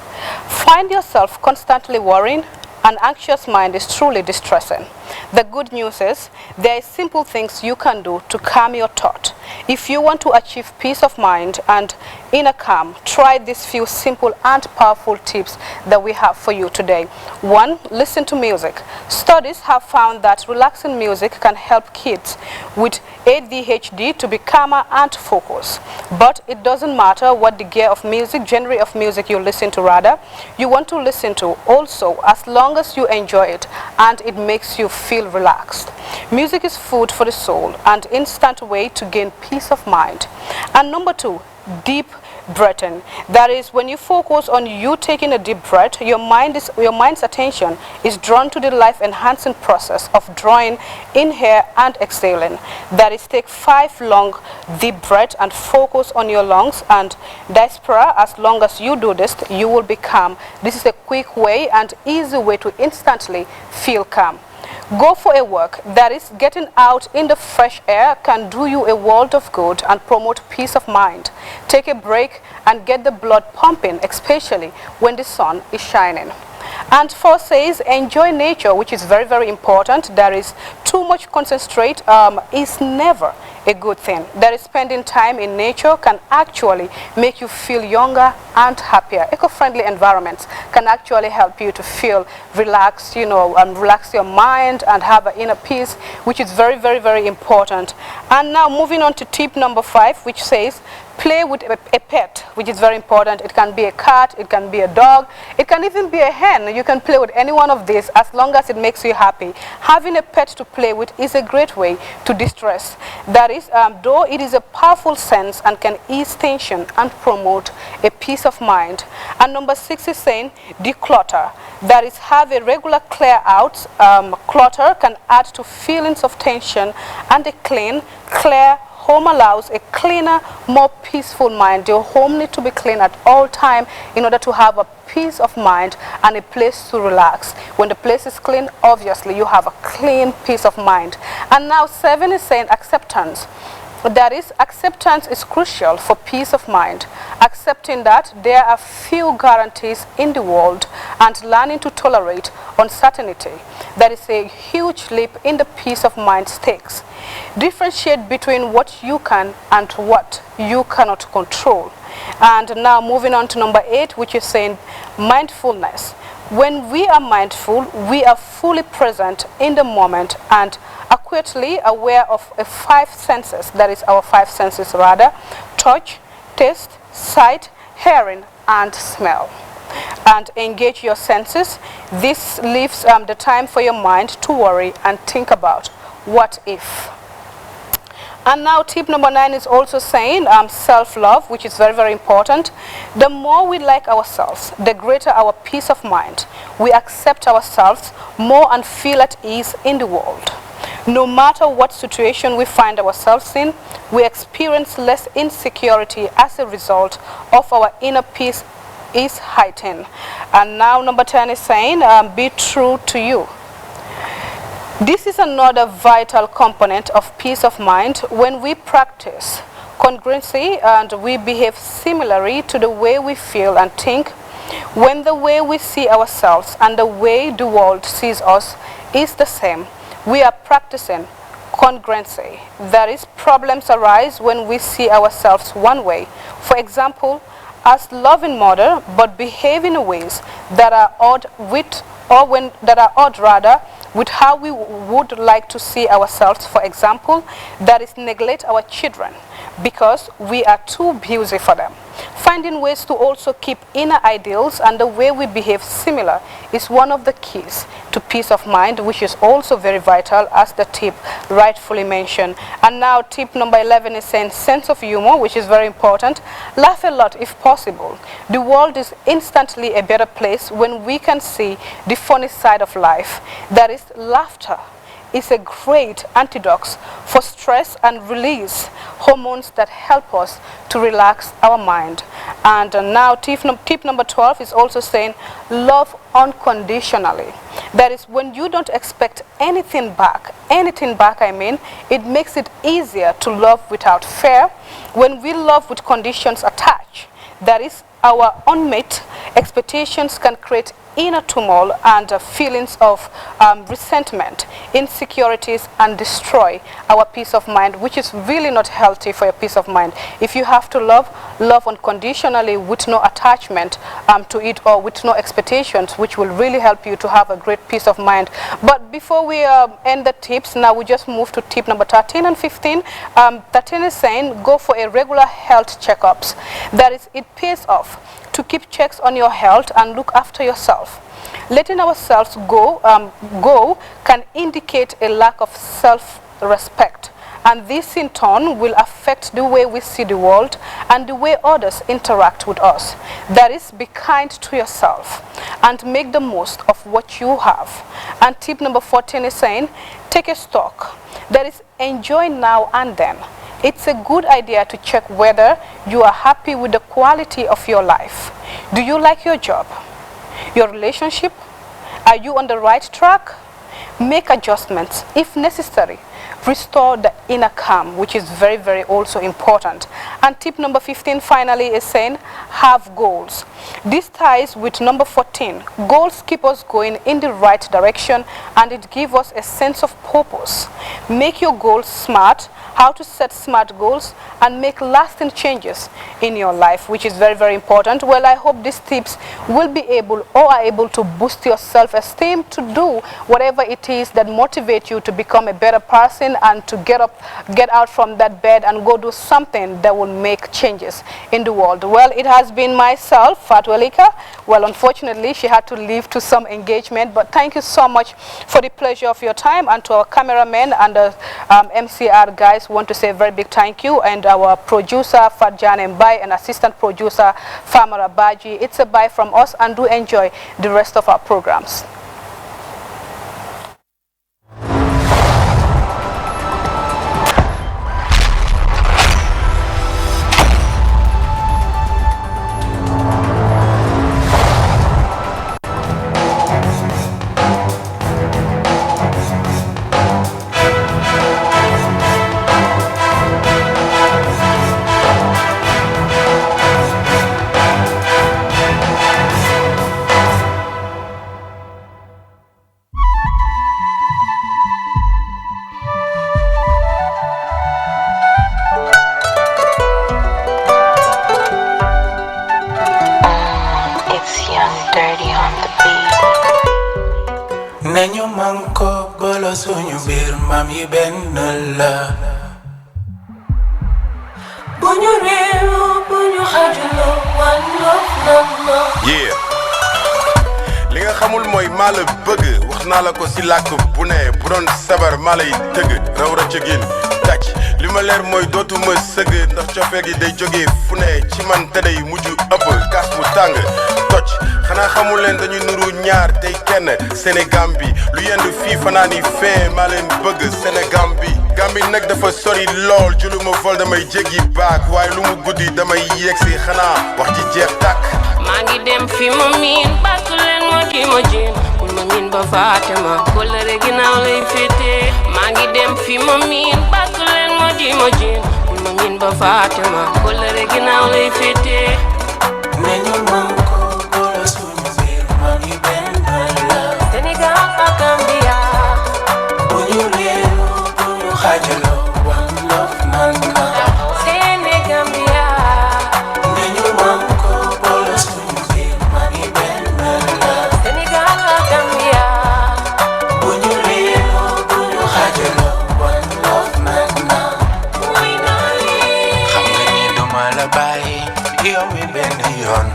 Speaker 19: Find yourself constantly worrying. An anxious mind is truly distressing. The good news is there are simple things you can do to calm your thought. If you want to achieve peace of mind and inner calm, try these few simple and powerful tips that we have for you today. 1. Listen to music. Studies have found that relaxing music can help kids with ADHD to be calmer and focused. But it doesn't matter what the gear of music, genre of music you listen to, rather, you want to listen to also, as long as you enjoy it and it makes you feel relaxed. Music is food for the soul and instant way to gain peace of mind. And number 2, deep breathing. That is, when you focus on you taking a deep breath, your mind's attention is drawn to the life-enhancing process of drawing in air and exhaling. That is, take 5 long deep breaths and focus on your lungs, and diaspora, as long as you do this, you will be calm. This is a quick way and easy way to instantly feel calm. Go for a walk. That is, getting out in the fresh air can do you a world of good and promote peace of mind. Take a break and get the blood pumping, especially when the sun is shining. And 4 says, enjoy nature, which is very, very important. There is too much concentrate is never a good thing. That is, spending time in nature can actually make you feel younger and happier. Eco-friendly environments can actually help you to feel relaxed, relax your mind and have an inner peace, which is very, very, very important. And now moving on to tip number 5, which says, play with a pet, which is very important. It can be a cat, it can be a dog, it can even be a hen. You can play with any one of these as long as it makes you happy. Having a pet to play with is a great way to distress. That is, though it is a powerful sense and can ease tension and promote a peace of mind. And number 6 is saying, declutter. That is, have a regular clear out. Clutter can add to feelings of tension, and a clean, clear home allows a cleaner, more peaceful mind. Your home needs to be clean at all time in order to have a peace of mind and a place to relax. When the place is clean, obviously you have a clean peace of mind. And now 7 is saying acceptance. That is, acceptance is crucial for peace of mind. Accepting that there are few guarantees in the world and learning to tolerate uncertainty. That is a huge leap in the peace of mind stakes. Differentiate between what you can and what you cannot control. And now moving on to number 8, which is saying mindfulness. When we are mindful, we are fully present in the moment and accurately aware of 5 senses, that is our 5 senses rather, touch, taste, sight, hearing, and smell. And engage your senses. This leaves the time for your mind to worry and think about what if. And now tip number 9 is also saying self-love, which is very, very important. The more we like ourselves, the greater our peace of mind. We accept ourselves more and feel at ease in the world. No matter what situation we find ourselves in, we experience less insecurity as a result of our inner peace is heightened. And now number 10 is saying be true to you. This is another vital component of peace of mind. When we practice congruency and we behave similarly to the way we feel and think, when the way we see ourselves and the way the world sees us is the same, we are practicing congruency. That is, problems arise when we see ourselves one way. For example, as loving mother, but behave in ways that are odd with, or when that are odd rather, with how we would like to see ourselves. For example, that is neglect our children because we are too busy for them. Finding ways to also keep inner ideals and the way we behave similar is one of the keys to peace of mind, which is also very vital, as the tip rightfully mentioned. And now tip number 11 is saying sense of humor, which is very important. Laugh a lot if possible. The world is instantly a better place when we can see the funny side of life. That is, laughter is a great antidote for stress and release hormones that help us to relax our mind. And now tip number 12 is also saying love unconditionally. That is, when you don't expect anything back, I mean, it makes it easier to love without fear. When we love with conditions attached, that is, our unmet expectations can create inner turmoil and feelings of resentment, insecurities, and destroy our peace of mind, which is really not healthy for your peace of mind. If you have to love unconditionally with no attachment to it, or with no expectations, which will really help you to have a great peace of mind. But before we end the tips, now we just move to tip number 13 and 15. 13 is saying go for a regular health checkups. That is, it pays off to keep checks on your health and look after yourself. Letting ourselves go can indicate a lack of self-respect, and this in turn will affect the way we see the world and the way others interact with us. That is, be kind to yourself and make the most of what you have. And tip number 14 is saying take a stock. That is, enjoy now and then. It's a good idea to check whether you are happy with the quality of your life. Do you like your job? Your relationship? Are you on the right track? Make adjustments if necessary. Restore the inner calm, which is very, very also important. And tip number 15 finally is saying have goals. This ties with number 14. Goals keep us going in the right direction, and it gives us a sense of purpose. Make your goals smart. How to set smart goals and make lasting changes in your life, which is very, very important. Well, I hope these tips will be able or are able to boost your self-esteem to do whatever it is that motivates you to become a better person and to get out from that bed and go do something that will make changes in the world. Well, it has been myself, Fatwelika. Well, unfortunately, she had to leave to some engagement, but thank you so much for the pleasure of your time, and to our cameramen and the MCR guys, want to say a very big thank you, and our producer Fadjan Mbai and assistant producer Famara Baji. It's a bye from us, and do enjoy the rest of our programs.
Speaker 2: Nañu manko bolo suñu bir mam yi benn la buñu réew buñu xajulo one love
Speaker 20: yeah li nga xamul mooy maa la bëgg wax naa la ko si làkk bu ne bu doon sabar maa lay tëgg raw ra cëgin tàcc li ma leer mooy dootuma sëgg ndax cofee gi day jógee fu ne ci man te day mujj ëpp kaas bu tàng toj xanaa xamul leen dañuy nuru ñaar tey kenn Sénégal bi lu yendu fii fanaa ni fee maa leen bëgg Sénégal bi Gambi nag dafa sori lool julu ma vol damay jéggi baak waaye lu mu guddi damay yegsi xanaa wax ji jeex tàkk
Speaker 23: maa ngi dem fi ma miin bàkk leen ma di ma jéem bul ma miin ba faate ma kóllëre ginnaaw lay féete maa ngi dem fi ma miin bàkk leen ma di ma jéem bul ma miin ba faate ma kóllëre ginnaaw lay féete
Speaker 2: nañu manko bolo suñu bir mam yi benn la
Speaker 23: Sénégal ak Gambia
Speaker 2: buñu réew buñu xajulo one love man
Speaker 23: Sénégambia
Speaker 2: nañu manko yow mi benn yoon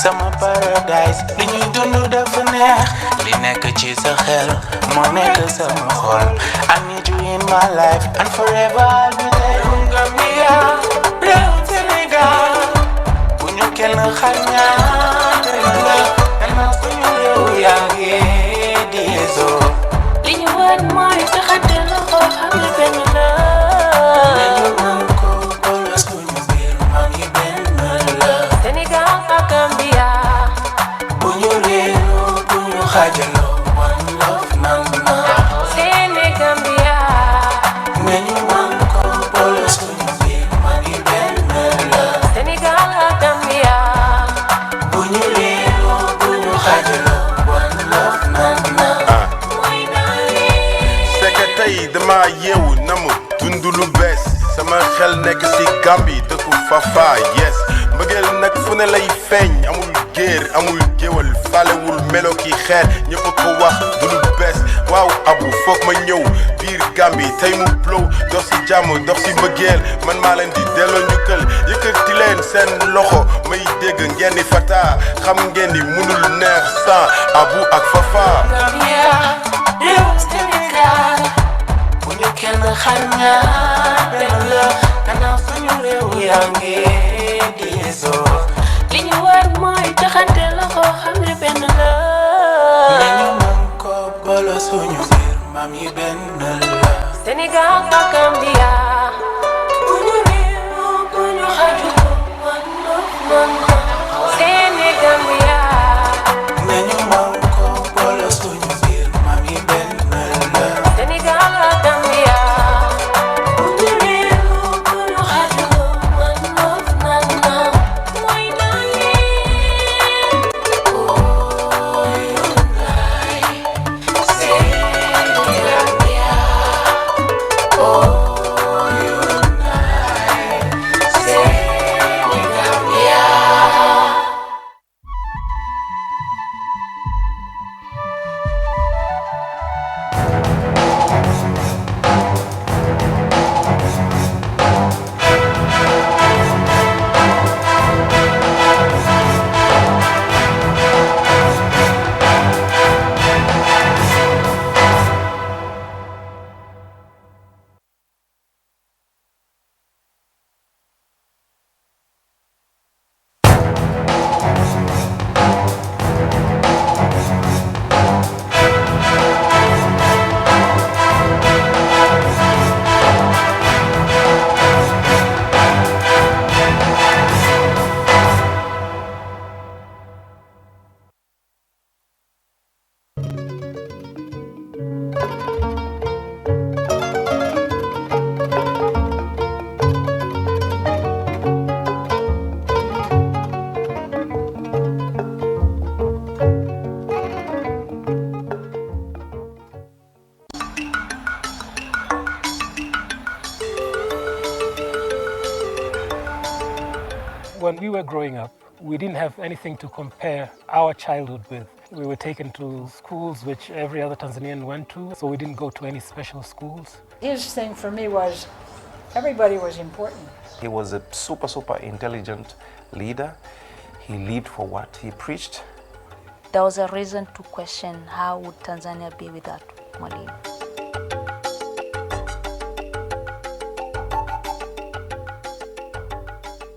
Speaker 2: sama paradise li ñuy dund dafa neex li nekk ci sa xel moo nekk sama xol I need you in my life and forever I'll be there Gambia réew Sénégal bu ñu kenn xar ñaar la dana ko ñu réew yaa ngi diisoo
Speaker 23: li ñu war mooy taxante loxo xam ne benn la
Speaker 2: nañu mën ko boole suñu biir maa ngi benn la
Speaker 23: Sénégal ak Gambia
Speaker 2: bu ñu réeroo bu ñu xaajaloo one love nan na
Speaker 23: Sénégambia
Speaker 2: nañu mën ko boole suñu biir maa ngi benn la
Speaker 23: Sénégal ak Gambia
Speaker 2: bu ñu réeroo bu ñu xaajaloo one love nan na
Speaker 20: tey dama yeewu namu dund lu bees sama xel nekk ci Gambie dëkku Fafa yes mbëggeel nag fu ne lay feeñ amul géer amul géwal falewul melo ki xeer ñëpp ko wax du lu bees waaw abu foog ma ñëw biir Gambie tey mu blow dox ci jàmm dox ci mbëggeel man maa leen di delloo njukkal yëkkati leen seen loxo may dégg ngeen di fata xam ngeen ni mënul neex sans abu ak Fafa
Speaker 23: Gambia réew Sénégal
Speaker 2: bu ñu kenn xar ñaar benn la gannaaw suñu réew yaa ngi diisoo
Speaker 23: li ñu war mooy taxante loxo xam ne benn la
Speaker 2: nañu mën ko boole suñu biir maam yi benn la
Speaker 23: Sénégal ak Gambia
Speaker 2: bu ñu réeroo bu ñu xaajoo one love nan na
Speaker 23: Sénégambia
Speaker 2: nañu mën ko boole suñu biir maam yi benn la
Speaker 23: Sénégal ak Gambia
Speaker 2: bu ñu réeroo bu ñu xaajoo one love nan na
Speaker 23: mooy daale
Speaker 4: When we were growing up, we didn't have anything to compare our childhood with. We were taken to schools which every other Tanzanian went to, so we didn't go to any special schools.
Speaker 6: His thing for me was everybody was important.
Speaker 7: He was a super intelligent leader. He lived for what he preached.
Speaker 24: There was a reason to question how would Tanzania be without Mwalimu.